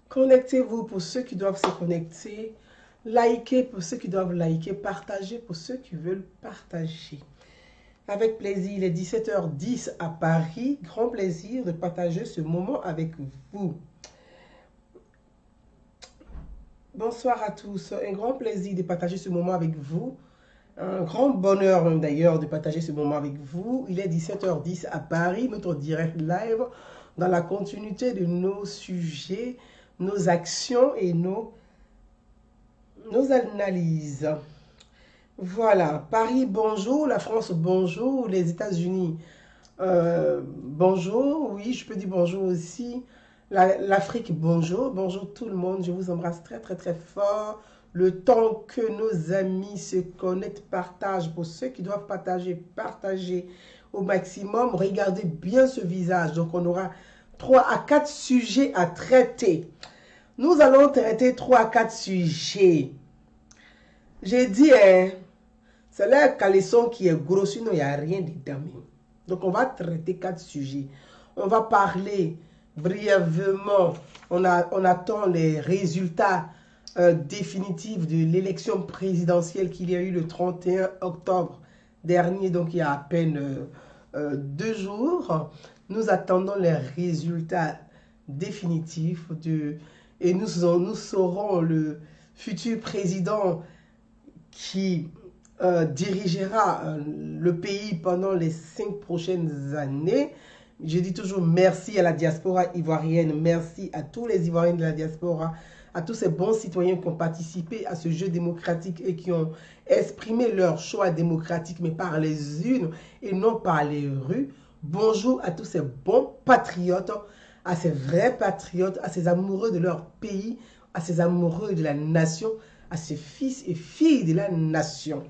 Connectez-vous pour ceux qui doivent se connecter. Likez pour ceux qui doivent liker. Partagez pour ceux qui veulent partager. Avec plaisir, il est 17h10 à Paris. Grand plaisir de partager ce moment avec vous. Bonsoir à tous. Un grand plaisir de partager ce moment avec vous. Un grand bonheur d'ailleurs de partager ce moment avec vous. Il est 17h10 à Paris, notre direct live dans la continuité de nos sujets, nos actions et nos analyses. Voilà, Paris, bonjour, la France, bonjour, les États-Unis, bonjour, oui, je peux dire bonjour aussi, l'Afrique, bonjour, bonjour tout le monde, je vous embrasse très très très fort. Le temps que nos amis se connectent, partagent, pour ceux qui doivent partager, partagez au maximum, regardez bien ce visage, donc on aura 3 à 4 sujets à traiter. Nous allons traiter 3 à 4 sujets. J'ai dit, c'est le caleçon qui est gros, sinon il n'y a rien dedans. Donc on va traiter 4 sujets. On va parler brièvement, on attend les résultats définitifs de l'élection présidentielle qu'il y a eu le 31 octobre dernier, donc il y a à peine 2 jours. Nous attendons les résultats définitifs et nous saurons le futur président qui dirigera le pays pendant les 5 prochaines années. Je dis toujours merci à la diaspora ivoirienne, merci à tous les Ivoiriens de la diaspora, à tous ces bons citoyens qui ont participé à ce jeu démocratique et qui ont exprimé leur choix démocratique, mais par les urnes et non par les rues. Bonjour à tous ces bons patriotes, à ces vrais patriotes, à ces amoureux de leur pays, à ces amoureux de la nation, à ces fils et filles de la nation.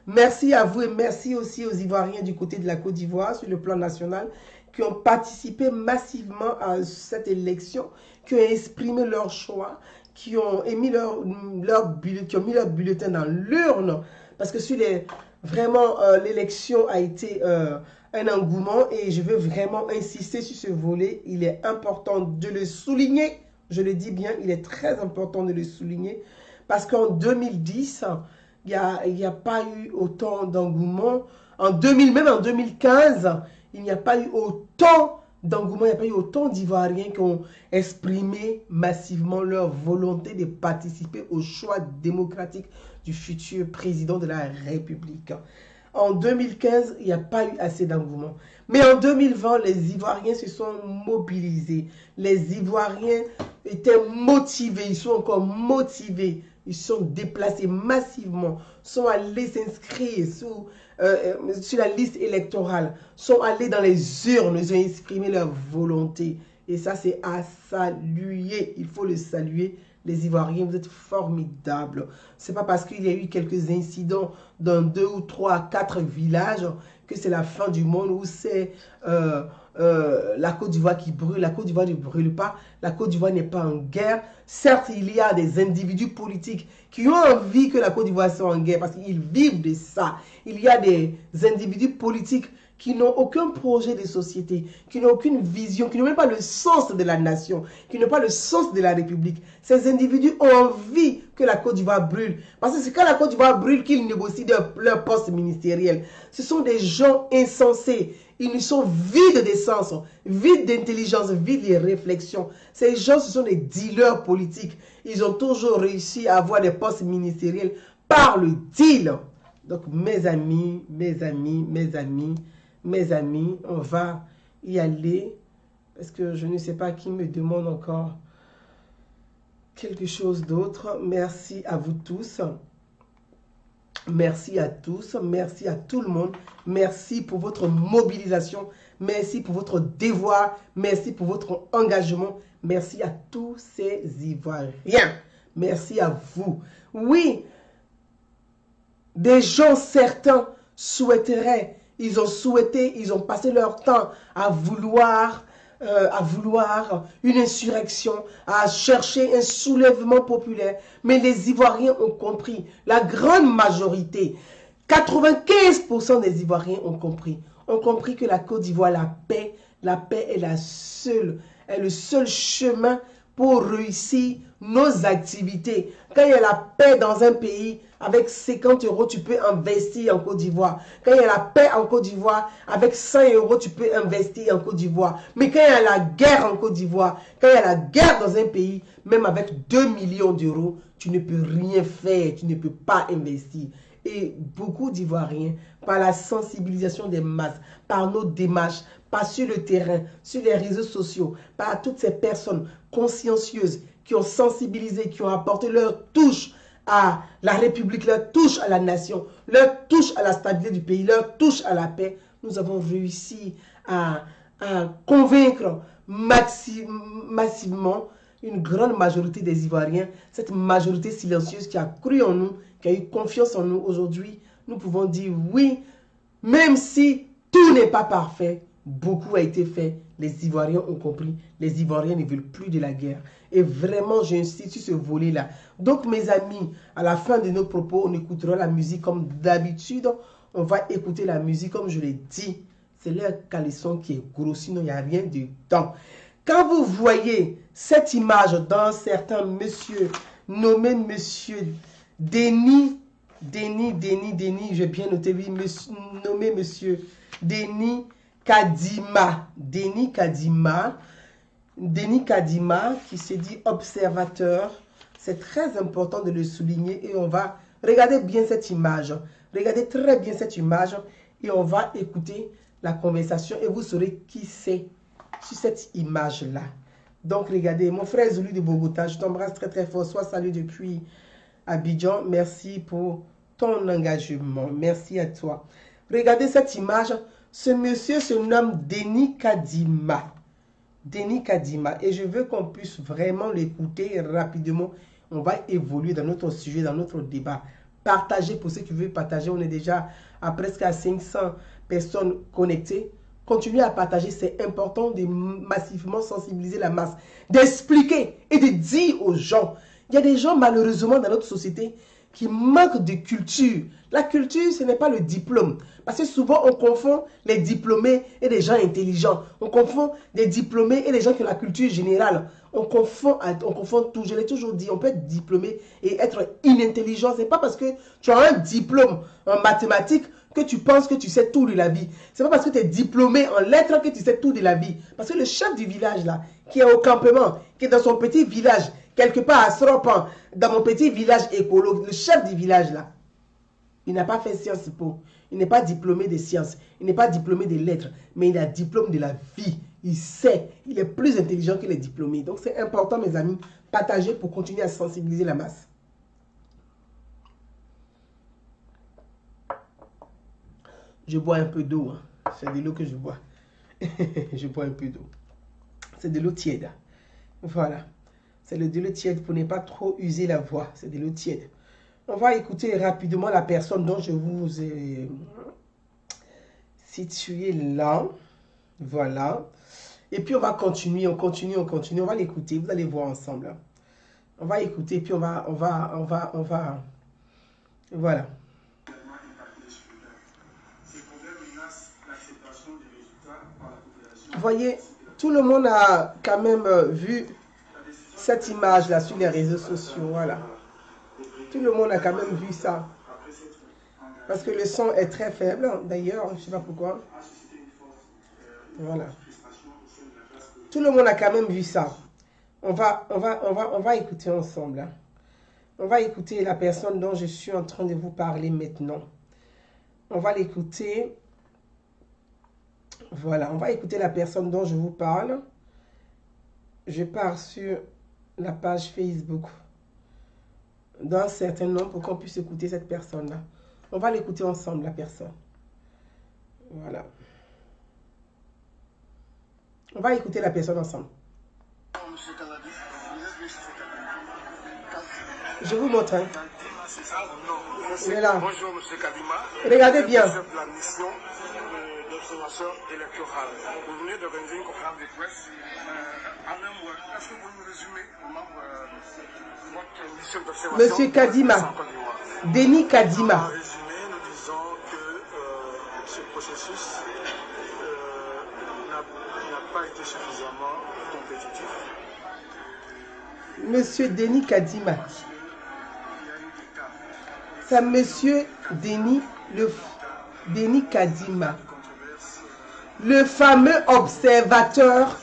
Merci à vous et merci aussi aux Ivoiriens du côté de la Côte d'Ivoire sur le plan national qui ont participé massivement à cette élection, qui ont exprimé leur choix, qui ont mis leur bulletin dans l'urne. Parce que vraiment, l'élection a été un engouement et je veux vraiment insister sur ce volet. Il est important de le souligner. Je le dis bien, il est très important de le souligner. Parce qu'en 2010, il n'y a pas eu autant d'engouement. Même en 2015, il n'y a pas eu autant d'engouement, il n'y a pas eu autant d'Ivoiriens qui ont exprimé massivement leur volonté de participer au choix démocratique du futur président de la République. En 2015, il n'y a pas eu assez d'engouement. Mais en 2020, les Ivoiriens se sont mobilisés. Les Ivoiriens étaient motivés, ils sont encore motivés. Ils sont déplacés massivement, sont allés s'inscrire sur la liste électorale, sont allés dans les urnes, ils ont exprimé leur volonté. Et ça, c'est à saluer. Il faut le saluer. Les Ivoiriens, vous êtes formidables. Ce n'est pas parce qu'il y a eu quelques incidents dans 2 ou 3, 4 villages que c'est la fin du monde, ou c'est la Côte d'Ivoire qui brûle. La Côte d'Ivoire ne brûle pas. La Côte d'Ivoire n'est pas en guerre. Certes, il y a des individus politiques qui ont envie que la Côte d'Ivoire soit en guerre parce qu'ils vivent de ça. Il y a des individus politiques qui n'ont aucun projet de société, qui n'ont aucune vision, qui n'ont même pas le sens de la nation, qui n'ont pas le sens de la République. Ces individus ont envie que la Côte d'Ivoire brûle. Parce que c'est quand la Côte d'Ivoire brûle qu'ils négocient leur poste ministériel. Ce sont des gens insensés. Ils sont vides d'essence, vides d'intelligence, vides de réflexion. Ces gens, ce sont des dealers politiques. Ils ont toujours réussi à avoir des postes ministériels par le deal. Donc, mes amis, on va y aller. Parce que je ne sais pas qui me demande encore quelque chose d'autre. Merci à vous tous. Merci à tous, merci à tout le monde, merci pour votre mobilisation, merci pour votre devoir, merci pour votre engagement, merci à tous ces Ivoiriens, merci à vous. Oui, des gens certains souhaiteraient ils ont souhaité, ils ont passé leur temps à vouloir une insurrection, à chercher un soulèvement populaire. Mais les Ivoiriens ont compris, la grande majorité, 95% des Ivoiriens ont compris que la Côte d'Ivoire, la paix est est le seul chemin pour réussir nos activités. Quand il y a la paix dans un pays, avec 50 euros, tu peux investir en Côte d'Ivoire. Quand il y a la paix en Côte d'Ivoire, avec 100 euros, tu peux investir en Côte d'Ivoire. Mais quand il y a la guerre en Côte d'Ivoire, quand il y a la guerre dans un pays, même avec 2 millions d'euros, tu ne peux rien faire, tu ne peux pas investir. Et beaucoup d'Ivoiriens, par la sensibilisation des masses, par nos démarches, par sur le terrain, sur les réseaux sociaux, par toutes ces personnes consciencieuses qui ont sensibilisé, qui ont apporté leur touche à la République, leur touche à la nation, leur touche à la stabilité du pays, leur touche à la paix, nous avons réussi à convaincre massivement une grande majorité des Ivoiriens, cette majorité silencieuse qui a cru en nous, qui a eu confiance en nous. Aujourd'hui, nous pouvons dire oui, même si tout n'est pas parfait, beaucoup a été fait. Les Ivoiriens ont compris. Les Ivoiriens ne veulent plus de la guerre. Et vraiment, j'insiste sur ce volet-là. Donc, mes amis, à la fin de nos propos, on écoutera la musique comme d'habitude. On va écouter la musique comme je l'ai dit. C'est leur caleçon qui est gros, sinon il n'y a rien dedans. Quand vous voyez cette image dans certains monsieur, nommé monsieur Denis, j'ai bien noté, oui, nommé monsieur Denis Kadima, qui se dit observateur. C'est très important de le souligner et on va regarder bien cette image. Regardez très bien cette image et on va écouter la conversation et vous saurez qui c'est sur cette image-là. Donc, regardez, mon frère Zulu de Bogota, je t'embrasse très très fort. Sois salué depuis Abidjan. Merci pour ton engagement. Merci à toi. Regardez cette image. Ce monsieur se nomme Denis Kadima. Denis Kadima. Et je veux qu'on puisse vraiment l'écouter rapidement. On va évoluer dans notre sujet, dans notre débat. Partagez pour ceux qui veulent partager. On est déjà à presque à 500 personnes connectées. Continuez à partager. C'est important de massivement sensibiliser la masse. D'expliquer et de dire aux gens. Il y a des gens malheureusement dans notre société qui manquent de culture. La culture, ce n'est pas le diplôme. Parce que souvent, on confond les diplômés et les gens intelligents. On confond des diplômés et les gens qui ont la culture générale. On confond tout. Je l'ai toujours dit, on peut être diplômé et être inintelligent. Ce n'est pas parce que tu as un diplôme en mathématiques que tu penses que tu sais tout de la vie. Ce n'est pas parce que tu es diplômé en lettres que tu sais tout de la vie. Parce que le chef du village, là, qui est au campement, qui est dans son petit village, quelque part à Soropan, dans mon petit village écolo, le chef du village, là, il n'a pas fait Sciences Po. Il n'est pas diplômé de sciences. Il n'est pas diplômé de lettres. Mais il a diplôme de la vie. Il sait. Il est plus intelligent que les diplômés. Donc, c'est important, mes amis, partager pour continuer à sensibiliser la masse. Je bois un peu d'eau. Hein. C'est de l'eau que je bois. Je bois un peu d'eau. C'est de l'eau tiède. Voilà. C'est de l'eau tiède pour ne pas trop user la voix. C'est de l'eau tiède. On va écouter rapidement la personne dont je vous ai situé là. Voilà. Et puis on va continuer, on continue. On va l'écouter. Vous allez voir ensemble. On va écouter, puis on va. Voilà. Vous voyez, tout le monde a quand même vu cette image-là sur les réseaux sociaux. Voilà. Tout le monde a quand même vu ça. Parce que le son est très faible, d'ailleurs, je ne sais pas pourquoi. Voilà. Tout le monde a quand même vu ça. On va écouter ensemble. Hein. On va écouter la personne dont je suis en train de vous parler maintenant. On va l'écouter. Voilà, on va écouter la personne dont je vous parle. Je pars sur la page Facebook d'un certain nombre pour qu'on puisse écouter cette personne-là. On va l'écouter ensemble, la personne. Voilà. On va écouter la personne ensemble. Je vous montre. Hein. Il est là. Bonjour, M. Kadima. Regardez bien. Chef de la mission d'observation électorale. Vous venez d'organiser une conférence de presse. En un mois, est-ce que vous nous résumez votre mission d'observation? Monsieur Kadima. Denis Kadima. En résumé, nous disons que ce processus n'a pas été suffisamment compétitif. Monsieur Denis Kadima. C'est Monsieur Denis Kadima. Le fameux observateur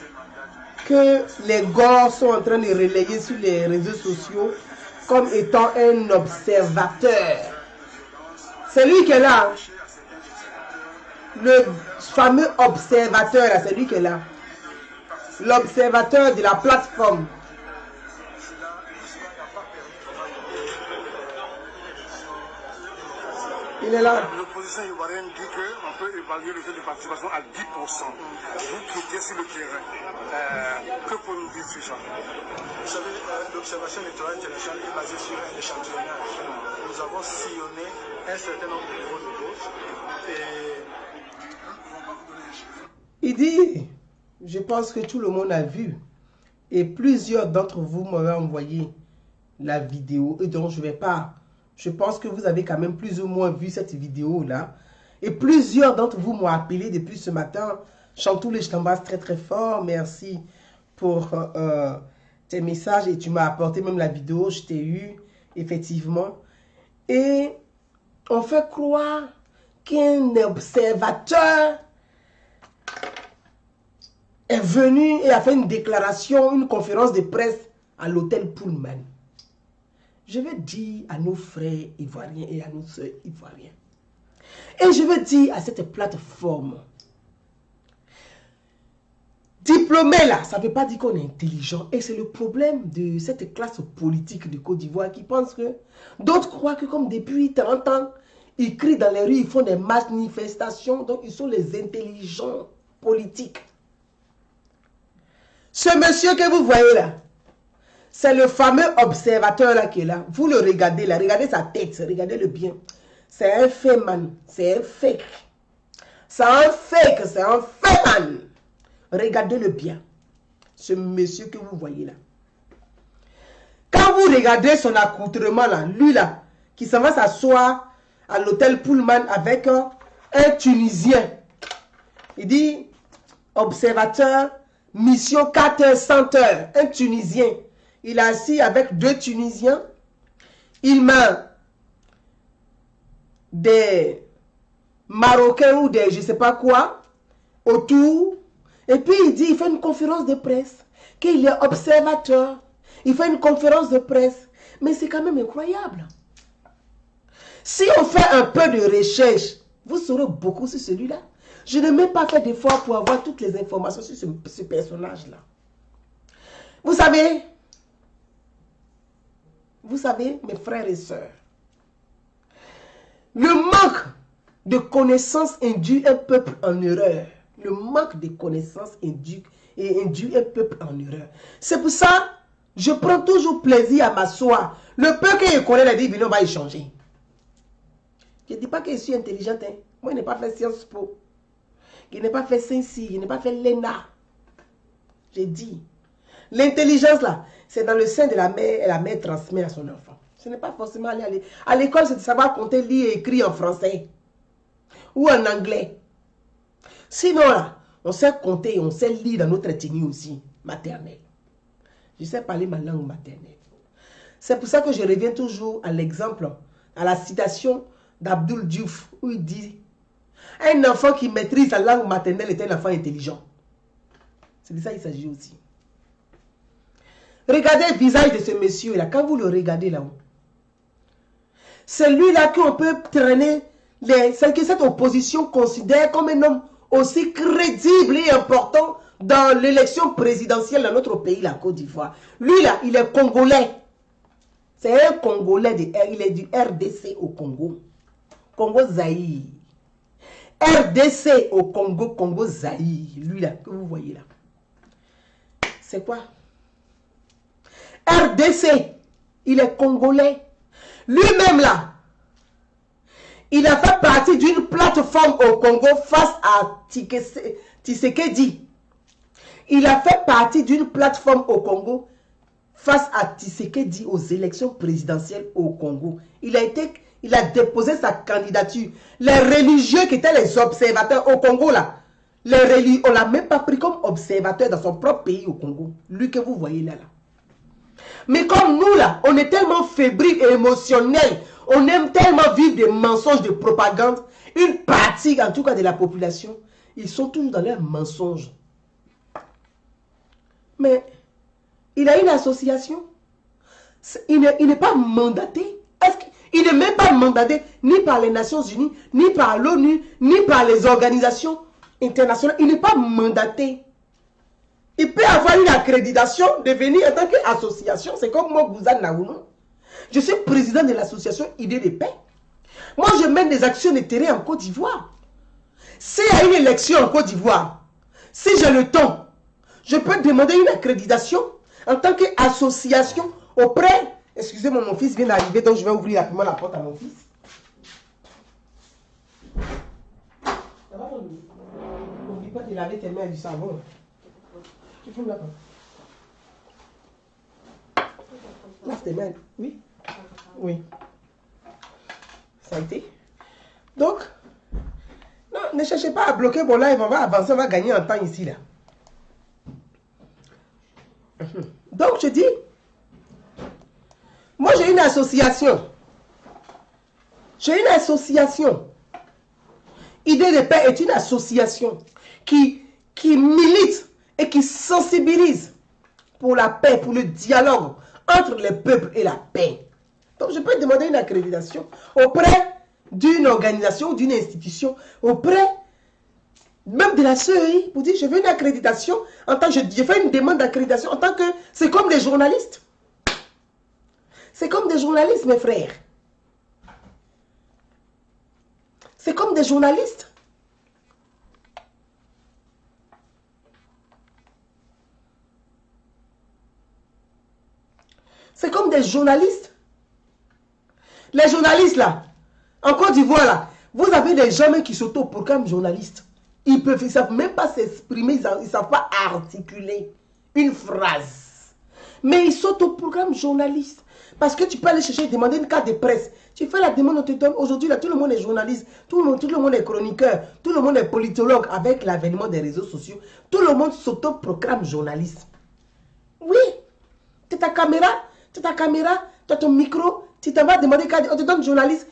que les gars sont en train de relayer sur les réseaux sociaux comme étant un observateur. C'est lui qui est là. Le fameux observateur, c'est lui qui est là. L'observateur de la plateforme. Il est là. L'opposition ivoirienne dit qu'on peut évaluer le taux de participation à 10%. Vous qui étiez sur le terrain, que pouvez-vous dire sur ça? Vous savez, l'observation électorale internationale est basée sur un échantillonnage. Nous avons sillonné un certain nombre de bureaux de vote et nous ne pouvons pas vous donner un chiffre. Il dit, je pense que tout le monde a vu et plusieurs d'entre vous m'avaient envoyé la vidéo et donc je ne vais pas. Je pense que vous avez quand même plus ou moins vu cette vidéo-là. Et plusieurs d'entre vous m'ont appelé depuis ce matin. Chantoul, je t'embrasse très très fort. Merci pour tes messages. Et tu m'as apporté même la vidéo. Je t'ai eu, effectivement. Et on fait croire qu'un observateur est venu et a fait une déclaration, une conférence de presse à l'hôtel Pullman. Je veux dire à nos frères ivoiriens et à nos soeurs ivoiriens. Et je veux dire à cette plateforme. Diplômé là, ça ne veut pas dire qu'on est intelligent. Et c'est le problème de cette classe politique de Côte d'Ivoire qui pense que d'autres croient que comme depuis 30 ans, ils crient dans les rues, ils font des manifestations. Donc ils sont les intelligents politiques. Ce monsieur que vous voyez là, c'est le fameux observateur là qui est là. Vous le regardez là. Regardez sa tête. Regardez-le bien. C'est un fake man. C'est un fake. C'est un fake. C'est un fake man. Regardez-le bien. Ce monsieur que vous voyez là. Quand vous regardez son accoutrement là. Lui là. Qui s'en va s'asseoir à l'hôtel Pullman avec un Tunisien. Il dit observateur. Mission 400 heures. Un Tunisien. Il est assis avec deux Tunisiens. Il met des Marocains ou des je ne sais pas quoi autour. Et puis il dit, il fait une conférence de presse, qu'il est observateur. Il fait une conférence de presse. Mais c'est quand même incroyable. Si on fait un peu de recherche, vous saurez beaucoup sur celui-là. Je n'ai même pas fait d'effort pour avoir toutes les informations sur ce personnage-là. Vous savez, mes frères et sœurs, le manque de connaissances induit un peuple en erreur. Le manque de connaissances induit un peuple en erreur. C'est pour ça, je prends toujours plaisir à m'asseoir. Le peu que je connais, la dit, on va échanger. Je ne dis pas que je suis intelligente. Hein. Moi, je n'ai pas fait Sciences Po. Je n'ai pas fait Saint-Cyr. Je n'ai pas fait l'ENA. J'ai dit. L'intelligence, là, c'est dans le sein de la mère et la mère transmet à son enfant. Ce n'est pas forcément aller à l'école, c'est de savoir compter, lire et écrire en français ou en anglais. Sinon, là, on sait compter et on sait lire dans notre ethnie aussi, maternelle. Je sais parler ma langue maternelle. C'est pour ça que je reviens toujours à l'exemple, à la citation d'Abdoul Diouf, où il dit « Un enfant qui maîtrise la langue maternelle est un enfant intelligent. » C'est de ça qu'il s'agit aussi. Regardez le visage de ce monsieur-là. Quand vous le regardez là-haut, c'est lui-là qu'on peut traîner. C'est que cette opposition considère comme un homme aussi crédible et important dans l'élection présidentielle dans notre pays, la Côte d'Ivoire. Lui-là, il est congolais. C'est un Congolais. Il est du RDC au Congo. Congo Zaïre. RDC au Congo, Congo Zaïre. Lui-là, que vous voyez là. C'est quoi? RDC, il est congolais. Lui-même là, il a fait partie d'une plateforme au Congo face à Tshisekedi. Il a fait partie d'une plateforme au Congo face à Tshisekedi aux élections présidentielles au Congo. Il a déposé sa candidature. Les religieux qui étaient les observateurs au Congo là, on ne l'a même pas pris comme observateur dans son propre pays au Congo. Lui que vous voyez là. Mais comme nous là, on est tellement fébrile et émotionnel, on aime tellement vivre des mensonges de propagande, une partie en tout cas de la population, ils sont toujours dans leurs mensonges. Mais il a une association. Il n'est pas mandaté. Il n'est même pas mandaté ni par les Nations Unies, ni par l'ONU, ni par les organisations internationales. Il n'est pas mandaté. Il peut avoir une accréditation de venir en tant qu'association. C'est comme moi, Bouzane Naounou. Je suis président de l'association Idée de paix. Moi, je mène des actions de terrain en Côte d'Ivoire. S'il y a une élection en Côte d'Ivoire, si j'ai le temps, je peux demander une accréditation en tant qu'association auprès... Excusez-moi, mon fils vient d'arriver, donc je vais ouvrir rapidement la porte à mon fils. Ça va, n'oublie pas de laver tes mains avec du savon. Tu fumes là-bas. Lave tes mains. Oui. Oui. Ça a été. Donc, non, ne cherchez pas à bloquer mon live, on va avancer, on va gagner en temps ici, là. Donc, je dis, moi j'ai une association. J'ai une association. Idée de paix est une association qui milite et qui sensibilise pour la paix, pour le dialogue entre les peuples et la paix. Donc, je peux demander une accréditation auprès d'une organisation, d'une institution, auprès même de la CEI, pour dire, je veux une accréditation, en tant que je fais une demande d'accréditation, en tant que, c'est comme des journalistes. C'est comme des journalistes, mes frères. C'est comme des journalistes. C'est comme des journalistes. Les journalistes là, en Côte d'Ivoire là, vous avez des gens qui s'auto-proclament journalistes. Ils ne savent même pas s'exprimer, ils ne savent pas articuler une phrase. Mais ils s'auto-proclament journalistes. Parce que tu peux aller chercher, demander une carte de presse. Tu fais la demande, on te donne. Aujourd'hui, là, tout le monde est journaliste. Tout le monde est chroniqueur. Tout le monde est politologue avec l'avènement des réseaux sociaux. Tout le monde s'auto-proclame journaliste. Oui. Tu as ta caméra, tu as ton micro. Tu t'en vas demander, on te donne journaliste.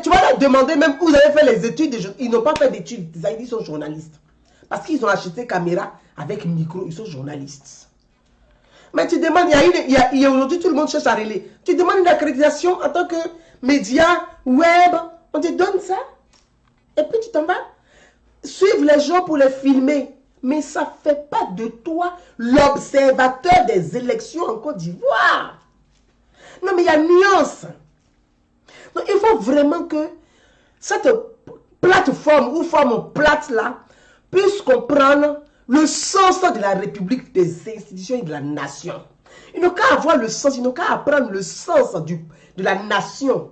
Tu vas leur demander même où vous avez fait les études. Ils n'ont pas fait d'études. Ils sont journalistes. Parce qu'ils ont acheté caméra avec micro. Ils sont journalistes. Mais tu demandes, il y a aujourd'hui, tout le monde cherche à relayer. Tu demandes une accréditation en tant que média, web, on te donne ça. Et puis tu t'en vas suivre les gens pour les filmer. Mais ça ne fait pas de toi l'observateur des élections en Côte d'Ivoire. Non, mais il y a nuance. Donc, il faut vraiment que cette plateforme ou forme plate là puisse comprendre le sens de la République, des institutions et de la nation. Ils n'ont qu'à avoir le sens, ils n'ont qu'à apprendre le sens de la nation.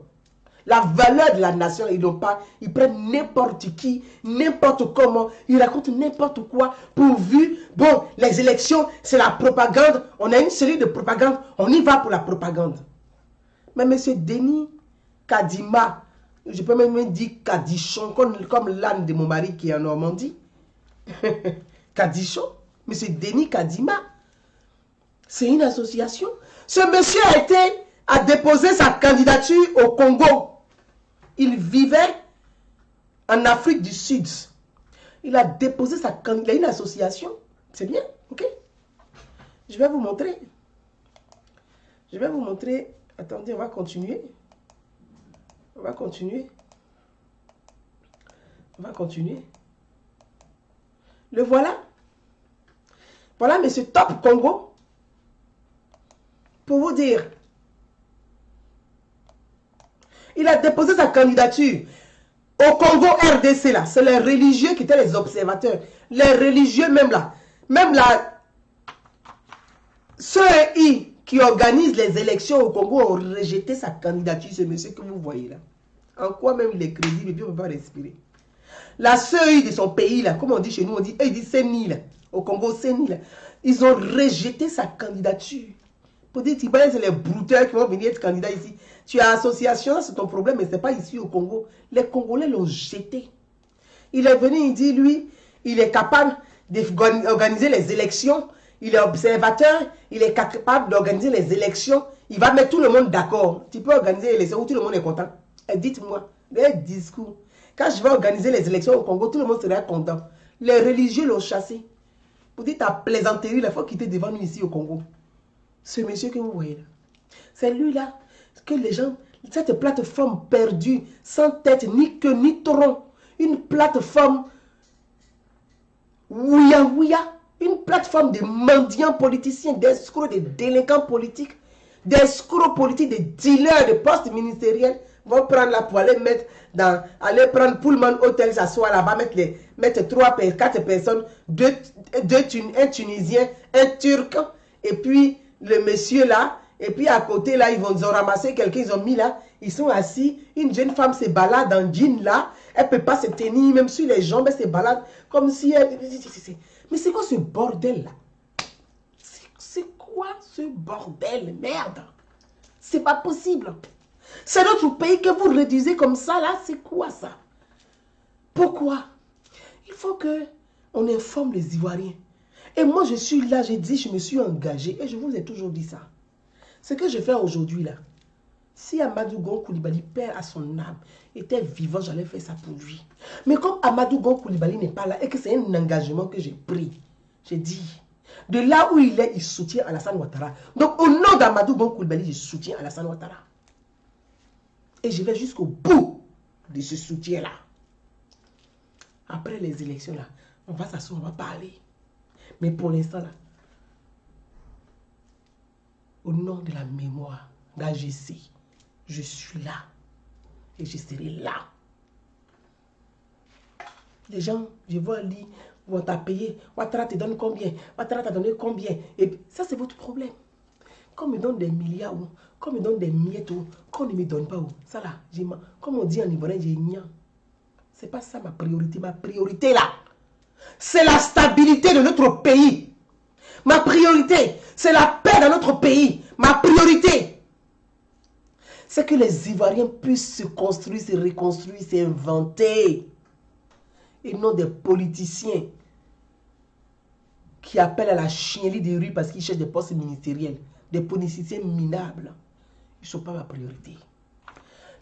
La valeur de la nation, ils n'ont pas. Ils prennent n'importe qui, n'importe comment, ils racontent n'importe quoi, pourvu, bon, les élections, c'est la propagande, on a une série de propagande, on y va pour la propagande. Mais M. Denis Kadima, je peux même dire Kadichon, comme l'âne de mon mari qui est en Normandie, Kadichon, M. Denis Kadima, c'est une association. Ce monsieur a déposé sa candidature au Congo. Il vivait en Afrique du Sud. Il a déposé sa candidature. Il a une association. C'est bien, ok? Je vais vous montrer. Je vais vous montrer. Attendez, on va continuer. On va continuer. On va continuer. Le voilà. Voilà, monsieur Top Congo. Pour vous dire. Il a déposé sa candidature au Congo RDC là. C'est les religieux qui étaient les observateurs. Les religieux même là. Même la CEI qui organise les élections au Congo ont rejeté sa candidature, ce monsieur que vous voyez là. En quoi même il est crédible et puis on ne peut pas respirer. La sœur de son pays là, comme on dit chez nous, on dit Seni là, au Congo Seni là, ils ont rejeté sa candidature. Pour dire, tu penses c'est les brouteurs qui vont venir être candidats ici. Tu as association, c'est ton problème, mais ce n'est pas ici au Congo. Les Congolais l'ont jeté. Il est venu, il dit, lui, il est capable d'organiser les élections. Il est observateur, il est capable d'organiser les élections. Il va mettre tout le monde d'accord. Tu peux organiser les élections où tout le monde est content. Et dites-moi, les discours. Quand je vais organiser les élections au Congo, tout le monde sera content. Les religieux l'ont chassé. Pour dire ta plaisanterie, il faut quitter devant nous ici au Congo. Ce monsieur que vous voyez là, c'est lui-là que les gens, cette plateforme perdue, sans tête, ni queue, ni tronc, une plateforme ouïa, une plateforme de mendiants politiciens, d'escrocs, de délinquants politiques, d'escrocs politiques, de dealers de postes ministériels, vont prendre là pour aller mettre dans, aller prendre Pullman Hotel, s'asseoir là-bas, mettre 4 personnes, un Tunisien, un Turc, et puis le monsieur là, et puis à côté là, ils ont ramassé quelqu'un, ils ont mis là, ils sont assis, une jeune femme se balade en jean là, elle ne peut pas se tenir, même sur les jambes, elle se balade comme si elle... Mais c'est quoi ce bordel là? C'est quoi ce bordel? Merde! C'est pas possible. C'est notre pays que vous réduisez comme ça là, c'est quoi ça? Pourquoi? Il faut que on informe les Ivoiriens. Et moi je suis là, j'ai dit, je me suis engagé et je vous ai toujours dit ça. Ce que je fais aujourd'hui là, si Amadou Gon Coulibaly, père à son âme, était vivant, j'allais faire ça pour lui. Mais comme Amadou Gon Coulibaly n'est pas là et que c'est un engagement que j'ai pris, j'ai dit, de là où il est, il soutient Alassane Ouattara. Donc au nom d'Amadou Gon Coulibaly, je soutiens Alassane Ouattara. Et je vais jusqu'au bout de ce soutien-là. Après les élections là, on va s'asseoir, on va parler. Mais pour l'instant là, au nom de la mémoire d'AGC, je suis là. Et je serai là. Les gens, je vois dire, vont t'a payé. Ouattara te donne combien? Ouattara t'a donné combien? Et ça, c'est votre problème. Qu'on me donne des milliards, qu'on me donne des miettes, qu'on ne me donne pas. Ça là, comme on dit en ivoirien, j'ai nian. C'est pas ça ma priorité. Ma priorité là, c'est la stabilité de notre pays. Ma priorité, c'est la paix dans notre pays. Ma priorité, c'est que les Ivoiriens puissent se construire, se reconstruire, s'inventer. Et non des politiciens qui appellent à la chienlit des rues parce qu'ils cherchent des postes ministériels. Des politiciens minables. Ils ne sont pas ma priorité.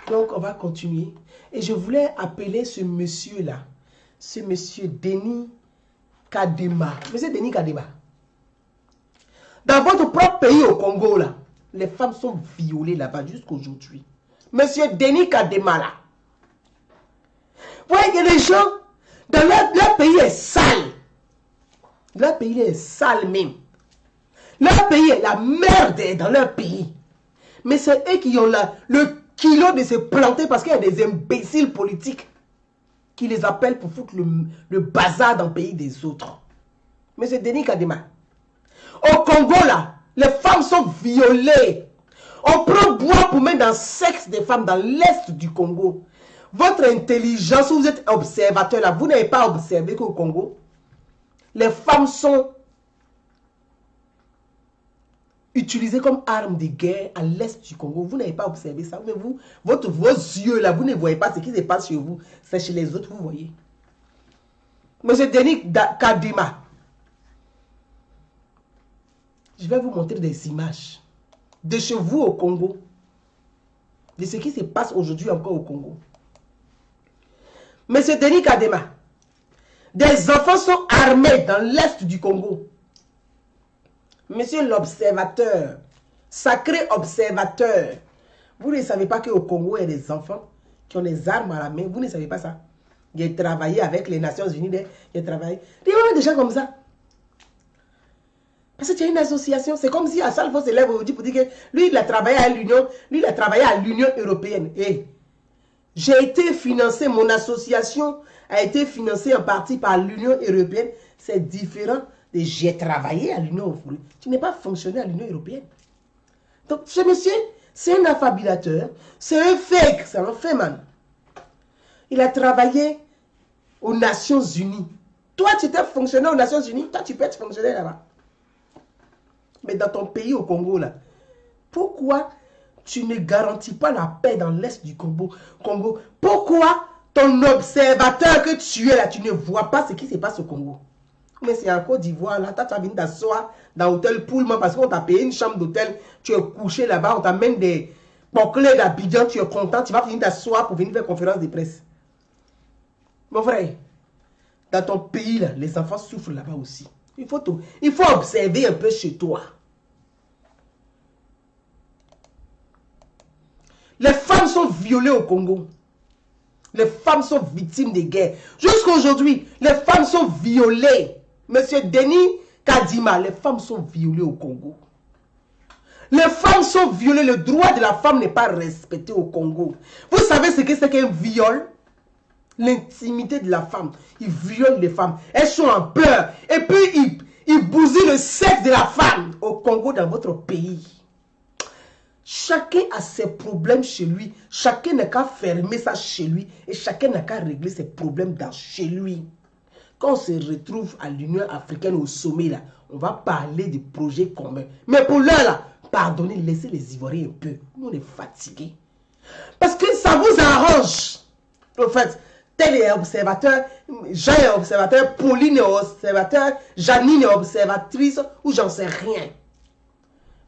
Donc, on va continuer. Et je voulais appeler ce monsieur-là. Ce monsieur Denis Kadima. Monsieur Denis Kadima. Dans votre propre pays au Congo, là, les femmes sont violées là-bas jusqu'aujourd'hui. Monsieur Denis Kadima, là. Vous voyez que les gens, dans leur pays est sale. Leur pays est sale même. Leur pays est la merde dans leur pays. Mais c'est eux qui ont le kilo de se planter parce qu'il y a des imbéciles politiques qui les appellent pour foutre le bazar dans le pays des autres. Monsieur Denis Kadima. Au Congo, là, les femmes sont violées. On prend bois pour mettre dans le sexe des femmes dans l'est du Congo. Votre intelligence, vous êtes observateur là, vous n'avez pas observé qu'au Congo, les femmes sont utilisées comme armes de guerre à l'est du Congo. Vous n'avez pas observé ça. Mais vous, vos yeux là, vous ne voyez pas ce qui se passe chez vous. C'est chez les autres, vous voyez. Monsieur Denis Kadima, je vais vous montrer des images de chez vous au Congo, de ce qui se passe aujourd'hui encore au Congo. Monsieur Denis Kadima, des enfants sont armés dans l'est du Congo. Monsieur l'observateur, sacré observateur, vous ne savez pas qu'au Congo, il y a des enfants qui ont des armes à la main. Vous ne savez pas ça. J'ai travaillé avec les Nations Unies, j'ai travaillé. Il y a des gens comme ça. Parce que tu as une association, c'est comme si Assalfo se lève aujourd'hui pour dire que lui, il a travaillé à l'Union, lui, il a travaillé à l'Union européenne. Et j'ai été financé, mon association a été financée en partie par l'Union européenne. C'est différent de j'ai travaillé à l'Union européenne. Tu n'es pas fonctionnaire à l'Union européenne. Donc, ce monsieur, c'est un affabulateur, c'est un fake, c'est un man. Il a travaillé aux Nations Unies. Toi, tu étais fonctionnaire aux Nations Unies, toi, tu peux être fonctionnaire là-bas. Mais dans ton pays, au Congo, là, pourquoi tu ne garantis pas la paix dans l'est du Congo? Pourquoi ton observateur que tu es là, tu ne vois pas ce qui se passe au Congo? Mais c'est en Côte d'Ivoire, là, tu as venu t'asseoir dans l'hôtel Pullman parce qu'on t'a payé une chambre d'hôtel, tu es couché là-bas, on t'amène des bouclés d'Abidjan, tu es content, tu vas venir t'asseoir pour venir faire conférence de presse. Mon frère, dans ton pays, là, les enfants souffrent là-bas aussi. Il faut observer un peu chez toi. Les femmes sont violées au Congo. Les femmes sont victimes de guerres. Jusqu'à aujourd'hui, les femmes sont violées. Monsieur Denis Kadima, les femmes sont violées au Congo. Les femmes sont violées. Le droit de la femme n'est pas respecté au Congo. Vous savez ce que c'est qu'un viol? L'intimité de la femme. Ils violent les femmes. Elles sont en pleurs. Et puis, ils bousillent le sexe de la femme au Congo, dans votre pays. Chacun a ses problèmes chez lui. Chacun n'a qu'à fermer ça chez lui. Et chacun n'a qu'à régler ses problèmes chez lui. Quand on se retrouve à l'Union africaine au sommet, là, on va parler de projets communs. Mais pour l'heure, là, pardonnez, laissez les Ivoiriens un peu. Nous, on est fatigués. Parce que ça vous arrange. En fait, tel est observateur, Jean est observateur, Pauline est observateur, Janine est observatrice, ou j'en sais rien.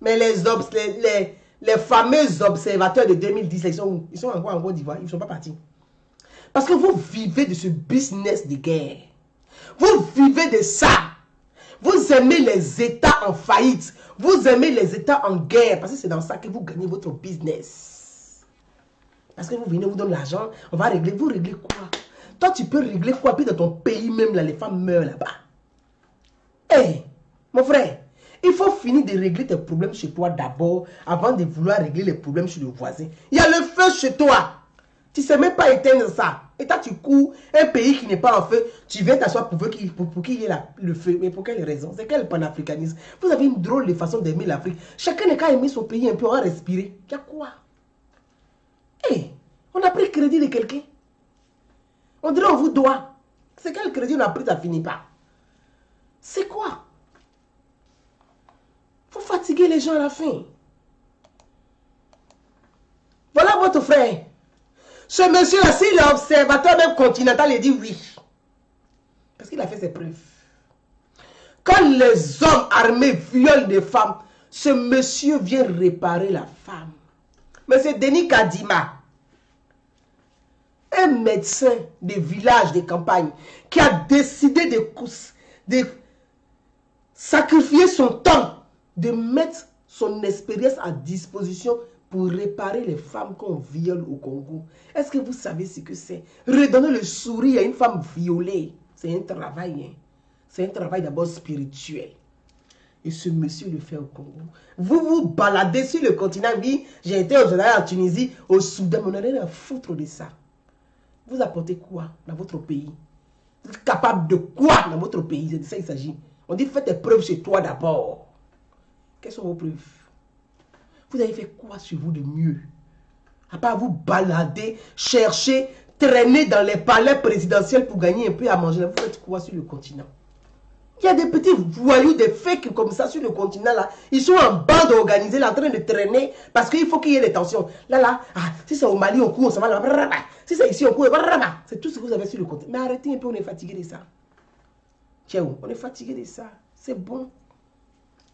Mais les fameux observateurs de 2010, ils sont encore en Côte d'Ivoire, ils ne sont pas partis. Parce que vous vivez de ce business de guerre. Vous vivez de ça. Vous aimez les États en faillite. Vous aimez les États en guerre. Parce que c'est dans ça que vous gagnez votre business. Parce que vous venez, vous donnez l'argent, on va régler. Vous réglez quoi? Toi, tu peux régler quoi? Puis dans ton pays même, là, les femmes meurent là-bas. Hé, mon frère, il faut finir de régler tes problèmes chez toi d'abord, avant de vouloir régler les problèmes chez le voisin. Il y a le feu chez toi. Tu ne sais même pas éteindre ça. Et toi, tu cours un pays qui n'est pas en feu. Tu viens t'asseoir pour qu'il y ait le feu. Mais pour quelle raison? C'est quel panafricanisme? Vous avez une drôle de façon d'aimer l'Afrique. Chacun n'a qu'à aimer son pays un peu, on va respirer. Il y a quoi? Hé, on a pris crédit de quelqu'un. On dirait on vous doit. C'est quel crédit on a pris, ça finit pas. C'est quoi? Faut fatiguer les gens à la fin. Voilà votre frère. Ce monsieur-là, si l'observateur même continental, il dit oui. Parce qu'il a fait ses preuves. Quand les hommes armés violent des femmes, ce monsieur vient réparer la femme. Monsieur Denis Kadima, un médecin des villages, des campagnes, qui a décidé de sacrifier son temps, de mettre son expérience à disposition pour réparer les femmes qu'on viole au Congo. Est-ce que vous savez ce que c'est? Redonner le sourire à une femme violée, c'est un travail. Hein? C'est un travail d'abord spirituel. Et ce monsieur le fait au Congo. Vous vous baladez sur le continent. Oui, j'ai été au général en Tunisie, au Soudan, mais on n'a rien à foutre de ça. Vous apportez quoi dans votre pays? Vous êtes capable de quoi dans votre pays? C'est de ça qu'il s'agit. On dit faites tes preuves chez toi d'abord. Quelles sont vos preuves? Vous avez fait quoi sur vous de mieux? À part vous balader, chercher, traîner dans les palais présidentiels pour gagner un peu à manger. Vous faites quoi sur le continent? Il y a des petits voyous, des fakes comme ça sur le continent là. Ils sont en bande organisée là, en train de traîner parce qu'il faut qu'il y ait des tensions. Là, si c'est au Mali, on court, on s'en va là. Si c'est ici, on court, c'est tout ce que vous avez sur le continent. Mais arrêtez un peu, on est fatigué de ça. Tiens, on est fatigué de ça. C'est bon.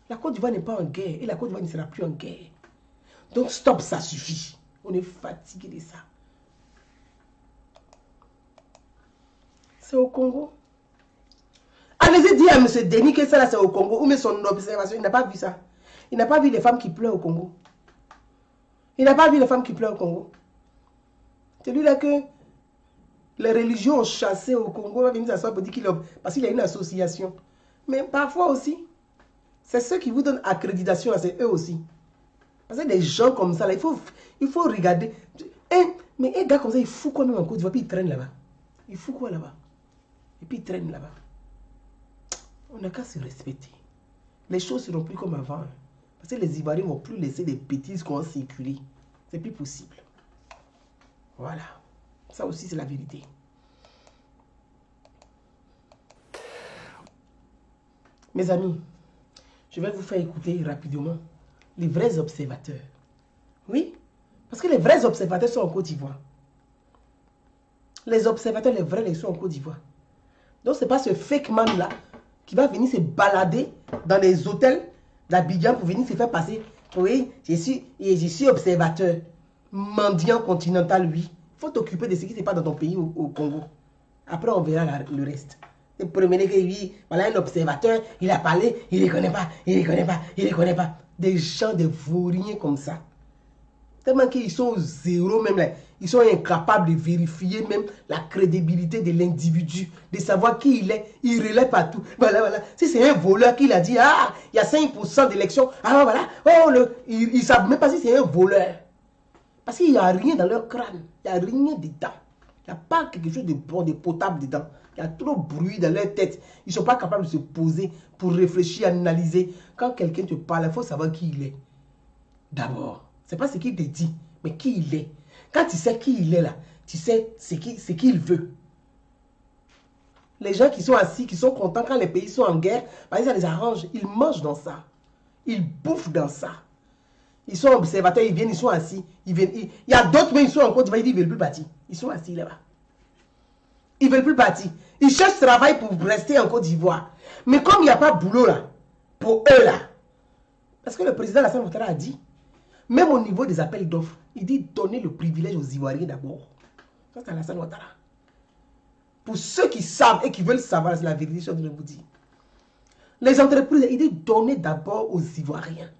La Côte d'Ivoire n'est pas en guerre et la Côte d'Ivoire ne sera plus en guerre. Donc stop, ça suffit. On est fatigué de ça. C'est au Congo. Allez-y dire à M. Denis que ça là c'est au Congo. Ou mais son observation, il n'a pas vu ça. Il n'a pas vu les femmes qui pleurent au Congo. Il n'a pas vu les femmes qui pleurent au Congo. C'est lui là que les religions ont chassé au Congo. Il va venir s'asseoir pour dire qu'il a... Parce qu'il y a une association. Mais parfois aussi, c'est ceux qui vous donnent accréditation, c'est eux aussi. Parce que des gens comme ça, là, il faut regarder. Mais un gars comme ça, il fout quoi même en Côte d'Ivoire, puis il traîne là-bas. Il fout quoi là-bas? Et puis il traîne là-bas. On n'a qu'à se respecter. Les choses ne seront plus comme avant. Hein. Parce que les Ivoiriens ne vont plus laisser des bêtises qu'on circuler. C'est plus possible. Voilà. Ça aussi, c'est la vérité. Mes amis, je vais vous faire écouter rapidement les vrais observateurs. Oui, parce que les vrais observateurs sont en Côte d'Ivoire. Les observateurs, les vrais, ils sont en Côte d'Ivoire. Donc, ce n'est pas ce fake man-là qui va venir se balader dans les hôtels d'Abidjan pour venir se faire passer. Oui, je suis observateur. Mendiant continental, oui. Il faut t'occuper de ce qui se passe dans ton pays au Congo. Après, on verra le reste. Le premier que oui, voilà un observateur, il a parlé, il ne les connaît pas, il ne les connaît pas, il ne les connaît pas. Des gens, des vauriens comme ça. Tellement qu'ils sont au zéro même là. Ils sont incapables de vérifier même la crédibilité de l'individu, de savoir qui il est. Il relève partout. Voilà, voilà. Si c'est un voleur qui l'a dit, ah, il y a 5% d'élection. Ah, voilà. Oh, ils ne savent même pas si c'est un voleur. Parce qu'il n'y a rien dans leur crâne. Il n'y a rien dedans. Il n'y a pas quelque chose de bon, de potable dedans. Il y a trop de bruit dans leur tête. Ils ne sont pas capables de se poser pour réfléchir, analyser. Quand quelqu'un te parle, il faut savoir qui il est. D'abord, ce n'est pas ce qu'il te dit, mais qui il est. Quand tu sais qui il est là, tu sais ce qu'il veut. Les gens qui sont assis, qui sont contents quand les pays sont en guerre, parce que ça les arrange. Ils mangent dans ça. Ils bouffent dans ça. Ils sont observateurs, ils viennent, ils sont assis. Il y a d'autres, mais ils sont en Côte d'Ivoire, ils ne veulent plus partir. Ils sont assis là-bas. Ils ne veulent plus partir. Ils cherchent travail pour rester en Côte d'Ivoire. Mais comme il n'y a pas de boulot là, pour eux là, parce que le président Alassane Ouattara a dit, même au niveau des appels d'offres, il dit donner le privilège aux Ivoiriens d'abord. Ça, c'est Alassane Ouattara. Pour ceux qui savent et qui veulent savoir, c'est la vérité, je vais vous dire. Les entreprises, il dit donner d'abord aux Ivoiriens.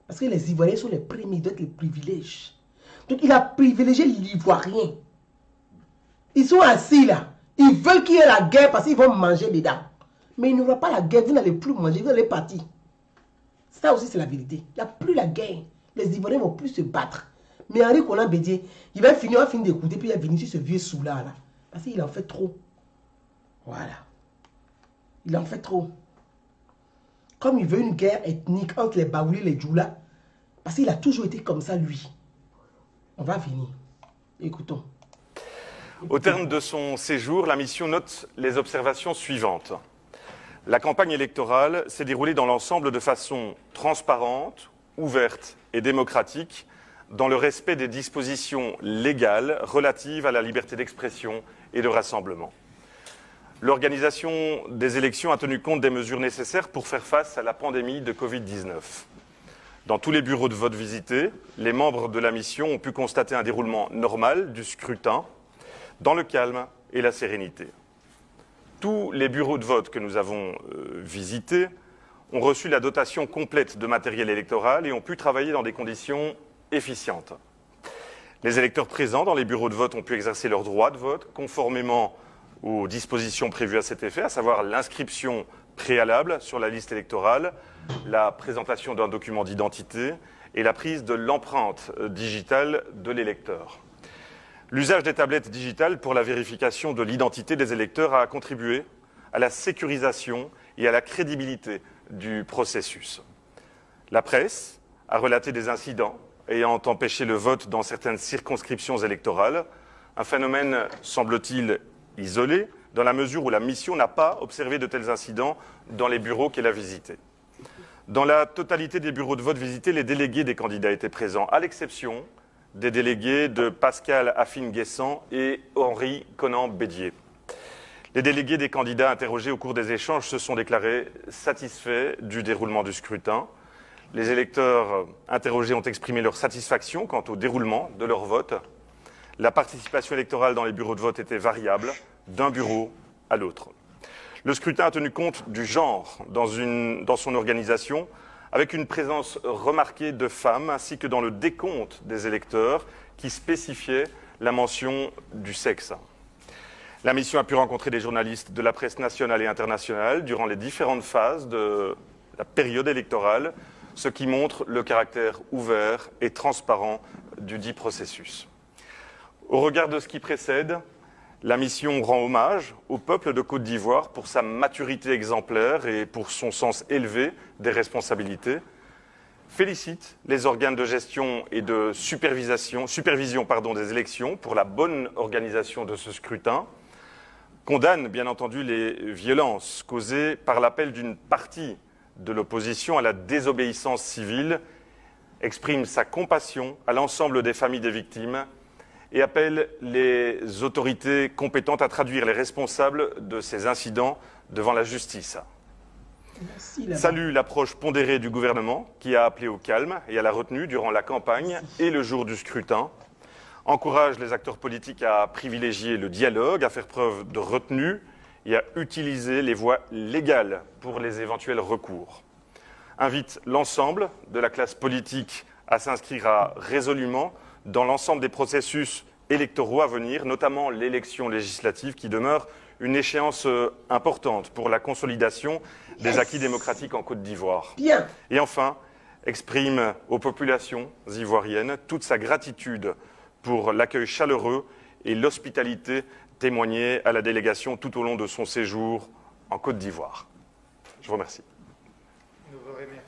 Parce que les Ivoiriens sont les premiers, ils donnent les privilèges. Donc, il a privilégié l'Ivoirien. Ils sont assis là. Ils veulent qu'il y ait la guerre parce qu'ils vont manger dedans. Mais il n'y aura pas la guerre, vous n'allez plus manger, vous allez partir. Ça aussi, c'est la vérité. Il n'y a plus la guerre. Les Ivoiriens ne vont plus se battre. Mais Henri Konan Bédié, il va finir d'écouter, puis il va venir sur ce vieux sous-là. Là, parce qu'il en fait trop. Voilà. Il en fait trop. Comme il veut une guerre ethnique entre les Baouli et les Djoula, parce qu'il a toujours été comme ça, lui. On va venir. Écoutons. Au terme de son séjour, la mission note les observations suivantes. La campagne électorale s'est déroulée dans l'ensemble de façon transparente, ouverte et démocratique, dans le respect des dispositions légales relatives à la liberté d'expression et de rassemblement. L'organisation des élections a tenu compte des mesures nécessaires pour faire face à la pandémie de Covid-19. Dans tous les bureaux de vote visités, les membres de la mission ont pu constater un déroulement normal du scrutin, dans le calme et la sérénité. Tous les bureaux de vote que nous avons visités ont reçu la dotation complète de matériel électoral et ont pu travailler dans des conditions efficientes. Les électeurs présents dans les bureaux de vote ont pu exercer leur droit de vote conformément aux dispositions prévues à cet effet, à savoir l'inscription préalable sur la liste électorale, la présentation d'un document d'identité et la prise de l'empreinte digitale de l'électeur. L'usage des tablettes digitales pour la vérification de l'identité des électeurs a contribué à la sécurisation et à la crédibilité du processus. La presse a relaté des incidents ayant empêché le vote dans certaines circonscriptions électorales, un phénomène, semble-t-il, isolé, dans la mesure où la mission n'a pas observé de tels incidents dans les bureaux qu'elle a visités. Dans la totalité des bureaux de vote visités, les délégués des candidats étaient présents, à l'exception des délégués de Pascal Affine-Guessant et Henri Konan Bédié. Les délégués des candidats interrogés au cours des échanges se sont déclarés satisfaits du déroulement du scrutin. Les électeurs interrogés ont exprimé leur satisfaction quant au déroulement de leur vote. La participation électorale dans les bureaux de vote était variable d'un bureau à l'autre. Le scrutin a tenu compte du genre dans son organisation, avec une présence remarquée de femmes, ainsi que dans le décompte des électeurs qui spécifiait la mention du sexe. La mission a pu rencontrer des journalistes de la presse nationale et internationale durant les différentes phases de la période électorale, ce qui montre le caractère ouvert et transparent du dit processus. Au regard de ce qui précède, la mission rend hommage au peuple de Côte d'Ivoire pour sa maturité exemplaire et pour son sens élevé des responsabilités. félicite les organes de gestion et de supervision des élections pour la bonne organisation de ce scrutin, condamne bien entendu les violences causées par l'appel d'une partie de l'opposition à la désobéissance civile, exprime sa compassion à l'ensemble des familles des victimes et appelle les autorités compétentes à traduire les responsables de ces incidents devant la justice. Salue l'approche pondérée du gouvernement qui a appelé au calme et à la retenue durant la campagne et le jour du scrutin. Encourage les acteurs politiques à privilégier le dialogue, à faire preuve de retenue et à utiliser les voies légales pour les éventuels recours. Invite l'ensemble de la classe politique à s'inscrire résolument dans l'ensemble des processus électoraux à venir, notamment l'élection législative qui demeure une échéance importante pour la consolidation des acquis démocratiques en Côte d'Ivoire. Et enfin, exprime aux populations ivoiriennes toute sa gratitude pour l'accueil chaleureux et l'hospitalité témoignée à la délégation tout au long de son séjour en Côte d'Ivoire. Je vous remercie. Nous vous remercions.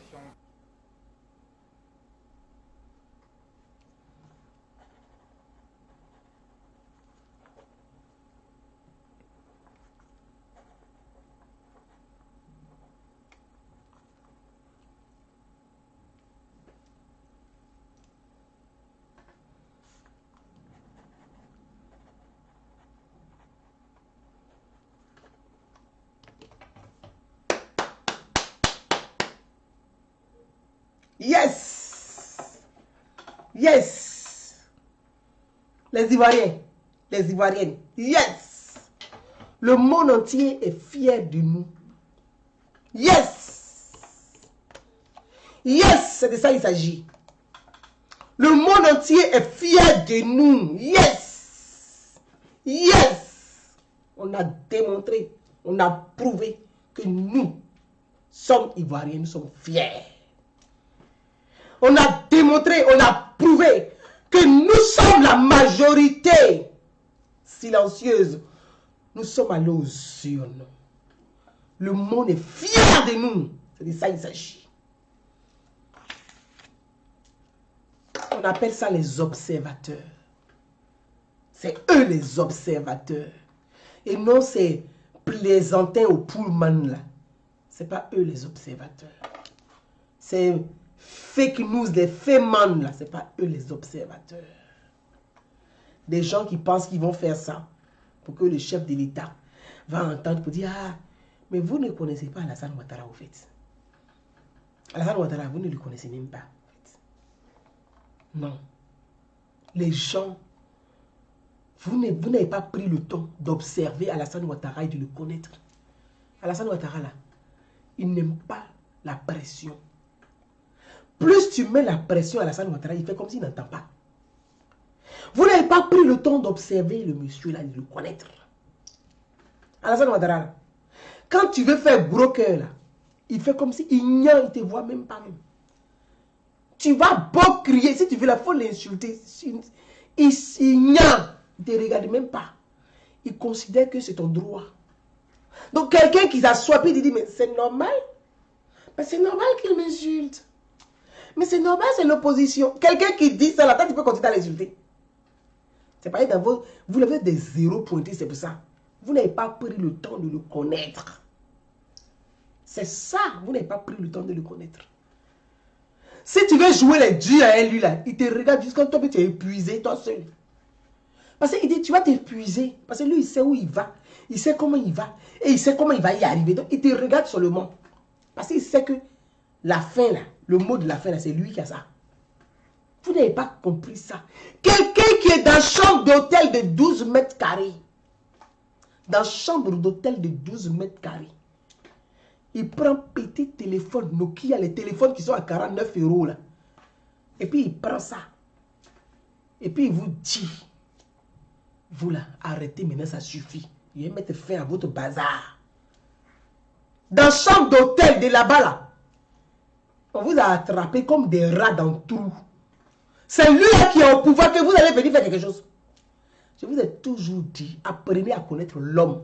Yes! Yes! Les Ivoiriens, les Ivoiriennes, yes! Le monde entier est fier de nous. Yes! Yes! C'est de ça qu'il s'agit. Le monde entier est fier de nous. Yes! Yes! On a démontré, on a prouvé que nous sommes Ivoiriens, nous sommes fiers. On a démontré, on a prouvé que nous sommes la majorité silencieuse. Nous sommes allés aux urnes. Le monde est fier de nous. C'est de ça qu'il s'agit. On appelle ça les observateurs. C'est eux les observateurs. Et non ces plaisantins au pullman là. Ce n'est pas eux les observateurs. C'est fake news, les fémans là. Ce n'est pas eux les observateurs. Des gens qui pensent qu'ils vont faire ça pour que le chef de l'État va entendre pour dire ah, mais vous ne connaissez pas Alassane Ouattara au fait. Alassane Ouattara, vous ne le connaissez même pas. En fait. Non. Les gens, vous n'avez pas pris le temps d'observer Alassane Ouattara et de le connaître. Alassane Ouattara là, il n'aime pas la pression. Plus tu mets la pression à Alassane Ouattara, il fait comme s'il n'entend pas. Vous n'avez pas pris le temps d'observer le monsieur là, de le connaître. Alassane Ouattara là, quand tu veux faire broker là, il fait comme si il ne te voit même pas même. Tu vas beau crier, si tu veux la faut l'insulter. Il ne te regarde même pas. Il considère que c'est ton droit. Donc quelqu'un qui s'assoit et dit mais c'est normal. Mais c'est normal qu'il m'insulte. Mais c'est normal, c'est l'opposition. Quelqu'un qui dit ça, là, tu peux continuer à l'insulter. C'est pareil dans vos... Vous avez des zéros pointés, c'est pour ça. Vous n'avez pas pris le temps de le connaître. C'est ça, vous n'avez pas pris le temps de le connaître. Si tu veux jouer les dieux à lui, là, il te regarde jusqu'à toi, tu es épuisé, toi seul. Parce qu'il dit, tu vas t'épuiser. Parce que lui, il sait où il va. Il sait comment il va. Et il sait comment il va y arriver. Donc, il te regarde seulement. Parce qu'il sait que la fin, là, le mot de la fin, là, c'est lui qui a ça. Vous n'avez pas compris ça. Quelqu'un qui est dans chambre d'hôtel de 12 mètres carrés. Dans chambre d'hôtel de 12 mètres carrés. Il prend petit téléphone Nokia, les téléphones qui sont à 49 €, là. Et puis, il prend ça. Et puis, il vous dit, vous là, arrêtez maintenant, ça suffit. Il va mettre fin à votre bazar. Dans chambre d'hôtel de là-bas, là, on vous a attrapé comme des rats dans le trou. C'est lui là qui est au pouvoir que vous allez venir faire quelque chose. Je vous ai toujours dit, apprenez à connaître l'homme.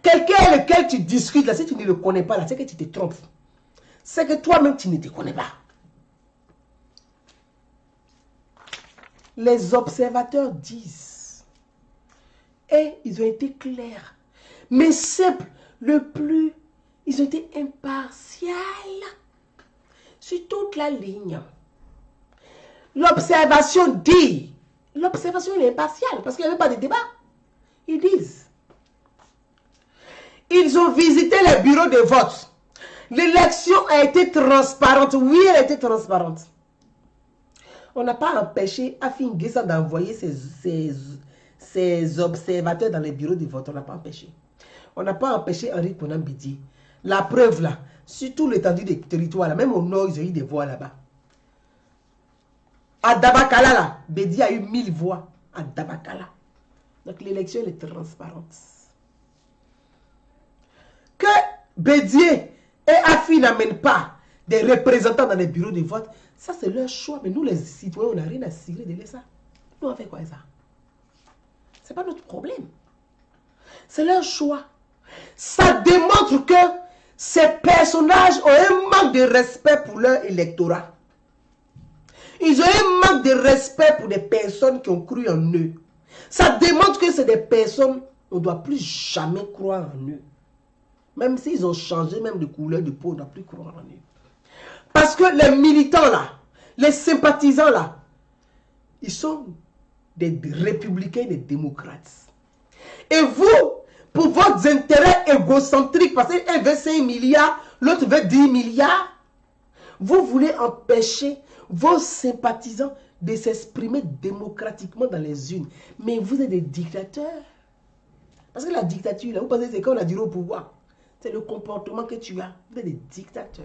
Quelqu'un avec lequel tu discutes, là, si tu ne le connais pas, là, c'est que tu te trompes. C'est que toi-même, tu ne te connais pas. Les observateurs disent, et ils ont été clairs, mais simples, ils ont été impartials sur toute la ligne. L'observation dit, l'observation est impartiale parce qu'il n'y avait pas de débat. Ils disent, ils ont visité les bureaux de vote. L'élection a été transparente. Oui, elle a été transparente. On n'a pas empêché Afin Guessa d'envoyer ses observateurs dans les bureaux de vote. On n'a pas empêché. On n'a pas empêché Henri Konan Bédié. La preuve là, sur tout l'étendue des territoires, là, même au nord, ils ont eu des voix là-bas. À Dabakala, là, Bédié a eu 1000 voix. À Dabakala. Donc l'élection est transparente. Que Bédié et Afi n'amènent pas des représentants dans les bureaux de vote, ça c'est leur choix. Mais nous les citoyens, on n'a rien à cirer de ça. Nous on fait quoi ça? C'est pas notre problème. C'est leur choix. Ça démontre que ces personnages ont un manque de respect pour leur électorat. Ils ont un manque de respect pour des personnes qui ont cru en eux. Ça démontre que c'est des personnes, on ne doit plus jamais croire en eux. Même s'ils ont changé même de couleur de peau, on ne doit plus croire en eux. Parce que les militants là, les sympathisants là, ils sont des républicains, des démocrates. Et vous, pour vos intérêts égocentriques, parce qu'un veut 5 milliards, l'autre veut 10 milliards, vous voulez empêcher vos sympathisants de s'exprimer démocratiquement dans les urnes. Mais vous êtes des dictateurs. Parce que la dictature, là, vous pensez que c'est quand on a duré au pouvoir. C'est le comportement que tu as. Vous êtes des dictateurs.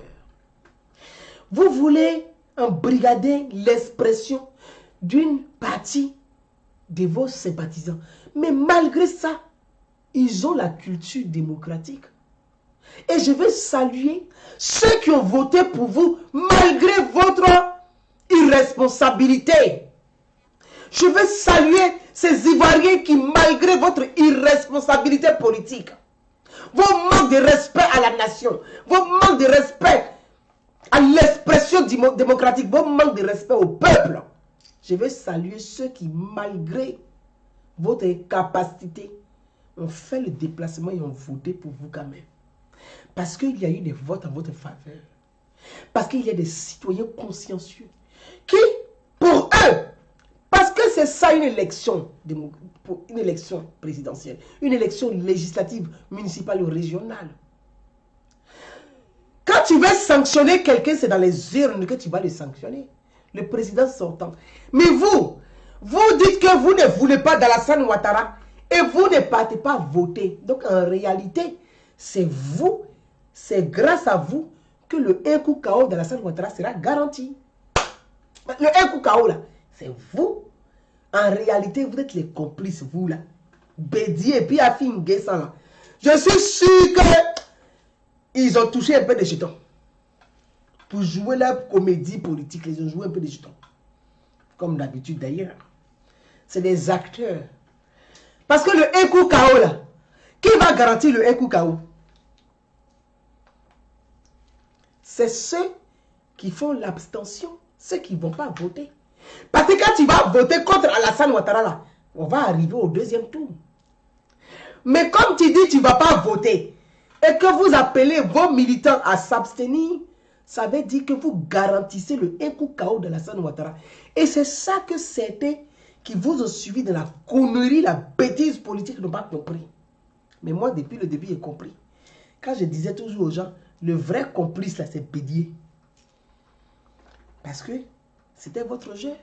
Vous voulez embrigader l'expression d'une partie de vos sympathisants. Mais malgré ça, ils ont la culture démocratique. Et je veux saluer ceux qui ont voté pour vous malgré votre irresponsabilité. Je veux saluer ces Ivoiriens qui, malgré votre irresponsabilité politique, vos manques de respect à la nation, vos manques de respect à l'expression démocratique, vos manques de respect au peuple, je veux saluer ceux qui, malgré votre incapacité, ont fait le déplacement et ont voté pour vous quand même. Parce qu'il y a eu des votes en votre faveur. Parce qu'il y a des citoyens consciencieux qui, pour eux, parce que c'est ça une élection présidentielle, une élection législative, municipale ou régionale. Quand tu veux sanctionner quelqu'un, c'est dans les urnes que tu vas le sanctionner. Le président sortant. Mais vous dites que vous ne voulez pas d'Alassane Ouattara et vous ne partez pas voter. Donc en réalité, c'est vous, c'est grâce à vous que le 1 coup KO d'Alassane Ouattara sera garanti. Le 1 coup KO là, c'est vous. En réalité, vous êtes les complices, vous là. Bédié et puis Afin Guessa là. Je suis sûr que ils ont touché un peu de jetons. Pour jouer leur comédie politique, ils ont joué un peu de jetons. Comme d'habitude d'ailleurs. C'est des acteurs. Parce que le 1 coup KO là, qui va garantir le 1 coup KO? C'est ceux qui font l'abstention, ceux qui ne vont pas voter. Parce que quand tu vas voter contre Alassane Ouattara là, on va arriver au deuxième tour. Mais comme tu dis tu ne vas pas voter et que vous appelez vos militants à s'abstenir, ça veut dire que vous garantissez le 1 coup KO de Alassane Ouattara. Et c'est ça que certains qui vous ont suivi de la connerie, la bêtise politique n'ont pas compris. Mais moi, depuis le début, j'ai compris. Quand je disais toujours aux gens, le vrai complice là, c'est Bédié. Parce que c'était votre jeu.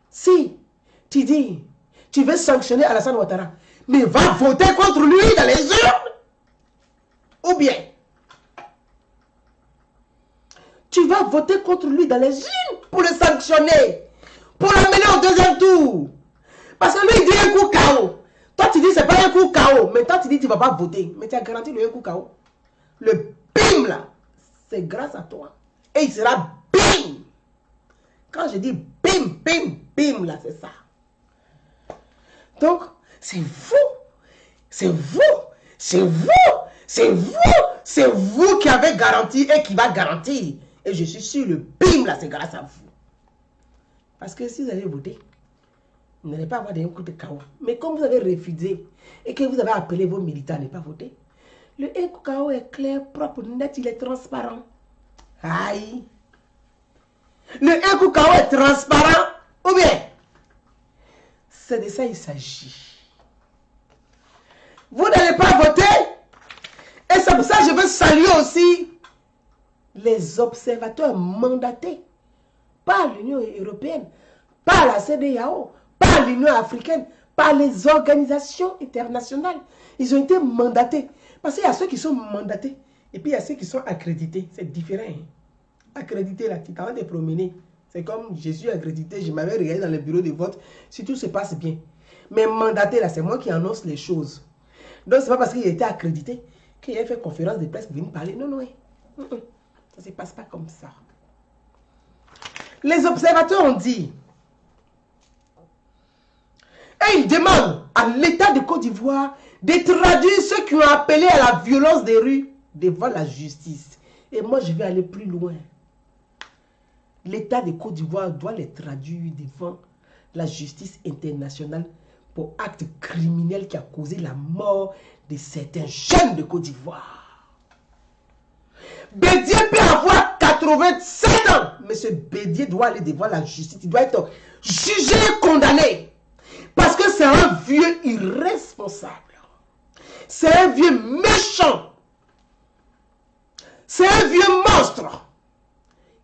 Si tu dis, tu veux sanctionner Alassane Ouattara, mais va voter contre lui dans les urnes. Ou bien, tu vas voter contre lui dans les urnes pour le sanctionner, pour l'amener au deuxième tour. Parce que lui, il dit un coup KO. Toi, tu dis, c'est pas un coup KO. Mais toi, tu dis, tu ne vas pas voter. Mais tu as garanti le un coup KO. Le bim, là, c'est grâce à toi. Et il sera bim. Quand je dis bim, bim, bim, là, c'est ça. Donc, c'est vous. C'est vous. C'est vous. C'est vous. C'est vous qui avez garanti et qui va garantir. Et je suis sûr, le bim, là, c'est grâce à vous. Parce que si vous avez voté, vous n'allez pas avoir des coups de chaos. Mais comme vous avez refusé et que vous avez appelé vos militants à ne pas voter, le KO est clair, propre, net, il est transparent. Aïe. Le KO est transparent ou bien c'est de ça il s'agit. Vous n'allez pas voter. Et c'est pour ça que je veux saluer aussi les observateurs mandatés par l'Union européenne, par la CEDEAO, par l'Union africaine, par les organisations internationales. Ils ont été mandatés. Parce qu'il y a ceux qui sont mandatés et puis il y a ceux qui sont accrédités. C'est différent. Hein? Accrédité, là, tu t'en de promener. C'est comme je suis accrédité, je m'avais regardé dans le bureau de vote, si tout se passe bien. Mais mandaté, là, c'est moi qui annonce les choses. Donc, c'est pas parce qu'il était accrédité qu'il a fait conférence de presse pour venir parler. Non, non, ça ne se passe pas comme ça. Les observateurs ont dit, et ils demandent à l'État de Côte d'Ivoire de traduire ceux qui ont appelé à la violence des rues devant la justice. Et moi, je vais aller plus loin. L'État de Côte d'Ivoire doit les traduire devant la justice internationale pour actes criminels qui a causé la mort de certains jeunes de Côte d'Ivoire. Bédier peut avoir 87 ans, mais ce Bédier doit aller devant la justice. Il doit être jugé et condamné. Parce que c'est un vieux irresponsable. C'est un vieux méchant. C'est un vieux monstre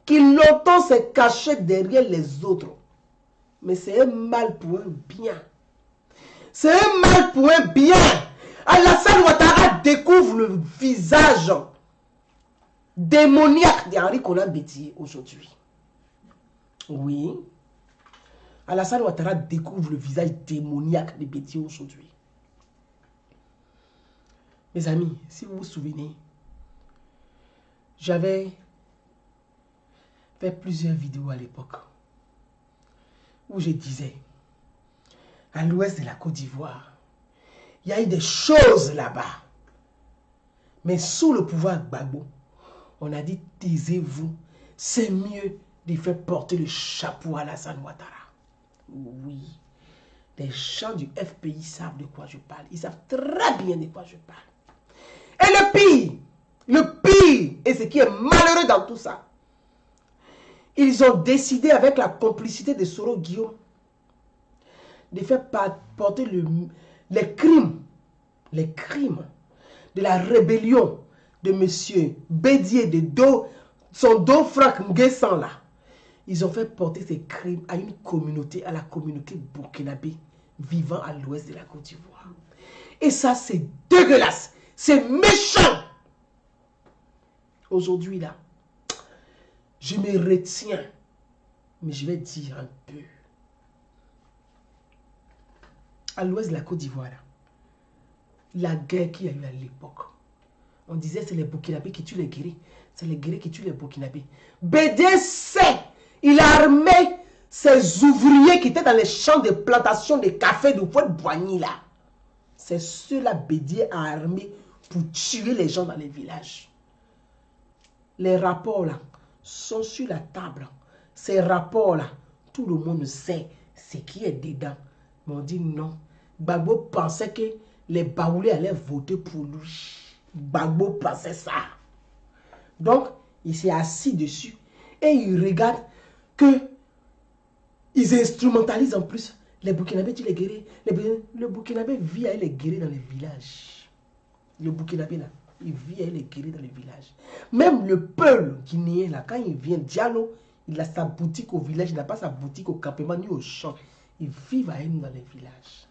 qui longtemps s'est caché derrière les autres. Mais c'est un mal pour un bien. C'est un mal pour un bien. Alassane Ouattara découvre le visage démoniaque d'Henri Konan Bédier aujourd'hui. Oui. Alassane Ouattara découvre le visage démoniaque de Bédier aujourd'hui. Mes amis, si vous vous souvenez, j'avais fait plusieurs vidéos à l'époque où je disais, à l'ouest de la Côte d'Ivoire, il y a eu des choses là-bas. Mais sous le pouvoir Gbagbo, on a dit, taisez-vous, c'est mieux de faire porter le chapeau à Alassane Ouattara. Oui, les gens du FPI savent de quoi je parle. Ils savent très bien de quoi je parle. Et le pire, et ce qui est malheureux dans tout ça, ils ont décidé avec la complicité de Soro Guillaume de faire porter les crimes de la rébellion de M. Bédier, son Dofrak Nguessan là. Ils ont fait porter ces crimes à une communauté, à la communauté burkinabé vivant à l'ouest de la Côte d'Ivoire. Et ça, c'est dégueulasse. C'est méchant. Aujourd'hui, là, je me retiens. Mais je vais dire un peu. À l'ouest de la Côte d'Ivoire, la guerre qu'il y a eu à l'époque, on disait c'est les Burkinabés qui tuent les guéris. C'est les guéris qui tuent les Burkinabés. Bédier sait. Il a armé ses ouvriers qui étaient dans les champs de plantation de café de Pointe-Boigny là. C'est ceux-là Bédier a armé pour tuer les gens dans les villages. Les rapports là sont sur la table. Ces rapports là, tout le monde sait ce qui est dedans. Mais on dit non. Gbagbo pensait que les Baoulés allaient voter pour lui. Gbagbo pensait ça. Donc, il s'est assis dessus et il regarde que ils instrumentalisent en plus les Burkinabés, tu les guéris. Le Burkinabé vit avec les guéris dans les villages. Le Burkinabé là, il vit avec les guéris dans les villages. Même le peuple guinéen là, quand il vient, Diallo, il a sa boutique au village, il n'a pas sa boutique au campement ni au champ. Ils vivent avec nous dans les villages.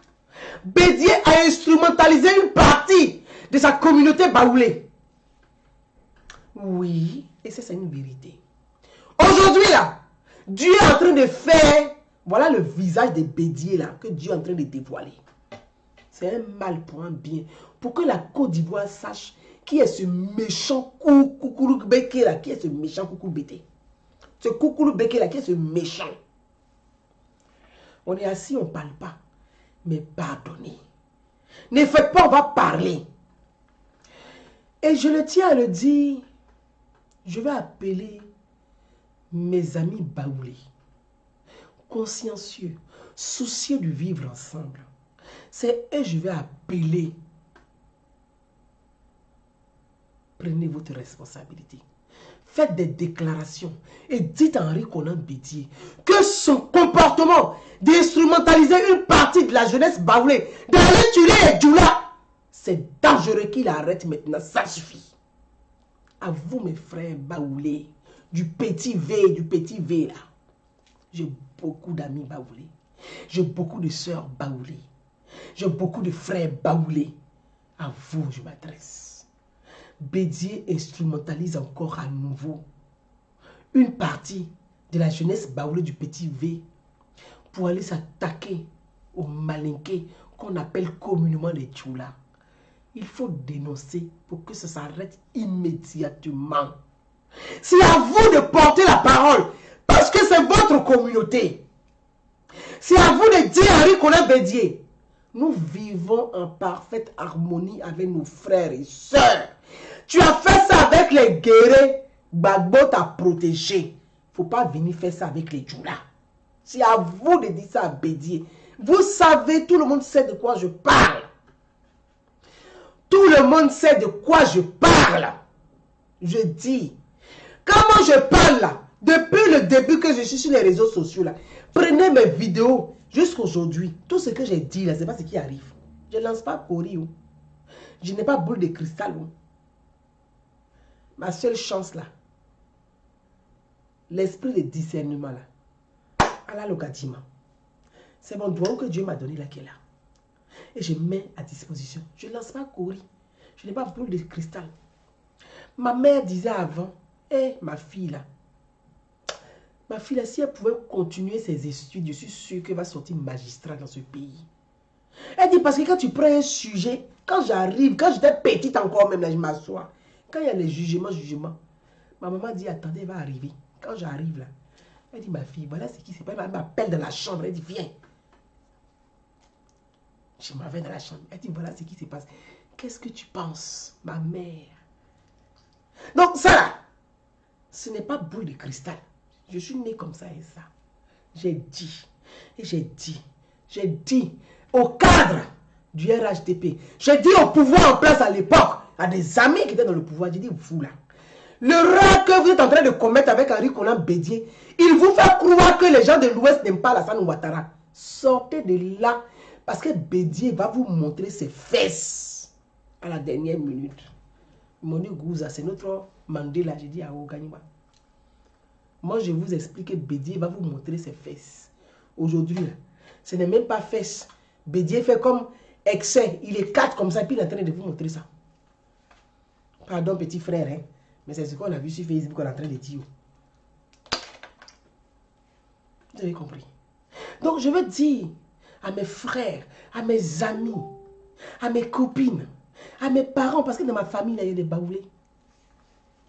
Bédier a instrumentalisé une partie de sa communauté baoulée. Oui, et ça c'est une vérité. Aujourd'hui là, Dieu est en train de faire, voilà le visage de Bédier là, que Dieu est en train de dévoiler. C'est un mal pour un bien. Pour que la Côte d'Ivoire sache qui est ce méchant Koukoulou Béké là, qui est ce méchant Koukoulou Bété. Ce Koukoulou Béké là, qui est ce méchant. On est assis, on ne parle pas. Mais pardonnez. Ne faites pas, on va parler. Et je le tiens à le dire, je vais appeler mes amis baoulés. consciencieux, soucieux de vivre ensemble. C'est eux que je vais appeler. Prenez votre responsabilité. Faites des déclarations et dites à Henri Konan Bédié que son comportement d'instrumentaliser une partie de la jeunesse baoulée, d'aller tuer les djoula, c'est dangereux qu'il arrête maintenant, ça suffit. À vous mes frères baoulés, du petit V là. J'ai beaucoup d'amis baoulés, j'ai beaucoup de sœurs baoulées, j'ai beaucoup de frères baoulés. À vous je m'adresse. Bédié instrumentalise encore à nouveau une partie de la jeunesse baoulée du petit V pour aller s'attaquer aux malinqués qu'on appelle communément les tchoulas. Il faut dénoncer pour que ça s'arrête immédiatement. C'est à vous de porter la parole parce que c'est votre communauté. C'est à vous de dire à Henri Konan Bédié, nous vivons en parfaite harmonie avec nos frères et sœurs. Tu as fait ça avec les guerriers, Gbagbo t'a protégé. Il ne faut pas venir faire ça avec les djoulas. C'est à vous de dire ça à Bédié. Vous savez, tout le monde sait de quoi je parle. Tout le monde sait de quoi je parle. Je dis, comment je parle là, depuis le début que je suis sur les réseaux sociaux là, prenez mes vidéos jusqu'à aujourd'hui. Tout ce que j'ai dit là, ce n'est pas ce qui arrive. Je ne lance pas Kori. Je n'ai pas boule de cristal. Ma seule chance là, l'esprit de discernement là, Allah Lokadima, c'est mon doigt que Dieu m'a donné là qui est là. Et je mets à disposition. Je ne lance pas Kori. Je n'ai pas boule de cristal. Ma mère disait avant, ma fille là, si elle pouvait continuer ses études, je suis sûre qu'elle va sortir magistrat dans ce pays. Elle dit parce que quand tu prends un sujet, quand j'arrive, quand j'étais petite encore même là, je m'assois. Quand il y a les jugements, ma maman dit attendez, elle va arriver. Quand j'arrive là, elle dit ma fille, voilà ce qui se passe. Elle m'appelle dans la chambre, elle dit viens. Je m'en vais dans la chambre. Elle dit voilà ce qui se passe. Qu'est-ce que tu penses, ma mère? Donc ça là, ce n'est pas boule de cristal. Je suis née comme ça et ça. J'ai dit, et j'ai dit au cadre du RHDP, j'ai dit au pouvoir en place à l'époque, à des amis qui étaient dans le pouvoir, j'ai dit vous là, le rat que vous êtes en train de commettre avec Henri Konan Bédié, il vous fait croire que les gens de l'Ouest n'aiment pas Alassane Ouattara. Sortez de là, parce que Bédié va vous montrer ses fesses à la dernière minute. Moni Gouza, c'est notre Mandela, j'ai dit à Oganima. Moi, je vous explique que Bédié va vous montrer ses fesses. Aujourd'hui, ce n'est même pas fesses. Bédié fait comme excès. Il est 4 comme ça, puis il est en train de vous montrer ça. Pardon, petit frère, hein, mais c'est ce qu'on a vu sur Facebook, on est en train de dire. Vous avez compris? Donc, je veux dire à mes frères, à mes amis, à mes copines, à mes parents, parce que dans ma famille, il y a des baoulés.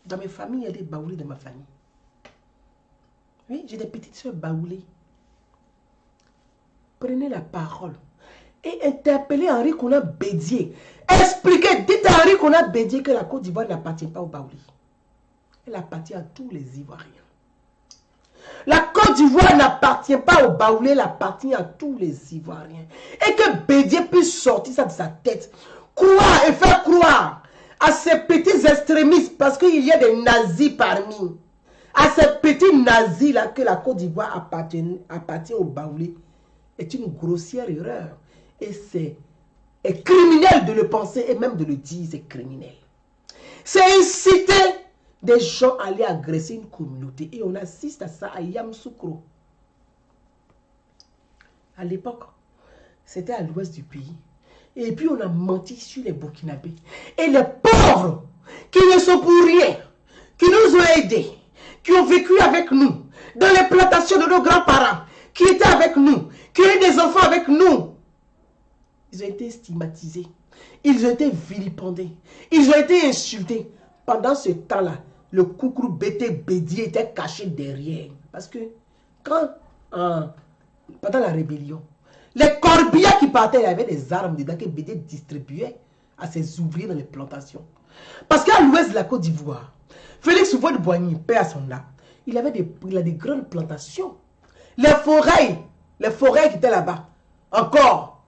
Dans mes familles, il y a des baoulés dans ma famille. Oui, j'ai des petites soeurs baoulées. Prenez la parole et interpellez Henri Konan Bédié. Expliquez, dites à Henri Konan Bédié que la Côte d'Ivoire n'appartient pas aux baoulés. Elle appartient à tous les Ivoiriens. La Côte d'Ivoire n'appartient pas aux baoulés, elle appartient à tous les Ivoiriens. Et que Bédié puisse sortir ça de sa tête. Croire et faire croire à ces petits extrémistes, parce qu'il y a des nazis parmi. À ces petits nazis là que la Côte d'Ivoire appartient aux baoulés est une grossière erreur. Et c'est criminel de le penser et même de le dire, c'est criminel. C'est inciter des gens à aller agresser une communauté. Et on assiste à ça à Yamoussoukro. À l'époque, c'était à l'ouest du pays. Et puis on a menti sur les Burkinabés. Et les pauvres qui ne sont pour rien, qui nous ont aidés, qui ont vécu avec nous, dans les plantations de nos grands-parents, qui étaient avec nous, qui ont eu des enfants avec nous. Ils ont été stigmatisés, ils ont été vilipendés, ils ont été insultés. Pendant ce temps-là, le coucou Bété Bédié était caché derrière. Parce que quand, pendant la rébellion, les corbillards qui partaient, il y avait des armes dedans que Bédié distribuait à ses ouvriers dans les plantations. Parce qu'à l'ouest de la Côte d'Ivoire, Félix Houphouët-Boigny, paix à son âme, il a des grandes plantations. Les forêts qui étaient là-bas. Encore.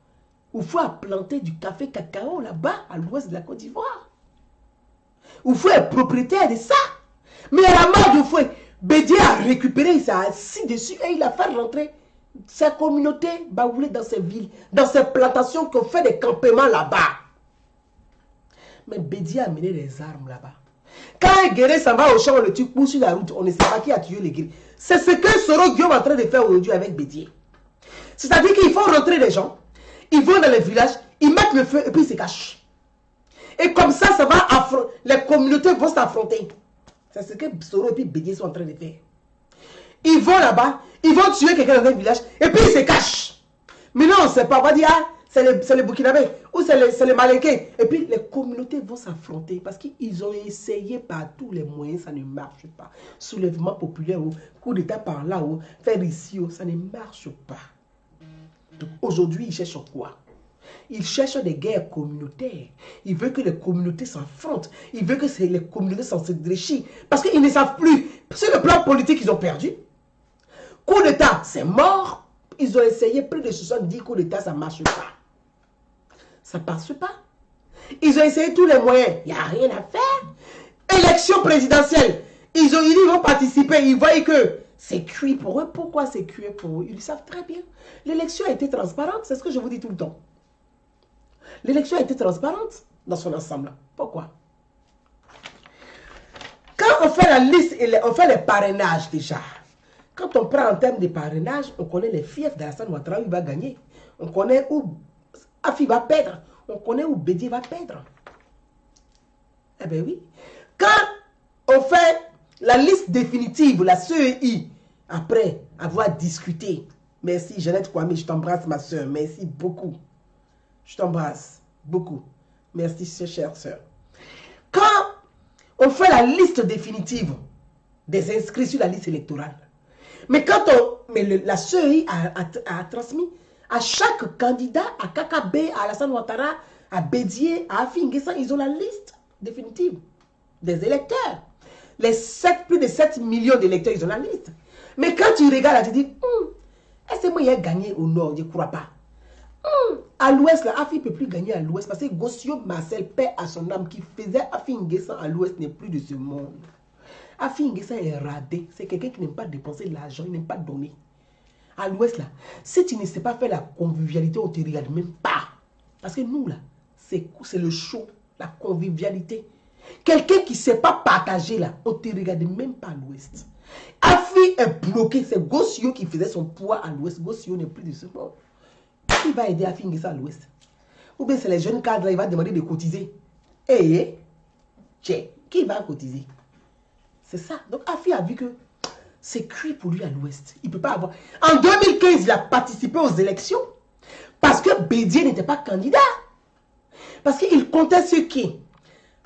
Il faut planter du café cacao là-bas, à l'ouest de la Côte d'Ivoire. Il faut être propriétaire de ça. Mais à la mort du fouet, Bédié a récupéré, il s'est assis dessus et il a fait rentrer sa communauté baoulée dans ces villes, dans ces plantations qu'on fait des campements là-bas. Mais Bédié a amené les armes là-bas. Quand un guerrier s'en va au champ, on le tue sur la route, on ne sait pas qui a tué les guerriers. C'est ce que Soro Guillaume est en train de faire aujourd'hui avec Bédié. C'est-à-dire qu'il faut rentrer les gens, ils vont dans les villages, ils mettent le feu et puis ils se cachent. Et comme ça, les communautés vont s'affronter. C'est ce que Soro et puis Bédié sont en train de faire. Ils vont là-bas, ils vont tuer quelqu'un dans un village et puis ils se cachent. Mais non, on ne sait pas, on va dire, ah, c'est les Burkinabés ou c'est les Malinqués. Et puis les communautés vont s'affronter parce qu'ils ont essayé par tous les moyens, ça ne marche pas. Soulèvement populaire, coup d'état par là, faire ici, ça ne marche pas. Donc aujourd'hui, ils cherchent quoi? Ils cherchent des guerres communautaires. Ils veulent que les communautés s'affrontent. Ils veulent que les communautés s'en se déchirent. Parce qu'ils ne savent plus. Sur le plan politique, ils ont perdu. Coup d'état, c'est mort. Ils ont essayé plus de 70 coups d'état, ça ne marche pas. Ça ne passe pas. Ils ont essayé tous les moyens. Il n'y a rien à faire. Élection présidentielle. Ils vont participer. Ils voient que c'est cuit pour eux. Pourquoi c'est cuit pour eux? Ils le savent très bien. L'élection a été transparente. C'est ce que je vous dis tout le temps. L'élection a été transparente dans son ensemble. Pourquoi? Quand on fait la liste, on fait les parrainages déjà. Quand on prend en termes de parrainage, on connaît les fiefs d'Alassane Ouattara où il va gagner. On connaît où Afi va perdre. On connaît où Bédié va perdre. Eh bien oui. Quand on fait la liste définitive, la CEI, après avoir discuté, merci Jeannette Kwame, je t'embrasse ma soeur, merci beaucoup. Je t'embrasse beaucoup. Merci, chère soeur. Quand on fait la liste définitive des inscrits sur la liste électorale, mais quand la CEI a transmis à chaque candidat, à KKB, à Alassane Ouattara, à Bédié, à Afi N'Guessan, ils ont la liste définitive des électeurs. Plus de 7 millions d'électeurs, ils ont la liste. Mais quand tu regardes, tu dis, est-ce que moi, il a gagné au nord? Je ne crois pas. À l'ouest, Afi ne peut plus gagner à l'ouest parce que Gossio Marcel, paix à son âme, qui faisait Afi N'Guessan à l'ouest, n'est plus de ce monde. Afi N'Guessan est radé. C'est quelqu'un qui n'aime pas dépenser de l'argent, il n'aime pas donner. À l'ouest, là, si tu ne sais pas faire la convivialité, on ne te regarde même pas. Parce que nous, là, c'est le show, la convivialité. Quelqu'un qui ne sait pas partager, là, on ne te regarde même pas à l'ouest. Afi est bloqué. C'est Gossio qui faisait son poids à l'ouest. Gossio n'est plus de ce monde. Qui va aider Afi N'Guessan à l'ouest? Ou bien c'est les jeunes cadres, là, il va demander de cotiser. Qui va cotiser? C'est ça. Donc Afi a vu que c'est cuit pour lui à l'ouest. Il ne peut pas avoir. En 2015, il a participé aux élections parce que Bédié n'était pas candidat. Parce qu'il comptait ce qui.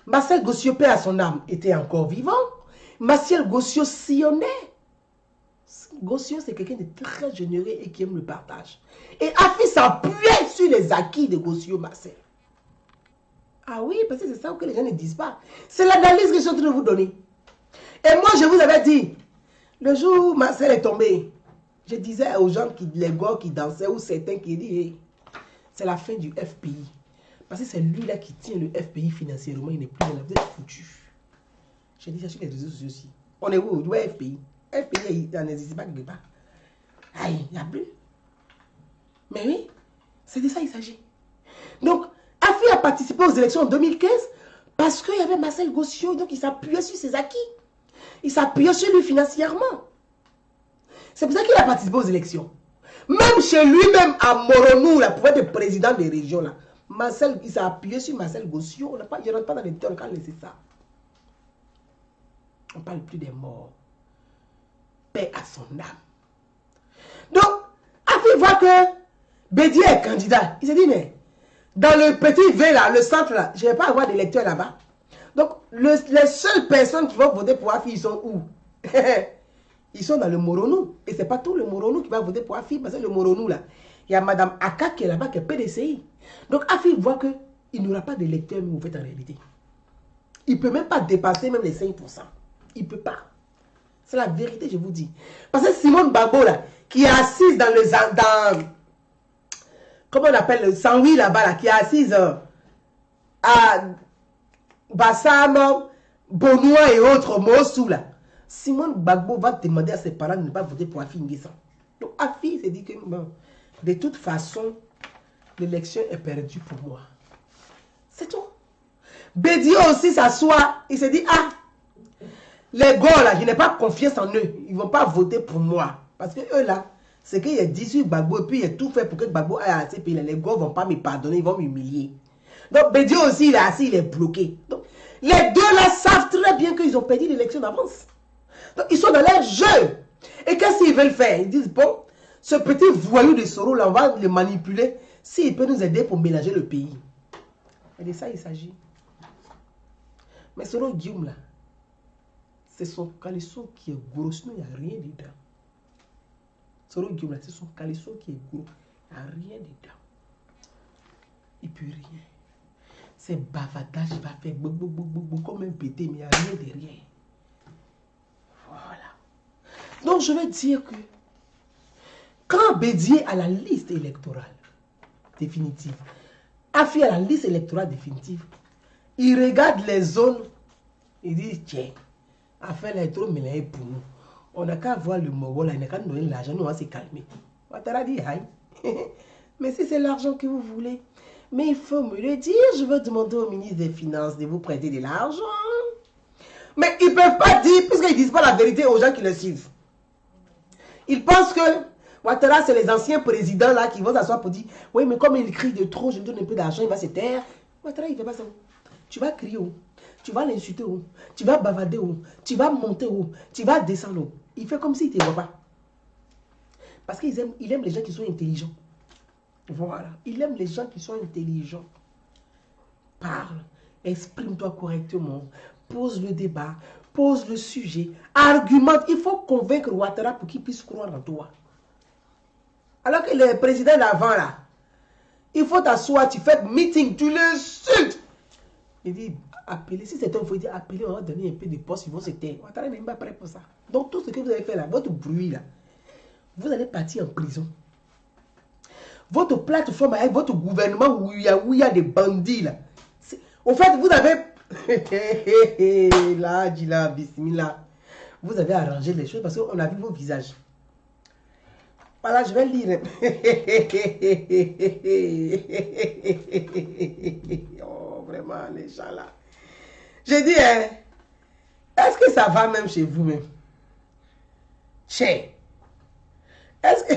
Marcel Gossio, paix à son âme, était encore vivant. Marcel Gossio sillonnait. Gossio, c'est quelqu'un de très généreux et qui aime le partage. Et Afi s'appuyait sur les acquis de Gossio Marcel. Ah oui, parce que c'est ça que les gens ne disent pas. C'est l'analyse que je suis en train de vous donner. Et moi, je vous avais dit, le jour où Marcel est tombé, je disais aux gens, les gars qui dansaient, ou certains qui disaient, hey, c'est la fin du FPI. Parce que c'est lui-là qui tient le FPI financièrement, il n'est plus dans la vie, foutu. J'ai dit ça sur les réseaux sociaux aussi. On est où? Où est FPI? FPI, il n'existe pas quelque part. Aïe, il n'y a plus. Mais oui, c'est de ça qu'il s'agit. Donc, Afi a participé aux élections en 2015 parce qu'il y avait Marcel Gossio, donc il s'appuyait sur ses acquis. Il s'appuyait sur lui financièrement. C'est pour ça qu'il a participé aux élections. Même chez lui-même, à Moronou, là, pour être président des régions, là, Marcel, il s'est appuyé sur Marcel Gossio. Je ne rentre pas dans les détails, on va laisser ça. On ne parle plus des morts. Paix à son âme. Donc, Afi voit que Bédié est candidat. Il s'est dit, mais dans le petit V, là, le centre, là, je ne vais pas avoir d'électeurs là-bas. Donc, les seules personnes qui vont voter pour Afi, ils sont où? Ils sont dans le Moronou. Et ce n'est pas tout le Moronou qui va voter pour Afi, parce que le Moronou, là, il y a Madame Aka qui est là-bas, qui est PDCI. Donc, Afi voit qu'il n'aura pas d'électeurs, mais en fait, en réalité. Il ne peut même pas dépasser même les 5%. Il ne peut pas. C'est la vérité, je vous dis. Parce que Simone Babo, là, qui est assise dans le... comment on appelle le Saint-Louis là-bas, là, qui est assise à Bassam, Benoît et autres, Mossou là. Simone Gbagbo va demander à ses parents de ne pas voter pour Afi Nguessan. Donc Afi s'est dit que bon, de toute façon, l'élection est perdue pour moi. C'est tout. Bédié aussi s'assoit, il se dit, ah, les gars là, je n'ai pas confiance en eux. Ils ne vont pas voter pour moi. Parce que eux là, c'est qu'il y a 18 Gbagbo et puis il a tout fait pour que Gbagbo aille à ces pays là. Les gars ne vont pas me pardonner, ils vont m'humilier. Donc Bédié aussi, il est assis, il est bloqué. Donc, les deux là savent très bien qu'ils ont perdu l'élection d'avance. Donc ils sont dans leur jeu. Et qu'est-ce qu'ils veulent faire? Ils disent, bon, ce petit voyou de Soro là, on va le manipuler. S'il peut nous aider pour mélanger le pays. Et de ça il s'agit. Mais Soro Guillaume là, c'est son caleçon qui est gros, sinon il n'y a rien dedans. Soro Guillaume là, c'est son caleçon qui est gros, il n'y a rien dedans. Il ne peut rien. C'est bavardage, il va faire comme un pété, mais il n'y a rien derrière. Voilà. Donc je veux dire que quand Bédié a la liste électorale définitive, Afi a la liste électorale définitive, il regarde les zones, il dit, tiens, affaire là est trop mélangée pour nous. On n'a qu'à voir le mot, là, on n'a qu'à donner l'argent, nous on va se calmer. Ouattara dit, aïe, mais si c'est l'argent que vous voulez, mais il faut me le dire, je veux demander au ministre des Finances de vous prêter de l'argent. Mais ils ne peuvent pas dire, puisqu'ils ne disent pas la vérité aux gens qui le suivent. Ils pensent que Ouattara, c'est les anciens présidents là qui vont s'asseoir pour dire, oui, mais comme il crie de trop, je lui donne un peu d'argent, il va se taire. Ouattara, il ne fait pas ça. Tu vas crier où? Tu vas l'insulter où? Tu vas bavarder où? Tu vas monter où? Tu vas descendre où? Il fait comme s'il ne te voit pas. Parce qu'il aime les gens qui sont intelligents. Voilà. Il aime les gens qui sont intelligents. Parle. Exprime-toi correctement. Pose le débat. Pose le sujet. Argumente. Il faut convaincre Ouattara pour qu'il puisse croire en toi. Alors que le président d'avant là, il faut t'asseoir, tu fais meeting, tu l'insultes. Il dit, appelez, si c'est un, il faut dire, appelez, on va donner un peu de poste, ils vont se taire. Ouattara n'est pas prêt pour ça. Donc tout ce que vous avez fait là, votre bruit là, vous allez partir en prison. Votre plateforme avec votre gouvernement où il y a des bandits là. Au fait, vous avez... là, Djila, bismillah. Vous avez arrangé les choses parce qu'on a vu vos visages. Voilà, je vais lire. Oh, vraiment, les gens là. J'ai dit, hein, est-ce que ça va même chez vous même? Chez. Est-ce que...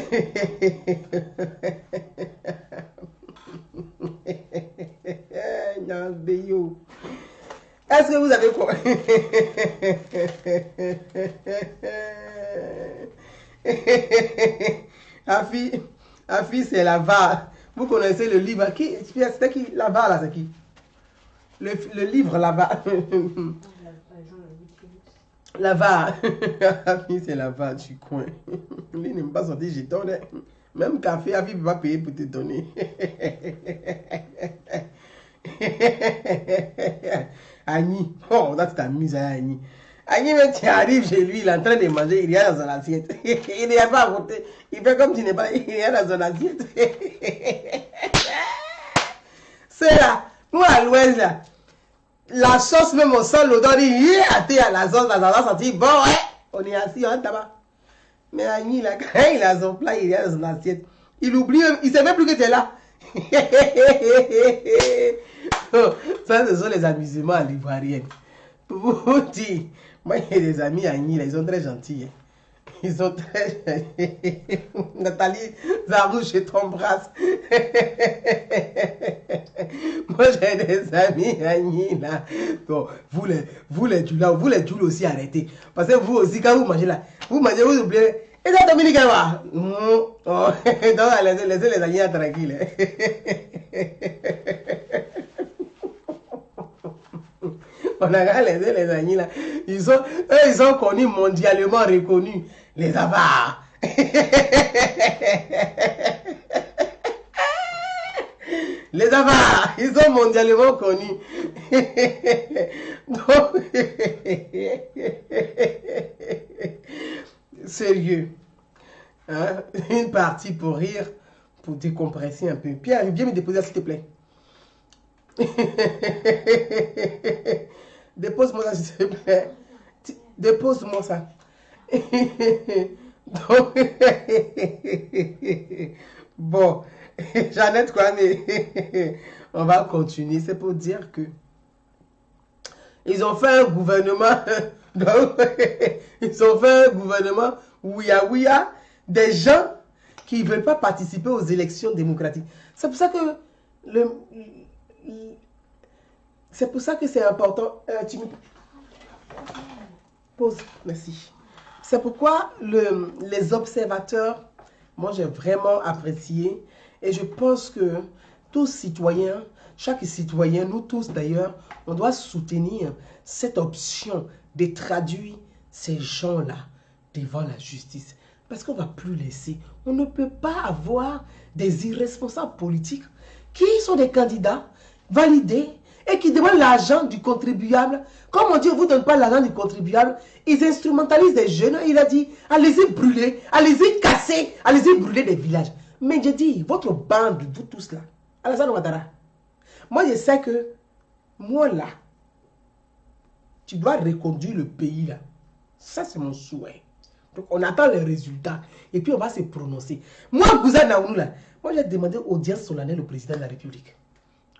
Est-ce que vous avez quoi? Afi, c'est la VAR. Vous connaissez le livre. C'était qui? La VAR là, c'est qui? Le livre la VAR. La VAR. Afi, c'est la VAR du coin. Lui n'aime pas sortir jeton. Même café, Afi ne peut pas payer pour te donner. Agni. Oh, là, tu t'amuses à Agni. Agni, même tu arrives chez lui, il est en train de manger, il y a dans son assiette. Il n'y a pas à côté. Il fait comme tu n'es pas, il y a dans son assiette. C'est là, nous à l'ouest là, la sauce même au sol, l'odeur dit, à la sauce, la sauce senti, bon, ouais, on est assis, on tabac. Mais Agni là, quand il a son plat, il y a dans son assiette. Il oublie, il ne sait même plus que tu es là. Ça, ce sont les amusements à l'ivoirienne. Pour vous dire, moi j'ai des amis à Agni, ils sont très gentils. Hein. Ils sont très gentils. Nathalie Zarouche, je t'embrasse. Moi j'ai des amis à Agni là. Bon, vous les Djoula aussi arrêtez. Parce que vous aussi, quand vous mangez là, vous oubliez. Et ça, Dominique, va. Oh, donc, laissez les amis tranquilles. On a laissé les amis là. Ils sont connus, mondialement reconnus. Les avares. Les avares, ils sont mondialement connus. Donc, sérieux. Hein? Une partie pour rire, pour décompresser un peu. Pierre, viens me déposer, s'il te plaît. Dépose-moi ça, s'il te plaît. Dépose-moi ça. Donc, bon, Jeannette Kwame, on va continuer. C'est pour dire que ils ont fait un gouvernement. Donc, ils ont fait un gouvernement ouïa des gens qui ne veulent pas participer aux élections démocratiques. C'est pour ça que c'est important. Tu me poses. Merci. C'est pourquoi les observateurs, moi j'ai vraiment apprécié et je pense que tous citoyens, chaque citoyen, nous tous d'ailleurs, on doit soutenir cette option de traduire ces gens-là devant la justice. Parce qu'on ne va plus laisser, on ne peut pas avoir des irresponsables politiques qui sont des candidats validés et qui demandent l'argent du contribuable. Comme on dit, on ne vous donne pas l'argent du contribuable, ils instrumentalisent des jeunes. Il a dit, allez-y brûler, allez-y casser, allez-y brûler des villages. Mais j'ai dit, votre bande, vous tous là, Alassane Ouattara, moi je sais que, moi là, tu dois reconduire le pays là. Ça c'est mon souhait. Donc on attend les résultats et puis on va se prononcer. Moi, Gouza Naounou là, moi j'ai demandé audience solennelle au président de la République.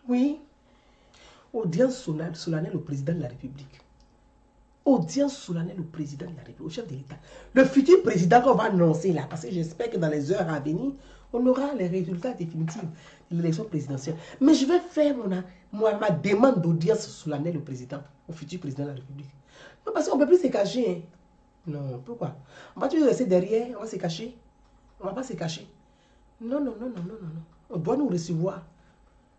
Oui. Audience solennelle au président de la République. Audience solennelle au président de la République, au chef de l'État. Le futur président qu'on va annoncer là, parce que j'espère que dans les heures à venir, on aura les résultats définitifs de l'élection présidentielle. Mais je vais faire ma demande d'audience solennelle au président, au futur président de la République. Non, parce qu'on ne peut plus se cacher. Hein. Non, pourquoi? On va toujours rester derrière, on va se cacher. On ne va pas se cacher. Non. On doit nous recevoir.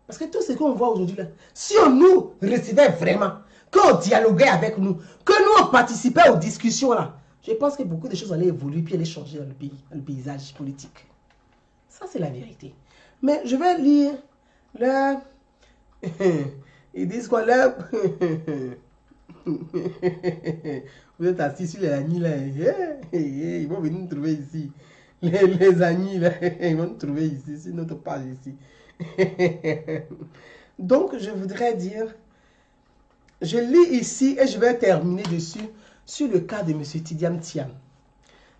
Parce que tout ce qu'on voit aujourd'hui là, si on nous recevait vraiment, qu'on dialoguait avec nous, que nous on participait aux discussions là, je pense que beaucoup de choses allaient évoluer puis allaient changer dans le pays, dans le paysage politique. Ça c'est la vérité. Mais je vais lire leur... Ils disent quoi là? Vous êtes assis sur les agneaux là. Ils vont venir nous trouver ici. Les agneaux là, ils vont nous trouver ici, sur notre page ici. Donc je voudrais dire, je lis ici et je vais terminer dessus sur le cas de M. Tidiane Thiam.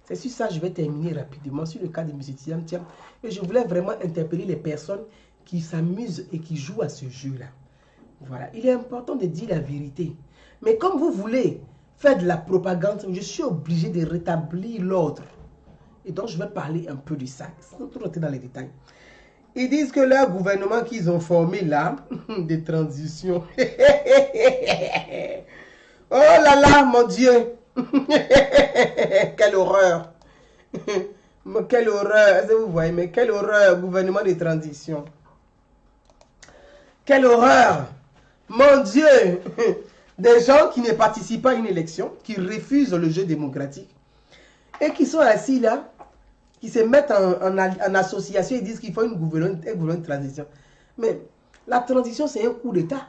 C'est sur ça que je vais terminer rapidement, sur le cas de M. Tidiane Thiam. Et je voulais vraiment interpeller les personnes qui s'amusent et qui jouent à ce jeu-là. Voilà, il est important de dire la vérité. Mais comme vous voulez faire de la propagande, je suis obligé de rétablir l'ordre. Et donc je vais parler un peu de ça, sans trop rentrer dans les détails. Ils disent que leur gouvernement qu'ils ont formé là, de transition. Oh là là, mon Dieu. Quelle horreur. Quelle horreur. Est-ce que vous voyez, mais quelle horreur, gouvernement de transition. Quelle horreur. Mon Dieu. Des gens qui ne participent pas à une élection, qui refusent le jeu démocratique et qui sont assis là, qui se mettent en association et disent qu'il faut une gouvernement de transition. Mais la transition, c'est un coup d'État.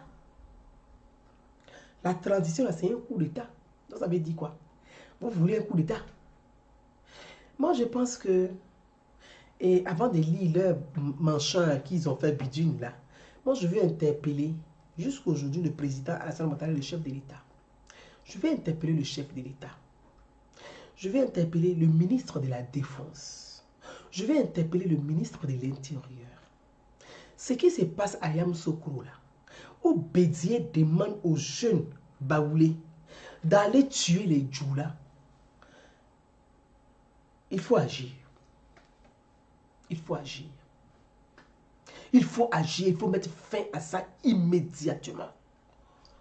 La transition, c'est un coup d'État. Donc, ça veut dire quoi? Vous voulez un coup d'État? Moi, je pense que, et avant de lire leur manchon qu'ils ont fait bidune là, moi, je veux interpeller jusqu'aujourd'hui le président Alassane Ouattara, le chef de l'État. Je vais interpeller le chef de l'État. Je vais interpeller le ministre de la Défense. Je vais interpeller le ministre de l'Intérieur. Ce qui se passe à Yamoussoukro là, où Bédié demande aux jeunes baoulés d'aller tuer les djoula, il faut agir. Il faut agir. Il faut agir, il faut mettre fin à ça immédiatement.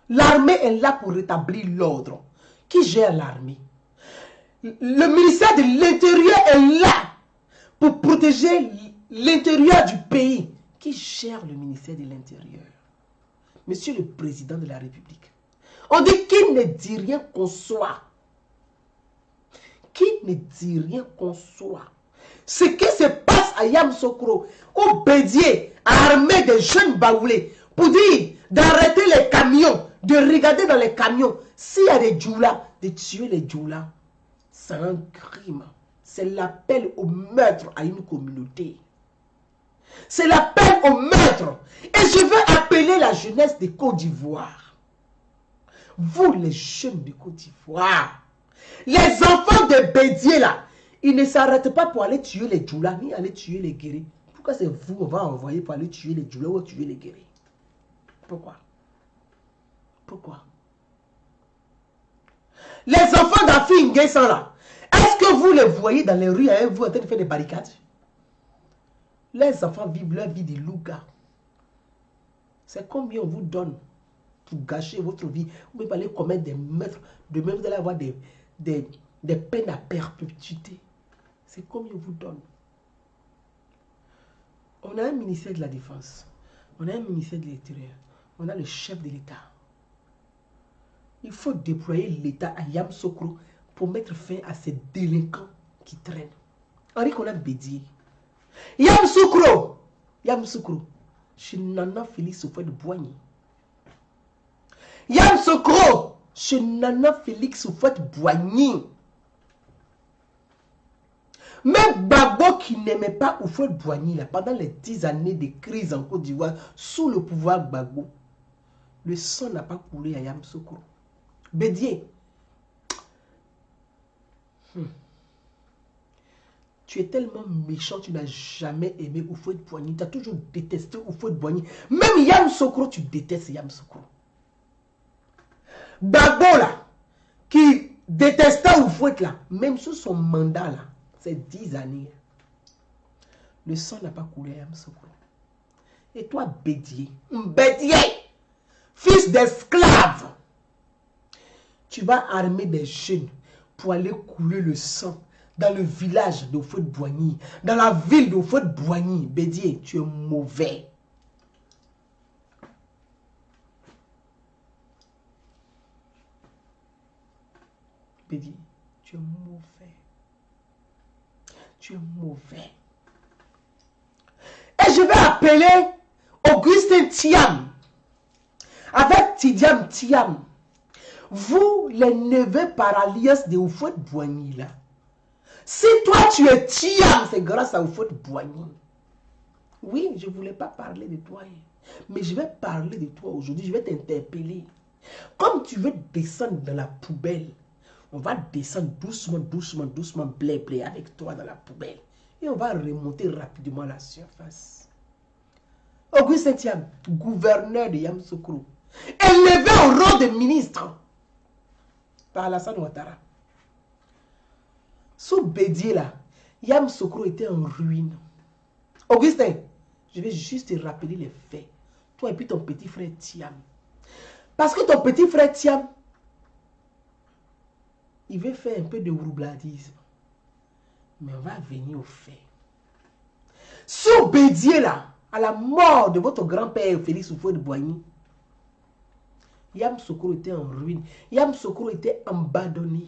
L'armée est là pour rétablir l'ordre. Qui gère l'armée? Le ministère de l'Intérieur est là pour protéger l'intérieur du pays. Qui gère le ministère de l'Intérieur? Monsieur le Président de la République. On dit qu'il ne dit rien qu'on soit. Qui ne dit rien qu'on soit. Ce qui se passe à Yamoussoukro, où Bédié a armé des jeunes baoulés pour dire d'arrêter les camions, de regarder dans les camions. S'il y a des djoulas, de tuer les djoulas, c'est un crime. c'est l'appel au meurtre à une communauté. C'est l'appel au meurtre. Et je veux appeler la jeunesse de Côte d'Ivoire. Vous, les jeunes de Côte d'Ivoire, les enfants de Bédié là, ils ne s'arrêtent pas pour aller tuer les Djoula, ni aller tuer les guéris. Pourquoi c'est vous qu'on va envoyer pour aller tuer les Djoula ou tuer les guéris? Pourquoi? Pourquoi? Les enfants d'Afrique sont là. Est-ce que vous les voyez dans les rues, vous en train de faire des barricades? Les enfants vivent leur vie de loup-gars. C'est combien on vous donne pour gâcher votre vie? Vous pouvez aller commettre des meurtres, de même vous allez avoir des peines à perpétuité. C'est combien on vous donne? On a un ministère de la Défense, on a un ministère de l'Intérieur, on a le chef de l'État. Il faut déployer l'État à Yamoussoukro pour mettre fin à ces délinquants qui traînent. Henri Konan Bédié. Yamoussoukro, chez Nana Félix Houphouët-Boigny. Yamoussoukro, chez Nana Félix Houphouët-Boigny. Même Gbagbo qui n'aimait pas Houphouët-Boigny pendant les 10 années de crise en Côte d'Ivoire, sous le pouvoir Gbagbo, le sang n'a pas coulé à Yamoussoukro. Bédié, tu es tellement méchant, tu n'as jamais aimé Houphouët-Boigny, tu as toujours détesté Houphouët-Boigny. Même Yamoussoukro, tu détestes Yamoussoukro. Gbagbo là, qui détestait Houphouët là, même sous son mandat là, ces 10 années, le sang n'a pas coulé à Yamoussoukro. Et toi, Bédié, fils d'esclave, tu vas armer des jeunes pour aller couler le sang dans le village de Houphouët-Boigny, dans la ville de Houphouët-Boigny. Bédié, tu es mauvais. Bédié, tu es mauvais. Tu es mauvais. Et je vais appeler Augustin Thiam avec Tidiam Thiam. Vous, les neveux par alliance de Houphouët-Boigny là. Si toi tu es Thiam, c'est grâce à Houphouët-Boigny. Oui, je ne voulais pas parler de toi. Mais je vais parler de toi aujourd'hui. Je vais t'interpeller. Comme tu veux descendre dans la poubelle, on va descendre doucement, doucement, doucement, blé, blé avec toi dans la poubelle. Et on va remonter rapidement à la surface. Augustin Thiam, gouverneur de Yamoussoukro, élevé au rang de ministre par Alassane Ouattara. Sous Bédié là, Yamoussoukro était en ruine. Augustin, je vais juste te rappeler les faits. Toi et puis ton petit frère Thiam. Parce que ton petit frère Thiam, il veut faire un peu de roubladisme. Mais on va venir au fait. Sous Bédié là, à la mort de votre grand-père Félix Houphouët-Boigny, Yamoussoukro était en ruine. Yamoussoukro était abandonné.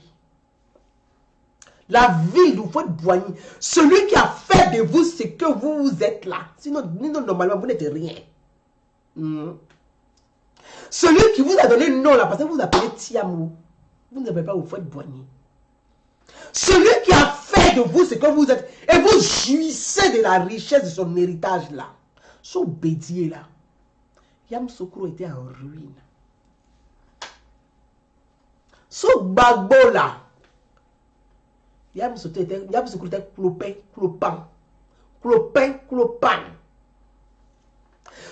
La ville d'Houphouët-Boigny, celui qui a fait de vous ce que vous êtes là. Sinon, normalement, vous n'êtes rien. Celui qui vous a donné le nom là, parce que vous appelez Thiamou, vous n'appelez pas Houphouët-Boigny. Celui qui a fait de vous ce que vous êtes, et vous jouissez de la richesse de son héritage là. Sous Bédié là, Yamoussoukro était en ruine. Sous Gbagbo là, Yamoussoukro était clopin.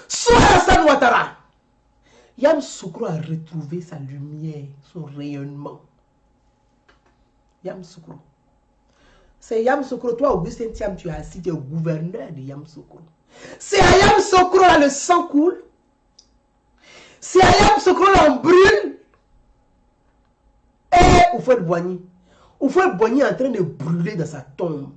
Sous Alassane Ouattara, Yamoussoukro a retrouvé sa lumière, son rayonnement. Yamoussoukro. C'est Yamoussoukro, toi Augustin Thiam, tu es assis, tu es gouverneur de Yamoussoukro. C'est à Yamoussoukro là le sang coule. C'est à Yamoussoukro là on brûle. Et Houphouët-Boigny. Houphouët-Boigny est en train de brûler dans sa tombe.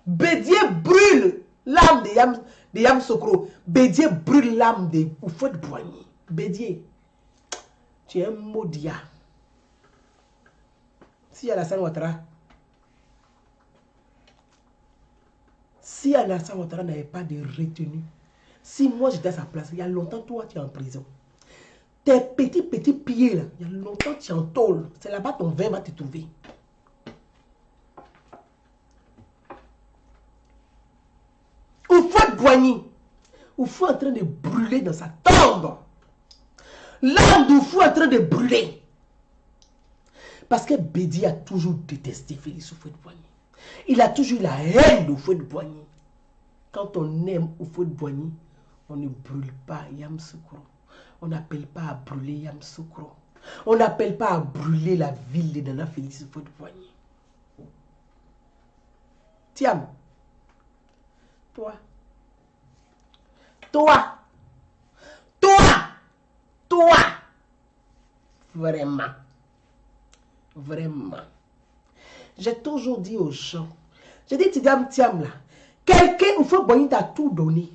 Bédié brûle l'âme de Yamoussoukro. Bédié brûle l'âme de Houphouët-Boigny. Bédié, tu es un maudit. Si Alassane Ouattara, n'avait pas de retenue, si moi j'étais à sa place, il y a longtemps, toi tu es en prison. Tes petits pieds là, il y a longtemps tu es en tôle. C'est là-bas ton vin va te trouver. Houphouët-Boigny, Oufou est en train de brûler dans sa tombe. L'âme d'Oufou est en train de brûler. Parce que Bédi a toujours détesté Félix Houphouët-Boigny. Il a toujours eu la haine d'Houphouët-Boigny. Quand on aime Houphouët-Boigny, on ne brûle pas Yamoussoukro. On n'appelle pas à brûler Yamoussoukro. On n'appelle pas à brûler la ville de Nana Félix Houphouët-Boigny. Tiens, toi, vraiment, j'ai toujours dit aux gens, j'ai dit, Tiam, là, quelqu'un ou faut Boigny t'a tout donné.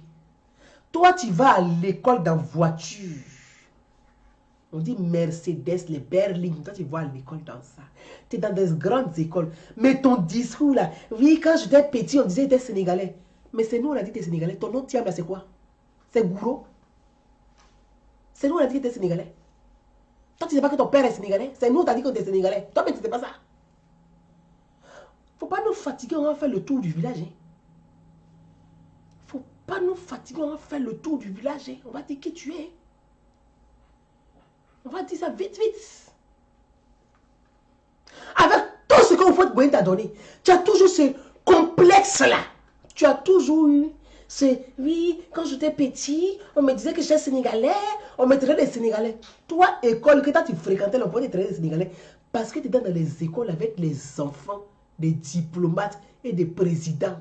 Toi, tu vas à l'école dans voiture. On dit Mercedes, les berlines. Toi, tu vas à l'école dans ça. Tu es dans des grandes écoles. Mais ton discours là, oui, quand j'étais petit, on disait que tu es sénégalais. Mais c'est nous, on a dit que tu es sénégalais. Ton nom, Tiam, là, c'est quoi? C'est Gouro. C'est nous, on a dit que tu es sénégalais. Toi, tu ne sais pas que ton père est sénégalais. C'est nous, on t'a dit que tu es sénégalais. Toi, mais tu ne sais pas ça. Faut pas nous fatiguer, on va faire le tour du village. Hein. Faut pas nous fatiguer, on va faire le tour du village. Hein. On va dire qui tu es. On va dire ça vite. Avec tout ce que Houphouët-Boigny t'a donné, tu as toujours ce complexe-là. Tu as toujours eu oui, quand j'étais petit, on me disait que j'étais sénégalais, on me traitait des sénégalais. Toi, école, que toi tu fréquentais, on pouvait te traiter des sénégalais. Parce que tu étais dans les écoles avec les enfants des diplomates et des présidents.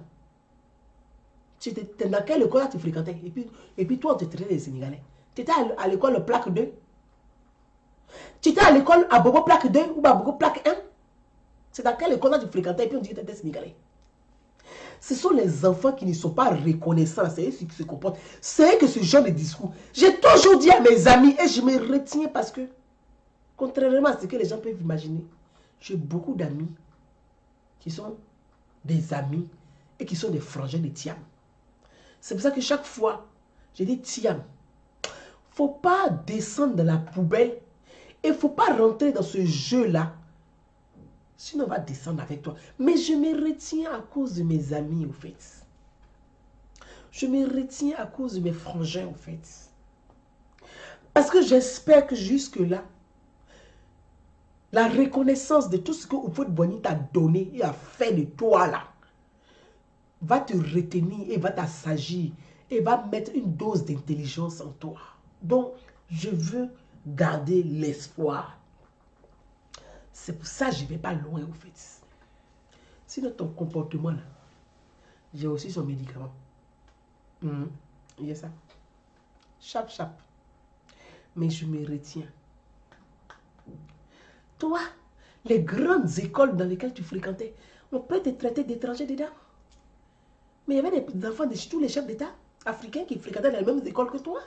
Tu étais dans quelle école tu fréquentais? Et puis toi, on te traitait des sénégalais. Tu étais à l'école plaque 2. Tu étais à l'école à Bobo plaque 2 ou à Bobo plaque 1. C'est dans quelle école tu fréquentais et puis on dit que tu étais sénégalais. Ce sont les enfants qui ne sont pas reconnaissants. C'est eux qui se comportent. C'est eux que ce genre de discours. J'ai toujours dit à mes amis et je me retiens parce que, contrairement à ce que les gens peuvent imaginer, j'ai beaucoup d'amis qui sont des amis et qui sont des frangins de Tiam. C'est pour ça que chaque fois, j'ai dit Tiam, faut pas descendre dans la poubelle et faut pas rentrer dans ce jeu-là. Sinon, on va descendre avec toi. Mais je me retiens à cause de mes amis, au fait. Je me retiens à cause de mes frangins, au fait. Parce que j'espère que jusque-là, la reconnaissance de tout ce que Houphouët-Boigny t'a donné et a fait de toi, là, va te retenir et va t'assagir et va mettre une dose d'intelligence en toi. Donc, je veux garder l'espoir. C'est pour ça que je ne vais pas loin, au fait. Sinon, ton comportement, là, j'ai aussi son médicament. Il y a ça. Chap. Mais je me retiens. Toi, les grandes écoles dans lesquelles tu fréquentais, on peut te traiter d'étranger dedans. Mais il y avait des enfants de tous les chefs d'État africains qui fréquentaient dans les mêmes écoles que toi.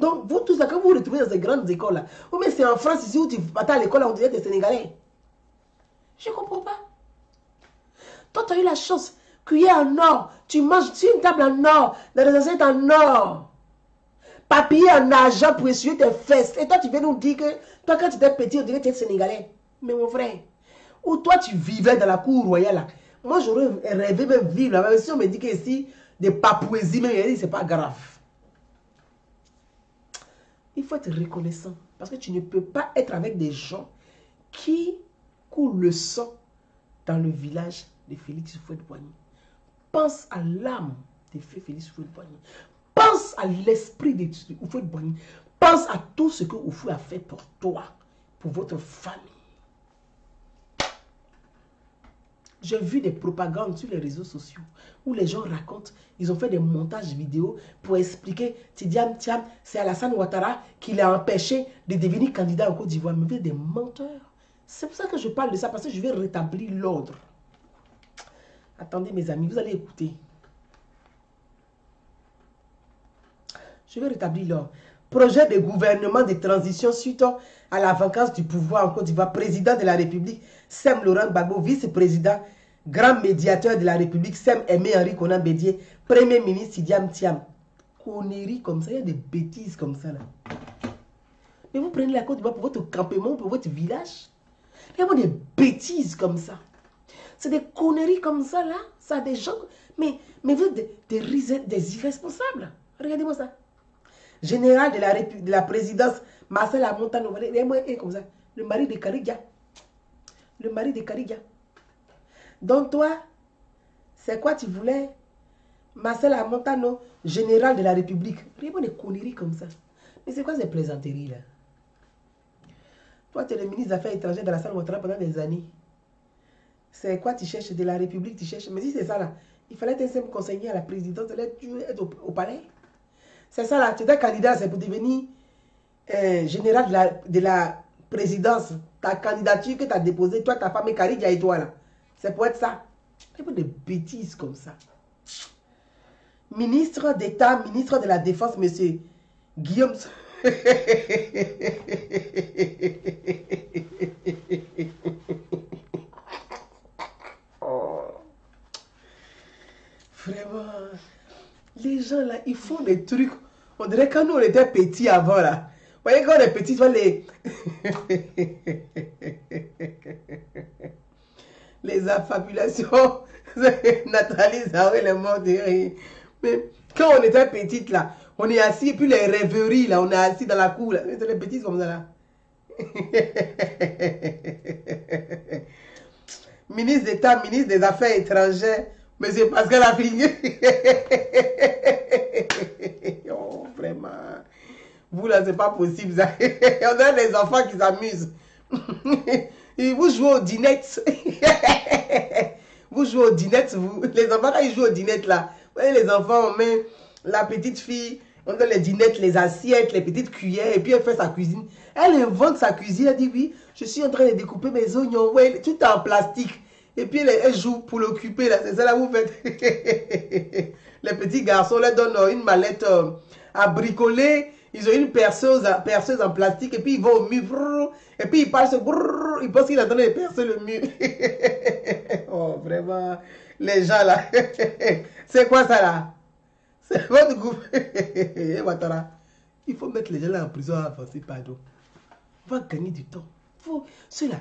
Donc, vous tous là, quand vous vous retrouvez dans ces grandes écoles-là, ou bien c'est en France ici où tu vas à l'école, on dirait des Sénégalais. Je ne comprends pas. Toi, tu as eu la chance, cuillère en or, tu manges sur une table en or, dans des assiettes en or, papier en argent pour essuyer tes fesses. Et toi, tu viens nous dire que, toi, quand tu étais petit, on dirait que tu es Sénégalais. Mais mon frère, ou toi, tu vivais dans la cour royale, là. Moi, j'aurais rêvé même vivre là. Même si on me dit que ici, des Papouasies, mais c'est pas grave. Il faut être reconnaissant. Parce que tu ne peux pas être avec des gens qui coulent le sang dans le village de Félix Houphouët-Boigny. Pense à l'âme de Félix Houphouët-Boigny. Pense à l'esprit de Houphouët-Boigny. Pense à tout ce que Oufou a fait pour toi, pour votre famille. J'ai vu des propagandes sur les réseaux sociaux où les gens racontent, ils ont fait des montages vidéo pour expliquer, Tiam, c'est Alassane Ouattara qui l'a empêché de devenir candidat en Côte d'Ivoire. Mais vous êtes des menteurs. C'est pour ça que je parle de ça, parce que je vais rétablir l'ordre. Attendez mes amis, vous allez écouter. Je vais rétablir l'ordre. Projet de gouvernement de transition suite à la vacance du pouvoir en Côte d'Ivoire. Président de la République, Sem Laurent Gbagbo, vice-président, grand médiateur de la République, Sem Aimé Henri Konan Bédié, premier ministre Tiam Tiam. Conneries comme ça, il y a des bêtises comme ça là. Mais vous prenez la Côte d'Ivoire pour votre campement, pour votre village. Il y a des bêtises comme ça. C'est des conneries comme ça, là. Ça, des gens... Mais vous êtes des irresponsables. Regardez-moi ça. Général de la présidence, Marcel Amontano, comme ça. Le mari de Karigia. Le mari de Karigia. Donc toi, c'est quoi tu voulais? Marcel Amontano, général de la République. Regardez-moi des conneries comme ça. Mais c'est quoi ces plaisanteries, là? Toi, tu es le ministre des Affaires étrangères de la salle Ouattara pendant des années. C'est quoi tu cherches? De la République, tu cherches? Mais si c'est ça, là, il fallait être un simple conseiller à la présidence, être au palais. C'est ça, là, tu étais candidat, c'est pour devenir général de la présidence. Ta candidature que tu as déposée, toi, ta femme et Karidia et toi, là. C'est pour être ça. Il n'y a pas de bêtises comme ça. Ministre d'État, ministre de la Défense, monsieur Guillaume... Oh. Vraiment, les gens là, ils font des trucs. On dirait quand nous on était petits avant là. Vous voyez quand on est petits, les affabulations. Nathalie Zaoué, elle est morte de rire. Mais quand on était petite là, on est assis, et puis les rêveries là, on est assis dans la cour là. C'est les petits comme ça là. Ministre d'État, ministre des Affaires étrangères, monsieur Pascal Affiné. Oh, vraiment. Vous là, c'est pas possible. Ça. On a des enfants qui s'amusent. Vous jouez au dinette. Vous jouez au dinette, vous. Les enfants, quand ils jouent au dinette là, vous voyez, les enfants, on met la petite fille, on donne les dinettes, les assiettes, les petites cuillères, et puis elle fait sa cuisine. Elle invente sa cuisine, elle dit oui, je suis en train de découper mes oignons, ouais, tout en plastique. Et puis elle joue pour l'occuper, là, c'est ça là vous faites. Les petits garçons leur donnent une mallette à bricoler, ils ont une perceuse en plastique, et puis ils vont au mur, et puis ils passent, ils pensent qu'ils attendent de percer le mur. Oh, vraiment, les gens là, c'est quoi ça là? C'est votre groupe. Ouattara, il faut mettre les gens là en prison à avancer, pardon. On va gagner du temps. Ceux-là,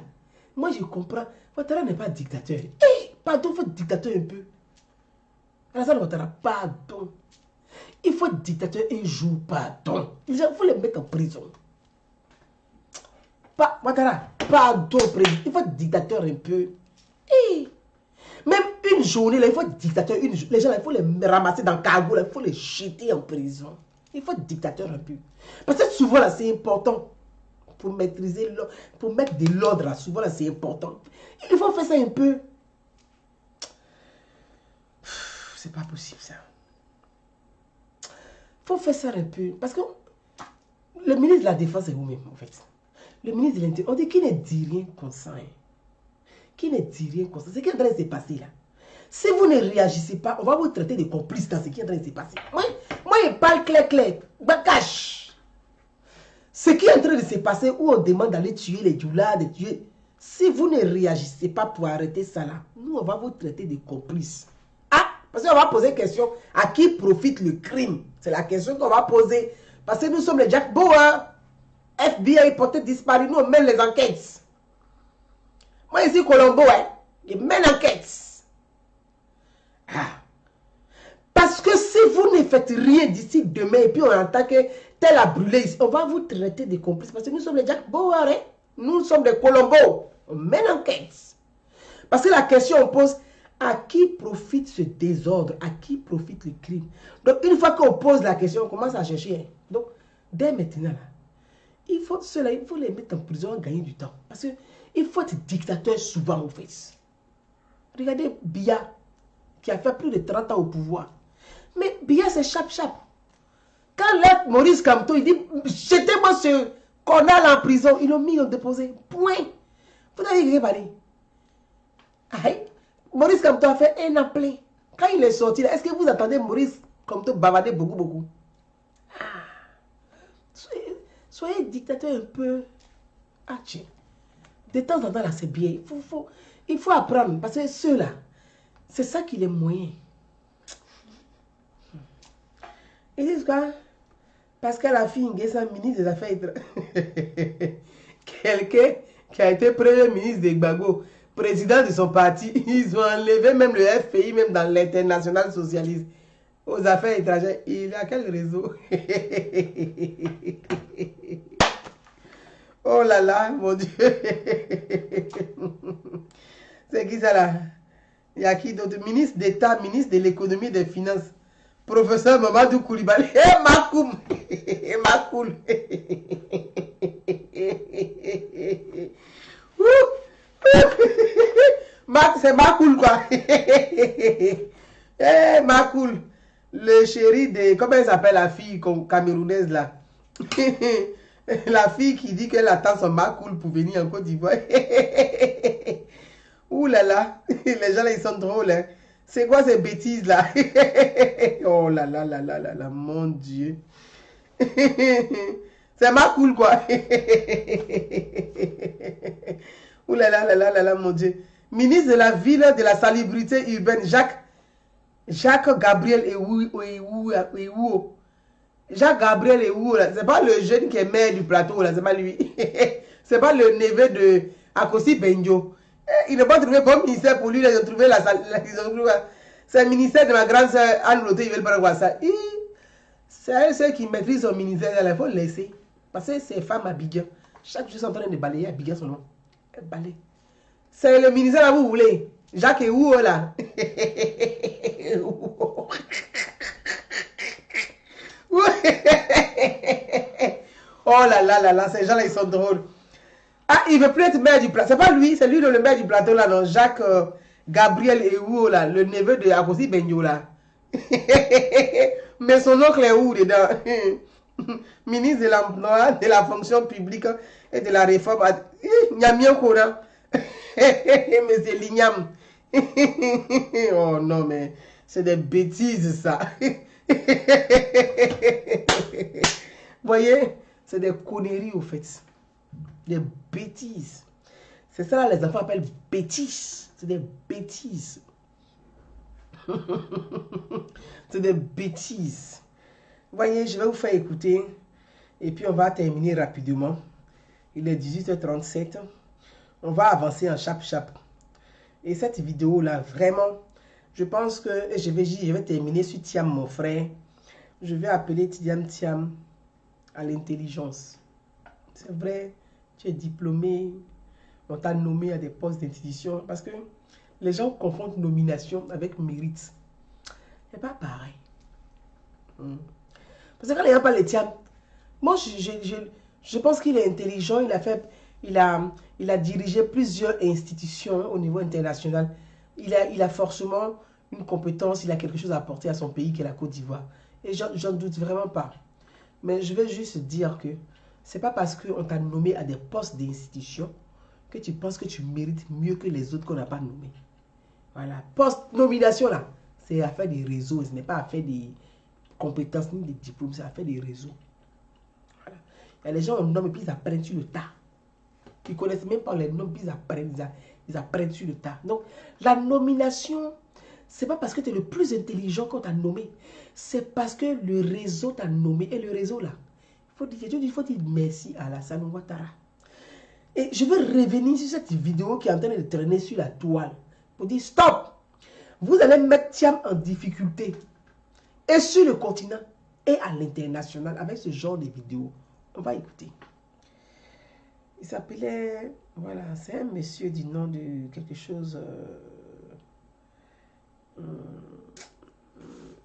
moi je comprends. Ouattara n'est pas dictateur. Hey, pardon, il faut être dictateur un peu. Alassane Ouattara, pardon. Il faut être dictateur un jour, pardon. Il faut les mettre en prison. Ouattara, pardon, président. Il faut être dictateur un peu. Hey. Même une journée, là, il faut être dictateur. Les gens, là, il faut les ramasser dans le cargo, là, il faut les jeter en prison. Il faut être dictateur un peu. Parce que souvent, là, c'est important. Pour maîtriser l'ordre, pour mettre de l'ordre, là, souvent, là, c'est important. Il faut faire ça un peu. C'est pas possible, ça. Il faut faire ça un peu. Parce que le ministre de la Défense est vous-même, en fait. Le ministre de l'Intérieur, on dit qu'il ne dit rien comme ça. Hein. Qui ne dit rien comme ça. C'est ce qui est en train de se passer là. Si vous ne réagissez pas, on va vous traiter de complice dans ce qui est en train de se passer. Moi je parle clair. Bakash. Ce qui est en train de se passer, où on demande d'aller tuer les djoulas, de tuer. Si vous ne réagissez pas pour arrêter ça là, nous on va vous traiter de complice. Ah, parce qu'on va poser la question, à qui profite le crime? C'est la question qu'on va poser. Parce que nous sommes les Jack Bow, hein? FBI porté disparu, nous on mène les enquêtes. Moi ici, Colombo, hein, je mène l'enquête. Ah. Parce que si vous ne faites rien d'ici demain, et puis on entend que tel a brûlé ici, on va vous traiter de complices. Parce que nous sommes les Jack Bauer, hein? Nous sommes des Colombo. On mène l'enquête. Parce que la question on pose, à qui profite ce désordre? À qui profite le crime? Donc une fois qu'on pose la question, on commence à chercher. Hein? Donc, dès maintenant, là, il faut les mettre en prison et gagner du temps. Parce que il faut être dictateur souvent au fait. Regardez Biya, qui a fait plus de 30 ans au pouvoir. Mais Biya, c'est chap-chap. Quand l'être Maurice Kamto, il dit, jetez-moi ce connard en prison, ils l'ont mis, ils l'ont déposé. Point. Vous avez rien parlé. Aïe. Maurice Kamto a fait un an plein. Quand il est sorti, est-ce que vous attendez Maurice Kamto bavarder beaucoup? Ah. Soyez dictateur un peu. Ah, tiens. De temps en temps, là, c'est bien. Il faut apprendre. Parce que ceux-là, c'est ça qui est moyen. Ils disent quoi? Pascal Affi Nguessan, ministre des Affaires étrangères. Quelqu'un qui a été premier ministre de Gbagbo. président de son parti. Ils ont enlevé même le FPI, même dans l'international socialiste. Aux affaires étrangères. Il a quel réseau? Oh là là, mon Dieu. C'est qui ça là? Il y a qui d'autre? Ministre d'État, ministre de l'économie et des finances. Professeur Mamadou Koulibaly. Makoum. Makoul. C'est Makoul quoi. Makoul. Le chéri de... Comment elle s'appelle la fille camerounaise là? La fille qui dit qu'elle attend son Makoul pour venir en Côte d'Ivoire. Ouh là là. Les gens là ils sont drôles hein. C'est quoi ces bêtises là? Oh là là là là là là, mon Dieu. C'est Makoul quoi. Ouh là là là là là là, mon Dieu. Ministre de la ville, de la salubrité urbaine, Jacques Gabriel Ewuo. Jacques Gabriel Ewuo, c'est pas le jeune qui est maire du plateau, là, c'est pas lui. C'est pas le neveu de Akosi Benjo. Ils n'ont pas trouvé bon ministère pour lui, ils ont trouvé c'est le ministère de ma grande soeur Anne Loté, ils veulent pas voir ça. C'est ceux qui maîtrisent son ministère, il faut le laisser. Parce que c'est femme à Abidjan. Chaque jour, ils sont en train de balayer Abidjan son nom. Elle balaye. C'est le ministère là, vous voulez. Jacques Ewuo là. Oh là là là là, ces gens là ils sont drôles. Ah, il veut plus être maire du plateau. C'est pas lui, c'est lui le maire du plateau là, non. Jacques Gabriel Ewuo là, le neveu de Akosi Benjo là. Mais son oncle est où dedans? Ministre de l'emploi, de la fonction publique et de la réforme. Nyamien Kora. Monsieur Lignam. Oh non, mais c'est des bêtises ça. Voyez, c'est des conneries au fait. Des bêtises. C'est ça là, les enfants appellent bêtises. C'est des bêtises. C'est des bêtises. Voyez, je vais vous faire écouter. Et puis on va terminer rapidement. Il est 18h37. On va avancer en chap-chap. Et cette vidéo là, vraiment, je pense que je vais terminer sur Thiam, mon frère. Je vais appeler Thiam à l'intelligence. C'est vrai, tu es diplômé, on t'a nommé à des postes d'institution. Parce que les gens confondent nomination avec mérite. C'est pas pareil. Parce que quand les gens parlent de Thiam, moi je pense qu'il est intelligent, il a dirigé plusieurs institutions au niveau international. Il a forcément une compétence, il a quelque chose à apporter à son pays qui est la Côte d'Ivoire. Et j'en doute vraiment pas. Mais je vais juste dire que c'est pas parce qu'on t'a nommé à des postes d'institution que tu penses que tu mérites mieux que les autres qu'on n'a pas nommés. Voilà. Post-nomination là, c'est affaire des réseaux, ce n'est pas affaire des compétences ni des diplômes, c'est affaire des réseaux. Voilà. Il y a les gens on nomme et puis ils apprennent sur le tas. Ils ne connaissent même pas les noms, puis ils apprennent sur le tas. Donc, la nomination, ce n'est pas parce que tu es le plus intelligent qu'on t'a nommé. C'est parce que le réseau t'a nommé. Et le réseau, là, il faut dire merci à Alassane Ouattara. Et je veux revenir sur cette vidéo qui est en train de traîner sur la toile. Pour dire, stop! Vous allez mettre Thiam en difficulté. Et sur le continent, et à l'international, avec ce genre de vidéos. On va écouter. Il s'appelait, voilà, c'est un monsieur du nom de quelque chose.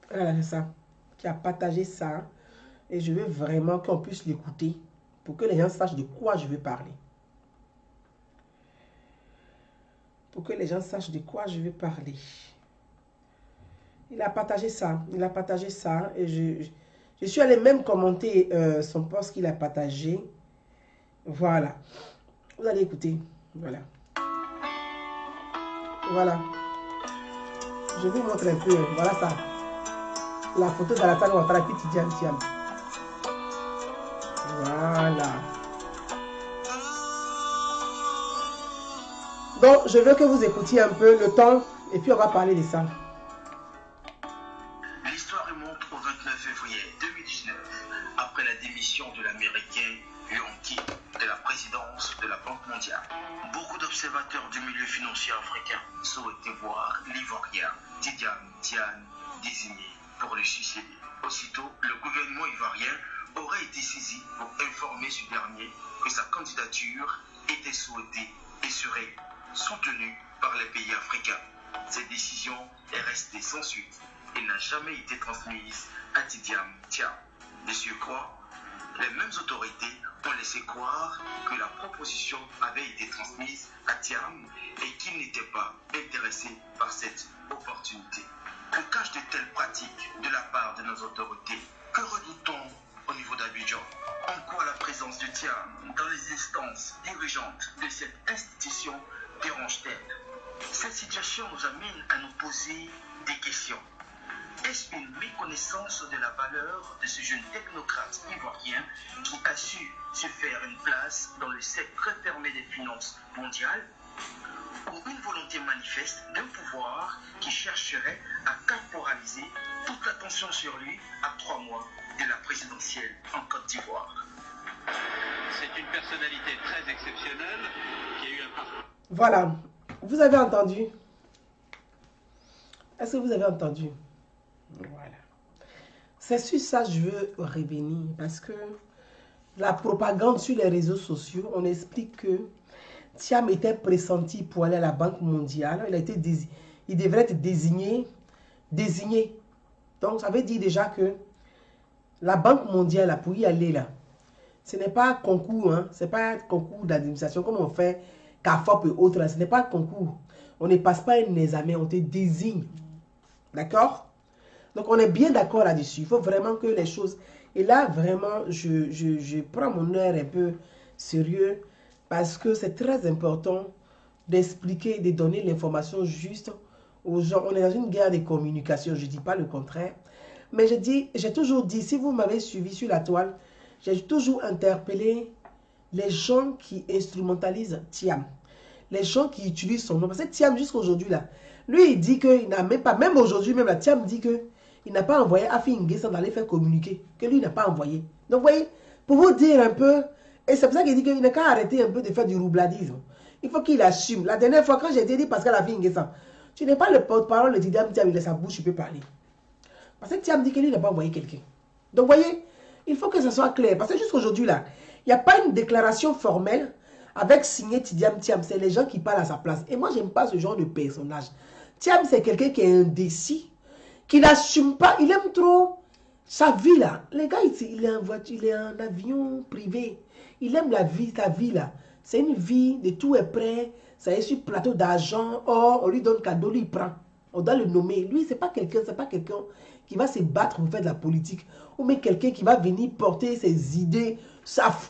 Voilà, c'est ça. Qui a partagé ça. Et je veux vraiment qu'on puisse l'écouter. Pour que les gens sachent de quoi je veux parler. Pour que les gens sachent de quoi je veux parler. Il a partagé ça. Il a partagé ça. Et je suis allé même commenter son post qu'il a partagé. Voilà. Vous allez écouter. Voilà. Voilà. Je vous montre un peu. Voilà ça. La photo d'Alassane Ouattara puis Tidiane Thiam. Voilà. Donc, je veux que vous écoutiez un peu le temps et puis on va parler de ça. L'histoire remonte au 29 février 2019, après la démission de l'Américain Leonti. de la présidence de la Banque mondiale. Beaucoup d'observateurs du milieu financier africain souhaitaient voir l'Ivoirien Tidjane Tian désigné pour le succéder. Aussitôt, le gouvernement ivoirien aurait été saisi pour informer ce dernier que sa candidature était souhaitée et serait soutenue par les pays africains. Cette décision est restée sans suite et n'a jamais été transmise à Tidjane Tian. De surcroît, les mêmes autorités ont laissé croire que la proposition avait été transmise à Tiam et qu'il n'était pas intéressé par cette opportunité. Que cachent de telles pratiques de la part de nos autorités? Que redoute-t-on au niveau d'Abidjan? En quoi la présence de Tiam dans les instances dirigeantes de cette institution dérange-t-elle? Cette situation nous amène à nous poser des questions. Est-ce une méconnaissance de la valeur de ce jeune technocrate ivoirien qui a su se faire une place dans le cercle très fermé des finances mondiales, ou une volonté manifeste d'un pouvoir qui chercherait à caporaliser toute l'attention sur lui à 3 mois de la présidentielle en Côte d'Ivoire? C'est une personnalité très exceptionnelle qui a eu un parcours. Voilà, vous avez entendu? Est-ce que vous avez entendu? Voilà. C'est sur ça que je veux revenir parce que la propagande sur les réseaux sociaux, on explique que Tiam était pressenti pour aller à la Banque mondiale. Il devrait être désigné. Donc, ça veut dire déjà que la Banque mondiale, là, pour y aller, là, ce n'est pas un concours, hein, ce n'est pas un concours d'administration comme on fait CAFOP et autres. Là, ce n'est pas un concours. On ne passe pas un examen, on te désigne. D'accord? Donc, on est bien d'accord là-dessus. Il faut vraiment que les choses... Et là, vraiment, je prends mon heure un peu sérieux parce que c'est très important d'expliquer, de donner l'information juste aux gens. On est dans une guerre de communication, je ne dis pas le contraire. Mais j'ai toujours dit, si vous m'avez suivi sur la toile, j'ai toujours interpellé les gens qui instrumentalisent Tiam. Les gens qui utilisent son nom. Parce que Tiam, jusqu'à aujourd'hui, là, lui, il dit qu'il n'a même pas, même aujourd'hui, même la Tiam dit que il n'a pas envoyé Afi Nguessan d'aller faire communiquer, que lui n'a pas envoyé. Donc, vous voyez, pour vous dire un peu, et c'est pour ça qu'il dit qu'il n'a qu'à arrêter un peu de faire du roubladisme. Il faut qu'il assume. La dernière fois, quand j'ai dit Pascal Afi Nguessan, tu n'es pas le porte-parole de Tiam, il a sa bouche, il peut parler. Parce que Tiam dit que lui n'a pas envoyé quelqu'un. Donc, vous voyez, il faut que ce soit clair. Parce que jusqu'aujourd'hui, là, il n'y a pas une déclaration formelle avec signé Tidiam Tiam. C'est les gens qui parlent à sa place. Et moi, je n'aime pas ce genre de personnage. Tiam, c'est quelqu'un qui est indécis, qui n'assume pas. Il aime trop sa vie, là. Les gars, il est en voiture, il est en avion privé. Il aime la vie, sa vie, là. C'est une vie de tout est prêt. Ça est sur plateau d'argent. Or, on lui donne cadeau, lui, il prend. On doit le nommer. Lui, c'est pas quelqu'un qui va se battre pour faire de la politique. Ou même quelqu'un qui va venir porter ses idées,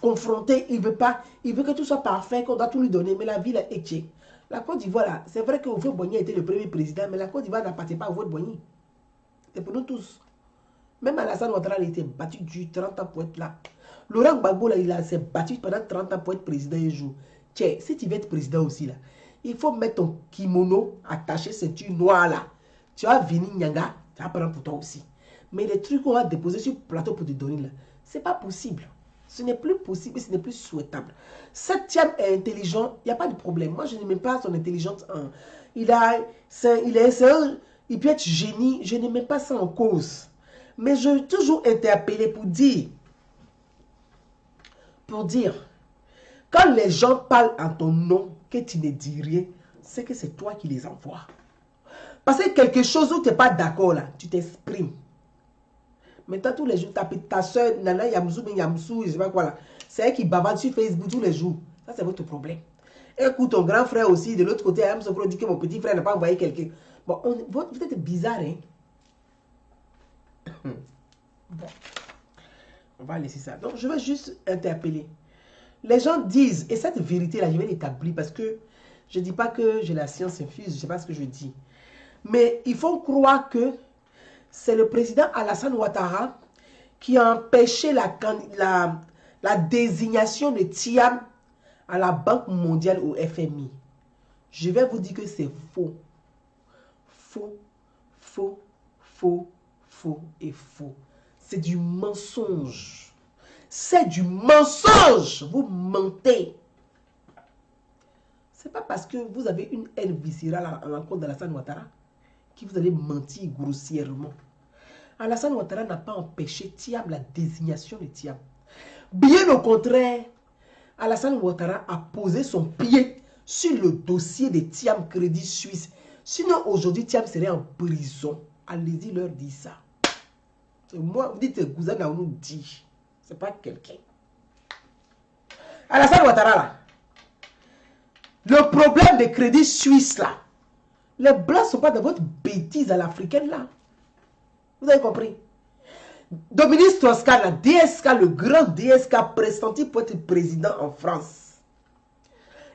confronter. Il veut pas. Il veut que tout soit parfait, qu'on doit tout lui donner. Mais la vie, là, est tchè. La Côte d'Ivoire, là, c'est vrai que Houphouët-Boigny était le premier président, mais la Côte d'Ivoire n'appartient pas à Houphouët-Boigny. C'est pour nous tous. Même Alassane Ouattara, il était battu du 30 ans pour être là. Laurent Gbagbo, là, il s'est battu pendant 30 ans pour être président un jour. Tiens, si tu veux être président aussi, là, il faut mettre ton kimono attaché, ceinture noire, là. Tu vas venir, Nyanga, tu vas prendre pour toi aussi. Mais les trucs qu'on va déposer sur le plateau pour te donner, là, c'est pas possible. Ce n'est plus possible et ce n'est plus souhaitable. Cette Tiam est intelligent, il n'y a pas de problème. Moi, je n'aime pas son intelligence. Il peut être génie, je n'aime pas ça en cause. Mais je vais toujours interpeller pour dire, quand les gens parlent en ton nom, que tu ne dis rien, c'est que c'est toi qui les envoies. Parce que quelque chose où tu n'es pas d'accord, là, tu t'exprimes. Maintenant, tous les jours, ta soeur, Nana Yamsou, Yamsou, je ne sais pas quoi là. C'est elle qui bavarde sur Facebook tous les jours. Ça, c'est votre problème. Écoute, ton grand frère aussi, de l'autre côté, Yamsou dit que mon petit frère n'a pas envoyé quelqu'un. Bon, vous êtes bizarre, hein? Bon. On va laisser ça. Donc, je vais juste interpeller. Les gens disent, et cette vérité-là, je vais l'établir parce que je ne dis pas que j'ai la science infuse, je ne sais pas ce que je dis. Mais il faut croire que c'est le président Alassane Ouattara qui a empêché la désignation de Tiam à la Banque mondiale au FMI. Je vais vous dire que c'est faux. Faux, faux, faux, faux et faux. C'est du mensonge. C'est du mensonge. Vous mentez. C'est pas parce que vous avez une haine viscérale à l'encontre d'Alassane Ouattara que vous allez mentir grossièrement. Alassane Ouattara n'a pas empêché Thiam la désignation de Thiam. Bien au contraire, Alassane Ouattara a posé son pied sur le dossier de Thiam Crédit Suisse. Sinon, aujourd'hui, Thiam serait en prison. Allez-y leur dire ça. Moi, vous dites que Gouzan nous dit. C'est pas quelqu'un. Alassane Ouattara, là. Le problème des crédits suisses, là. Les blancs ne sont pas de votre bêtise à l'africaine, là. Vous avez compris? Dominique Strauss-Kahn, la DSK, le grand DSK pressenti pour être président en France.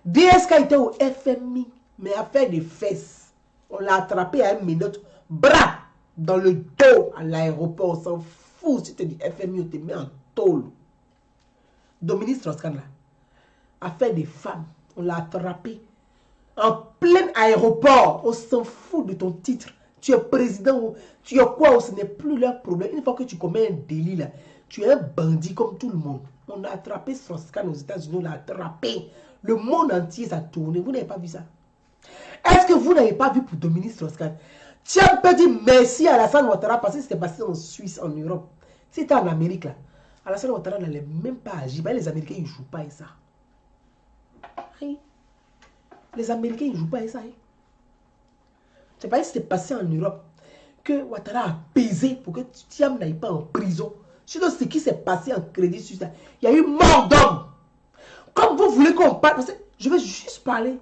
DSK était au FMI, mais a fait des fesses. On l'a attrapé à 1 minute, bras dans le dos à l'aéroport. On s'en fout si tu dis FMI, on te met en tôle. Dominique Strauss-Kahn, là, a fait des femmes. On l'a attrapé en plein aéroport. On s'en fout de ton titre. Tu es président ou tu es quoi, ce n'est plus leur problème. Une fois que tu commets un délit, là, tu es un bandit comme tout le monde. On a attrapé Strauss-Kahn aux États-Unis, on l'a attrapé. Le monde entier s'est tourné. Vous n'avez pas vu ça? Est-ce que vous n'avez pas vu pour Dominique Strauss-Kahn? Tiens, peut dire merci à Alassane Ouattara parce que c'était passé en Suisse, en Europe. Si c'était en Amérique, là, Alassane Ouattara n'allait même pas agir. Ben, les Américains, ils ne jouent pas à ça. Oui. Les Américains, ils ne jouent pas à ça. C'est pas que c'était passé en Europe que Ouattara a pesé pour que Thiam n'aille pas en prison. Sinon, ce qui s'est passé en Crédit Suisse, il y a eu mort d'homme. Comme vous voulez qu'on parle, parce que je vais juste parler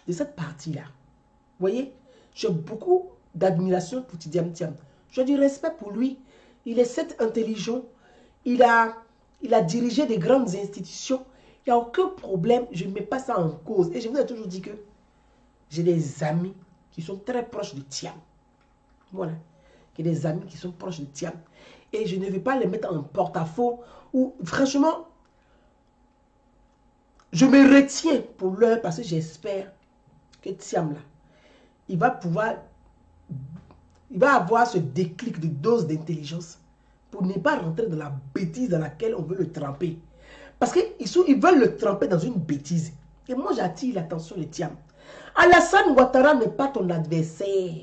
de cette partie-là. Vous voyez, j'ai beaucoup d'admiration pour Tidiane Thiam. J'ai du respect pour lui. Il est cet intelligent. Il a dirigé des grandes institutions. Il n'y a aucun problème. Je ne mets pas ça en cause. Et je vous ai toujours dit que j'ai des amis qui sont très proches de Thiam. Voilà. J'ai des amis qui sont proches de Thiam. Et je ne vais pas les mettre en porte-à-faux. Ou franchement, je me retiens pour l'heure parce que j'espère que Thiam là, il va avoir ce déclic de dose d'intelligence pour ne pas rentrer dans la bêtise dans laquelle on veut le tremper. Parce qu'ils veulent le tremper dans une bêtise. Et moi, j'attire l'attention de Thiam. Alassane Ouattara n'est pas ton adversaire.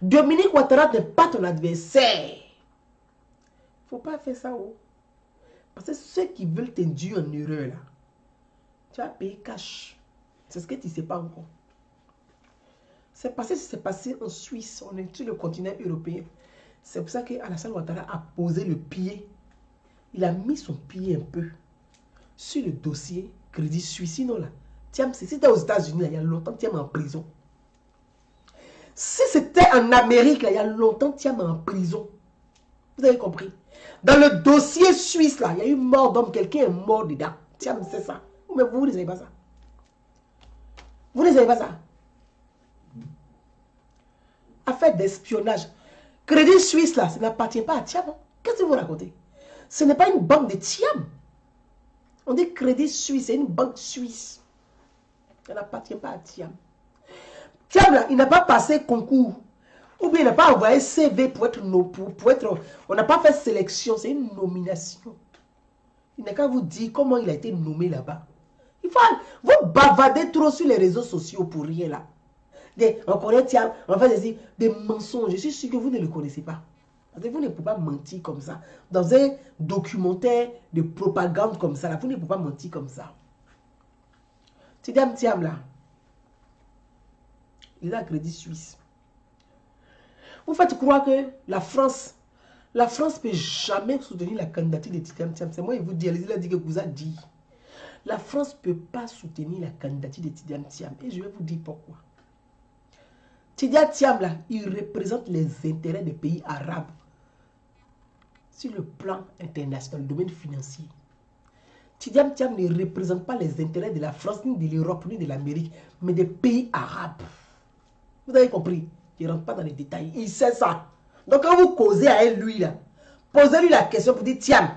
Dominique Ouattara n'est pas ton adversaire. Il ne faut pas faire ça. Oh. Parce que ceux qui veulent t'induire en erreur, là, tu vas payer cash. C'est ce que tu ne sais pas encore. C'est passé ce qui s'est passé en Suisse. On est sur le continent européen. C'est pour ça que Alassane Ouattara a posé le pied. Il a mis son pied un peu sur le dossier Crédit Suisse. Sinon, là, Thiam, si c'était aux États-Unis, il y a longtemps, Thiam est en prison. Si c'était en Amérique, là, il y a longtemps, Thiam est en prison. Vous avez compris? Dans le dossier suisse, là, il y a eu mort d'homme. Quelqu'un est mort dedans. Thiam, c'est ça. Mais vous ne savez pas ça. Vous ne savez pas ça. Affaire d'espionnage. Crédit Suisse, là, ça n'appartient pas à Thiam. Hein? Qu'est-ce que vous racontez? Ce n'est pas une banque de Thiam. On dit Crédit Suisse, c'est une banque suisse. Ça n'appartient pas à Thiam. Thiam, là, il n'a pas passé concours. Ou bien il n'a pas envoyé CV pour être... on n'a pas fait sélection, c'est une nomination. Il n'a qu'à vous dire comment il a été nommé là-bas. Vous bavardez trop sur les réseaux sociaux pour rien là. On connaît Thiam, on fait des mensonges. Je suis sûr que vous ne le connaissez pas. Parce que vous ne pouvez pas mentir comme ça. Dans un documentaire de propagande comme ça, là, vous ne pouvez pas mentir comme ça. Thiam là, il a un Crédit Suisse. Vous faites croire que la France ne peut jamais soutenir la candidature de Tidiane Thiam. C'est moi qui vous dis, il a dit que vous a dit. La France ne peut pas soutenir la candidature de Tidiane Thiam. Et je vais vous dire pourquoi. Tidiane Thiam, là, il représente les intérêts des pays arabes sur le plan international, le domaine financier. Tidiane Thiam ne représente pas les intérêts de la France, ni de l'Europe, ni de l'Amérique, mais des pays arabes. Vous avez compris? Il ne rentre pas dans les détails. Il sait ça. Donc quand vous causez à lui, là, posez-lui la question pour dire, Thiam,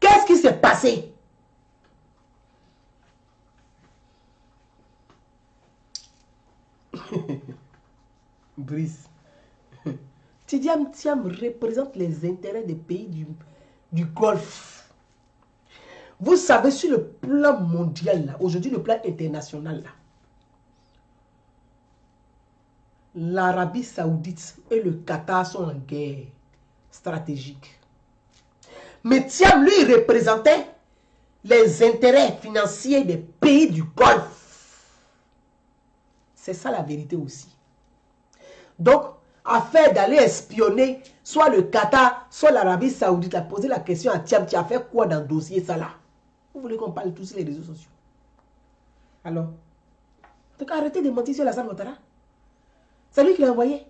qu'est-ce qui s'est passé? Brice. Tidiane Thiam représente les intérêts des pays du Golfe. Vous savez, sur le plan mondial, là, aujourd'hui, le plan international, là, l'Arabie Saoudite et le Qatar sont en guerre stratégique. Mais Thiam, lui, il représentait les intérêts financiers des pays du Golfe. C'est ça la vérité aussi. Donc, afin d'aller espionner soit le Qatar, soit l'Arabie Saoudite, a posé la question à Thiam, tu as fait quoi dans le dossier ça là? Vous voulez qu'on parle tous sur les réseaux sociaux? Alors, donc arrêtez de mentir sur Alassane Ouattara. C'est lui qui l'a envoyé?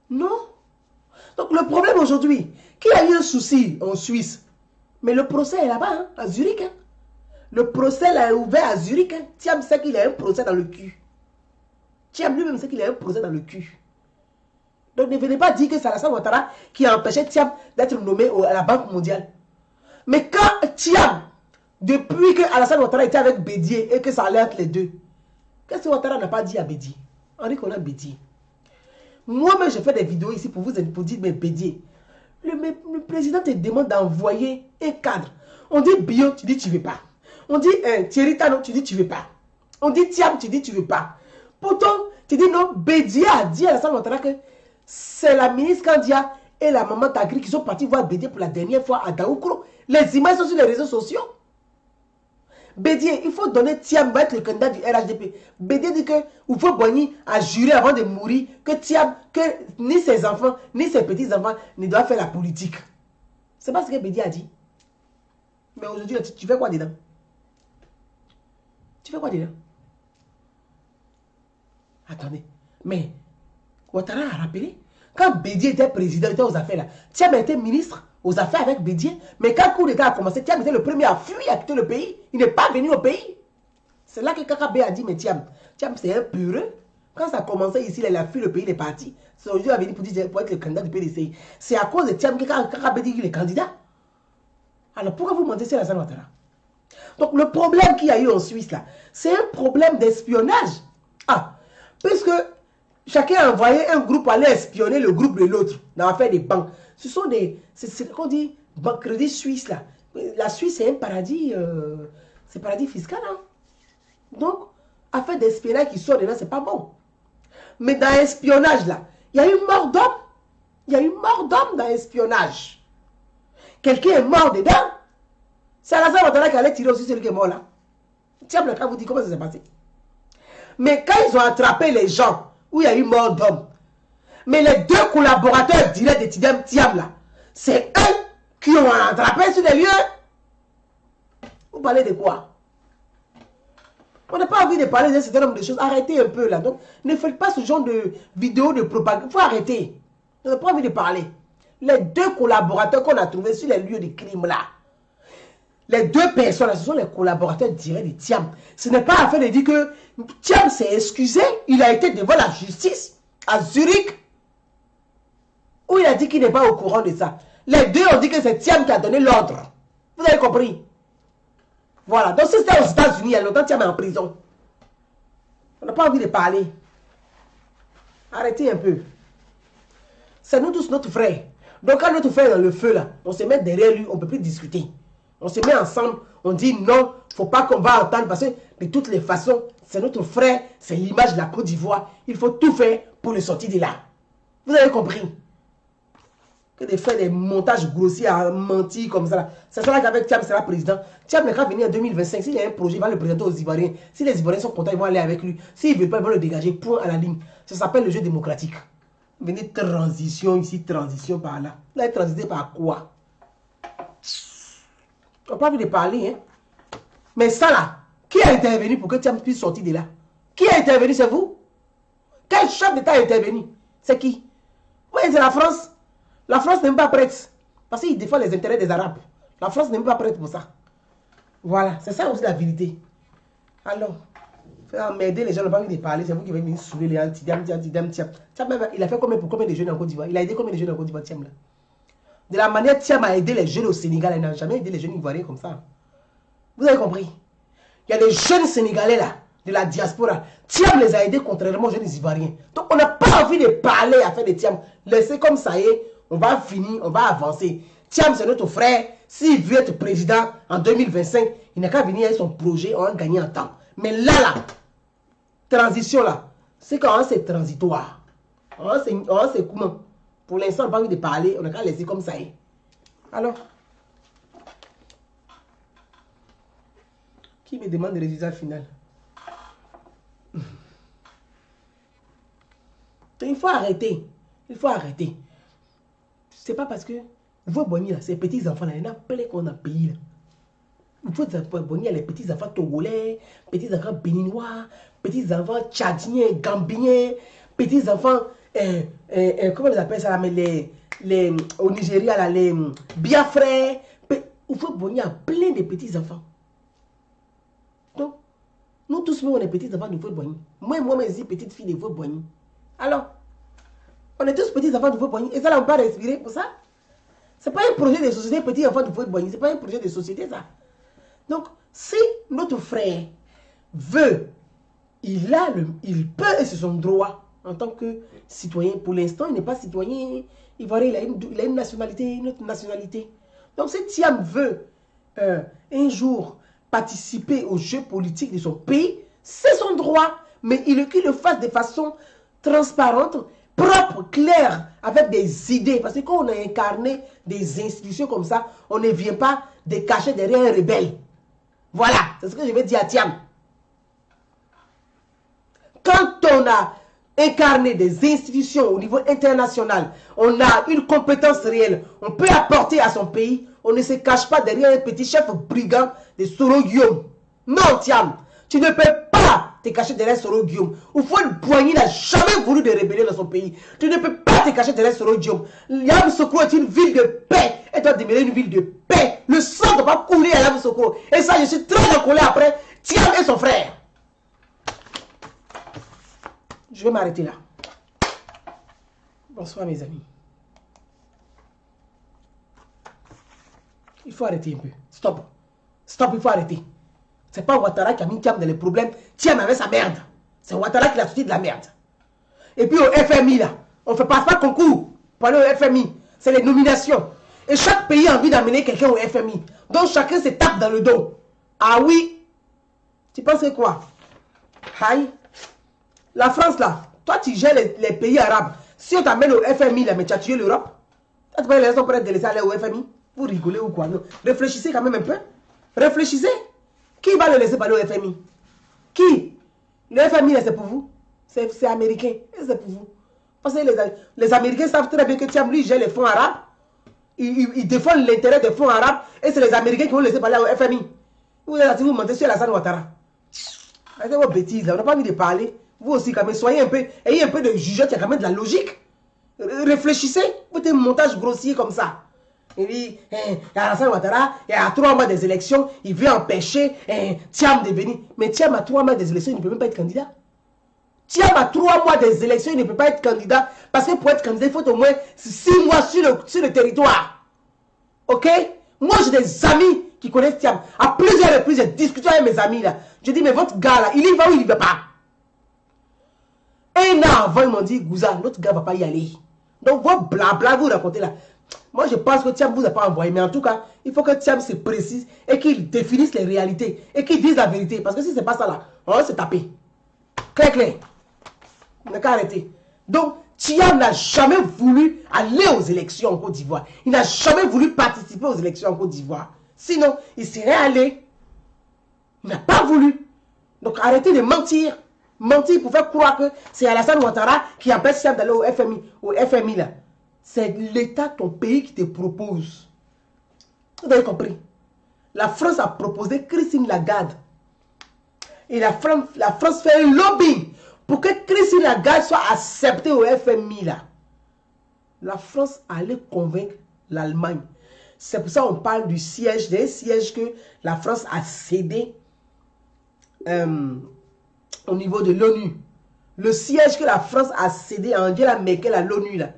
Non. Donc le problème aujourd'hui, qui a eu un souci en Suisse, mais le procès est là-bas, hein, à Zurich. Hein. Le procès là est ouvert à Zurich. Hein. Thiam sait qu'il a un procès dans le cul. Thiam lui-même sait qu'il a un procès dans le cul. Donc ne venez pas dire que c'est Alassane Ouattara qui a empêché Thiam d'être nommé à la Banque mondiale. Mais quand Thiam, depuis que Alassane Ouattara était avec Bédier et que ça allait entre les deux, qu'est-ce que Ouattara n'a pas dit à Bédier? On dit qu'on a Bédier. Moi-même, je fais des vidéos ici pour vous dire, mais Bédier, le président te demande d'envoyer un cadre. On dit Bio, tu dis tu ne veux pas. On dit Thierry Tano, tu dis tu ne veux pas. On dit Thiam, tu dis tu ne veux pas. Pourtant, tu dis non, Bédier a dit à Alassane Ouattara que c'est la ministre Kandia et la maman Tagri qui sont partis voir Bédier pour la dernière fois à Daoukro. Les images sont sur les réseaux sociaux. Bédier, il faut donner Thiam va être le candidat du RHDP. Bédier dit que Oufo Boigny a juré avant de mourir que Thiam, que ni ses enfants, ni ses petits-enfants ne doivent faire la politique. C'est pas ce que Bédier a dit. Mais aujourd'hui, tu fais quoi dedans? Tu fais quoi dedans? Attendez, mais Ouattara a rappelé, quand Bédier était président, il était aux affaires là, Thiam était ministre aux affaires avec Bédier, mais quand le coup d'État a commencé, Thiam était le premier à fuir, à quitter le pays. Il n'est pas venu au pays. C'est là que KKB a dit, mais Thiam c'est un pureux. Quand ça a commencé ici, il a fui le pays, il est parti. C'est aujourd'hui qu'il a venu pour être le candidat du PDCI. C'est à cause de Thiam que KKB dit qu'il est candidat. Alors pourquoi vous mentez sur Alassane Ouattara? Donc le problème qu'il y a eu en Suisse là, c'est un problème d'espionnage. Ah, puisque chacun a envoyé un groupe aller espionner le groupe de l'autre dans l'affaire des banques. Ce sont des... C'est qu'on dit crédit suisse là. La Suisse c'est un paradis... c'est un paradis fiscal. Hein? Donc, affaire d'espionnage qui sort de là, c'est pas bon. Mais dans l'espionnage là, il y a eu mort d'homme. Il y a eu mort d'homme dans l'espionnage. Quelqu'un est mort dedans. C'est Alassane Ouattara qui allait tirer aussi celui qui est mort là. Tiens, le cas vous dit comment ça s'est passé. Mais quand ils ont attrapé les gens où il y a eu mort d'homme, mais les deux collaborateurs directs de Thiam là, c'est eux qui ont attrapé sur les lieux. Vous parlez de quoi? On n'a pas envie de parler d'un certain nombre de choses. Arrêtez un peu là. Donc, ne faites pas ce genre de vidéos de propagande. Il faut arrêter. On n'a pas envie de parler. Les deux collaborateurs qu'on a trouvés sur les lieux de crime là, les deux personnes là, ce sont les collaborateurs directs de Thiam. Ce n'est pas afin de dire que Thiam s'est excusé. Il a été devant la justice à Zurich, où il a dit qu'il n'est pas au courant de ça. Les deux ont dit que c'est Thiam qui a donné l'ordre. Vous avez compris? Voilà. Donc si c'était aux États-Unis, il y a longtemps Thiam est en prison. On n'a pas envie de parler. Arrêtez un peu. C'est nous tous notre frère. Donc quand notre frère est dans le feu là, on se met derrière lui, on ne peut plus discuter. On se met ensemble, on dit non, il ne faut pas qu'on va entendre parce que de toutes les façons, c'est notre frère, c'est l'image de la Côte d'Ivoire. Il faut tout faire pour le sortir de là. Vous avez compris? Que de faire des montages grossiers à mentir comme ça. C'est ça qu'avec Thiam sera président. Thiam n'est qu'à venir en 2025. S'il y a un projet, il va le présenter aux Ivoiriens. Si les Ivoiriens sont contents, ils vont aller avec lui. S'ils ne veulent pas, ils vont le dégager. Point à la ligne. Ça s'appelle le jeu démocratique. Venez transition ici, transition par là. Vous allez transiter par quoi? On n'a pas envie de parler. Hein? Mais ça là, qui a intervenu pour que Thiam puisse sortir de là? Qui a intervenu? C'est vous? Quel chef d'État a intervenu? C'est qui? Oui, c'est la France. La France n'est même pas prête. Parce qu'il défend les intérêts des Arabes. La France n'est même pas prête pour ça. Voilà, c'est ça aussi la vérité. Alors, faire emmerder les gens, on n'a pas envie de parler. C'est vous qui venez venir saouler les anti-Thiam. Il a fait combien pour combien de jeunes en Côte d'Ivoire? Il a aidé combien de jeunes en Côte d'Ivoire, Thiam là? De la manière Thiam a aidé les jeunes au Sénégal, il n'a jamais aidé les jeunes ivoiriens comme ça. Vous avez compris? Il y a des jeunes Sénégalais là, de la diaspora. Thiam les a aidés contrairement aux jeunes ivoiriens. Donc on n'a pas envie de parler à faire de Thiam. Laissez comme ça y est, on va finir, on va avancer. Thiam, c'est notre frère. S'il veut être président en 2025, il n'a qu'à venir avec son projet, on va gagner en temps. Mais là, transition là, c'est quand c'est transitoire. C'est comment? Pour l'instant, on n'a pas envie de parler, on n'a qu'à laisser comme ça. Alors, qui me demande le résultat final? Il faut arrêter. Il faut arrêter. C'est pas parce que vous voyez là, ces petits enfants là, il y en a plein qu'on a payé là. Il faut voir les petits enfants togolais, petits enfants béninois, petits enfants tchadiens, gambiens, petits enfants, comment ils appellent ça là, mais au Nigeria là, les biafrais. Il faut voir plein de petits enfants. Donc, nous tous, on est petits enfants de Fouet-Boigny. Moi, mes petites filles de Fouet-Boigny. Alors, on est tous petits enfants de Fouet-Boigny. Et ça, là, on peut pas respirer pour ça. Ce n'est pas un projet de société, petits enfants de Fouet-Boigny. Ce n'est pas un projet de société, ça. Donc, si notre frère veut, il peut, et c'est son droit en tant que citoyen. Pour l'instant, il n'est pas citoyen ivoirien, il a une nationalité, une autre nationalité. Donc, si Thiam veut un jour participer aux jeux politiques de son pays, c'est son droit. Mais qu'il le fasse de façon transparente, propre, claire, avec des idées. Parce que quand on a incarné des institutions comme ça, on ne vient pas de cacher derrière un rebelle. Voilà, c'est ce que je vais dire à Thiam. Quand on a incarné des institutions au niveau international, on a une compétence réelle, on peut apporter à son pays, on ne se cache pas derrière un petit chef brigand de Soro Guillaume. Non, Thiam, tu ne peux pas te cacher derrière Soro Guillaume. Houphouët-Boigny n'a jamais voulu de rébellion dans son pays. Tu ne peux pas te cacher derrière Soro Guillaume. Yamoussoukro est une ville de paix. Elle doit demeurer une ville de paix. Le sang ne doit pas couler à Yamoussoukro. Et ça, je suis très en colère après Thiam et son frère. Je vais m'arrêter là. Bonsoir mes amis. Il faut arrêter un peu. Stop. Stop, il faut arrêter. C'est pas Ouattara qui a mis Thiam dans les problèmes. Thiam avait sa merde. C'est Ouattara qui l'a sorti de la merde. Et puis au FMI là, on ne fait pas concours pour aller au FMI. C'est les nominations. Et chaque pays a envie d'amener quelqu'un au FMI. Donc chacun se tape dans le dos. Ah oui. Tu penses quoi? Aïe. La France là, toi tu gères les pays arabes. Si on t'amène au FMI là, mais tu as tué l'Europe, tu vas les raisons pour être laisser aller au FMI. Vous rigolez ou quoi? Non. Réfléchissez quand même un peu. Réfléchissez. Qui va le laisser parler au FMI? Qui? Le FMI, c'est pour vous. C'est américain. C'est pour vous. Parce que les Américains savent très bien que Thiam, lui, gère les fonds arabes. Il défend l'intérêt des fonds arabes. Et c'est les Américains qui vont le laisser parler au FMI. Vous êtes là, vous mentez sur Alassane Ouattara. Arrêtez vos bêtises. On n'a pas envie de parler. Vous aussi, quand même, soyez un peu. Ayez un peu de jugeote. Il y a quand même de la logique. Réfléchissez. Vous êtes un montage grossier comme ça. Il dit, Alassane Ouattara, il y a 3 mois des élections, il veut empêcher Thiam de venir. Mais Thiam a 3 mois des élections, il ne peut même pas être candidat. Thiam a 3 mois des élections, il ne peut pas être candidat. Parce que pour être candidat, il faut au moins 6 mois sur le territoire. Ok? Moi, j'ai des amis qui connaissent Thiam. À plusieurs reprises, j'ai discuté avec mes amis là. Je dis, mais votre gars là, il y va ou il n'y va pas? Un an avant, ils m'ont dit, Gouza, notre gars ne va pas y aller. Donc, vos blabla, vous racontez là. Moi, je pense que Thiam vous a pas envoyé. Mais en tout cas, il faut que Thiam se précise et qu'il définisse les réalités. Et qu'il dise la vérité. Parce que si ce n'est pas ça là, on va se taper. Clair, clair. On n'a qu'à arrêter. Donc, Thiam n'a jamais voulu aller aux élections en Côte d'Ivoire. Il n'a jamais voulu participer aux élections en Côte d'Ivoire. Sinon, il serait allé. Il n'a pas voulu. Donc, arrêtez de mentir. Mentir pour faire croire que c'est Alassane Ouattara qui empêche Thiam d'aller au FMI. Au FMI là. C'est l'État, ton pays qui te propose. Vous avez compris? La France a proposé Christine Lagarde. Et la France fait un lobbying pour que Christine Lagarde soit acceptée au FMI là. La France allait convaincre l'Allemagne. C'est pour ça qu'on parle du siège, des sièges que la France a cédé au niveau de l'ONU. Le siège que la France a cédé à Angela Merkel à l'ONU là.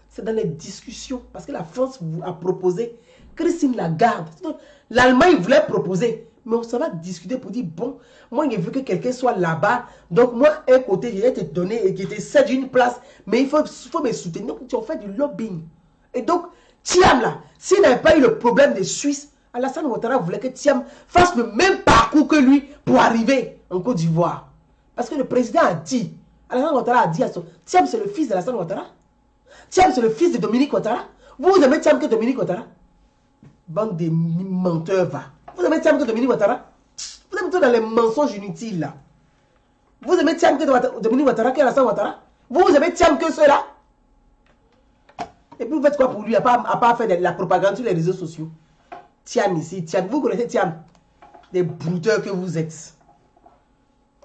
C'est dans les discussions. Parce que la France a proposé Christine Lagarde. L'Allemagne voulait proposer. Mais on s'en va discuter pour dire, bon, moi, je veux que quelqu'un soit là-bas. Donc, moi, un côté, je vais te donner et je te cède une place. Mais il faut me soutenir. Donc, tu as fait du lobbying. Et donc, Thiam là, s'il n'avait pas eu le problème des Suisses, Alassane Ouattara voulait que Thiam fasse le même parcours que lui pour arriver en Côte d'Ivoire. Parce que le président a dit, Alassane Ouattara a dit à son... Thiam c'est le fils de Alassane Ouattara. Thiam c'est le fils de Dominique Ouattara. Vous aimez Thiam que Dominique Ouattara? Bande de menteurs va. Vous aimez Thiam que Dominique Ouattara? Vous êtes dans les mensonges inutiles là. Vous aimez Thiam que Dominique Ouattara, que Alassane Ouattara? Vous aimez Thiam que ceux-là? Et puis vous faites quoi pour lui, à part faire de la propagande sur les réseaux sociaux? Thiam ici, Thiam. Vous connaissez Thiam? Des brouteurs que vous êtes.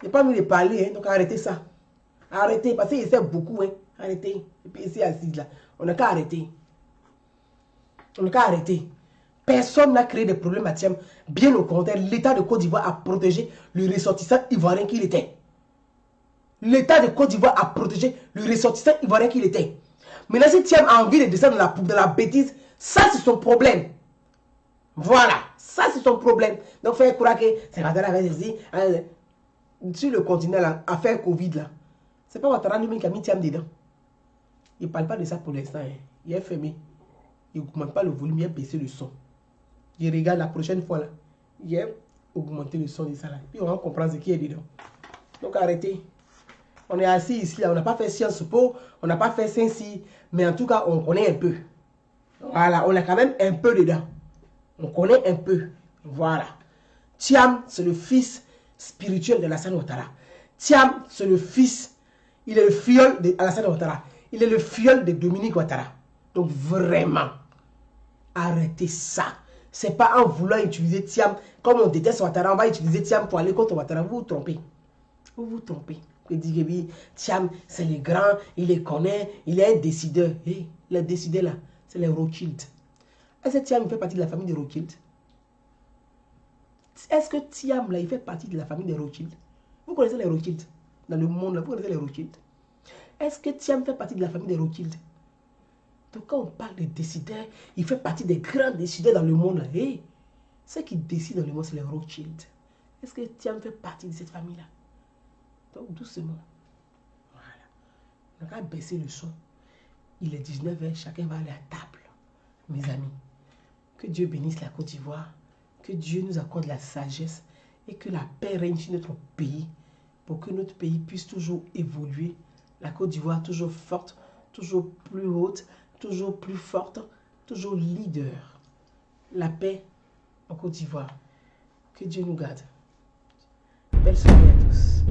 Il n'est pas mieux de parler, hein, donc arrêtez ça. Arrêtez, parce qu'il essaie beaucoup, hein. Arrêtez. Et puis ici, assise là. On n'a qu'à arrêter. On n'a qu'à arrêter. Personne n'a créé des problèmes à Thiam. Bien au contraire, l'État de Côte d'Ivoire a protégé le ressortissant ivoirien qu'il était. L'État de Côte d'Ivoire a protégé le ressortissant ivoirien qu'il était. Maintenant, si Thiam a envie de descendre dans la bêtise, ça c'est son problème. Voilà, ça c'est son problème. Donc, faire croire que c'est Ouattara avec ici. Sur le continent, là, affaire Covid, là. C'est pas Ouattara lui-même qui a mis Thiam dedans. Il ne parle pas de ça pour l'instant. Hein. Il est fermé. Il n'augmente pas le volume, il a baissé le son. Il regarde la prochaine fois, là. Il a augmenté le son de ça, là. Puis on va comprendre ce qui est dedans. Donc, arrêtez. On est assis ici, là. On n'a pas fait Sciences Po, on n'a pas fait Saint-Cyr, mais en tout cas, on connaît un peu. Voilà, on a quand même un peu dedans. On connaît un peu. Voilà. Thiam, c'est le fils spirituel de Alassane Ouattara. Thiam, c'est le fils, il est le filleul de Alassane Ouattara. Il est le filleul de Dominique Ouattara. Donc vraiment, arrêtez ça. C'est pas en voulant utiliser Thiam, comme on déteste Ouattara, on va utiliser Thiam pour aller contre Ouattara. Vous vous trompez. Vous vous trompez. Vous dites que Thiam, c'est le grand, il les connaît, il est un décideur. Hey, les décideurs là, c'est les Rothschild. Est-ce que Thiam fait partie de la famille de Rothschild? Est-ce que Thiam là, il fait partie de la famille de Rothschild? Vous connaissez les Rothschild? Dans le monde là, vous connaissez les Rothschild? Est-ce que Thiam fait partie de la famille de Rothschild? Donc quand on parle de décideurs, il fait partie des grands décideurs dans le monde là. Hey, ceux qui décident dans le monde, c'est les Rothschild. Est-ce que Thiam fait partie de cette famille là? Donc doucement. Voilà. On va baisser le son. Il est 19h, chacun va aller à table. Mes amis, que Dieu bénisse la Côte d'Ivoire, que Dieu nous accorde la sagesse et que la paix règne sur notre pays pour que notre pays puisse toujours évoluer. La Côte d'Ivoire toujours forte, toujours plus haute, toujours plus forte, toujours leader. La paix en Côte d'Ivoire. Que Dieu nous garde. Belle soirée à tous.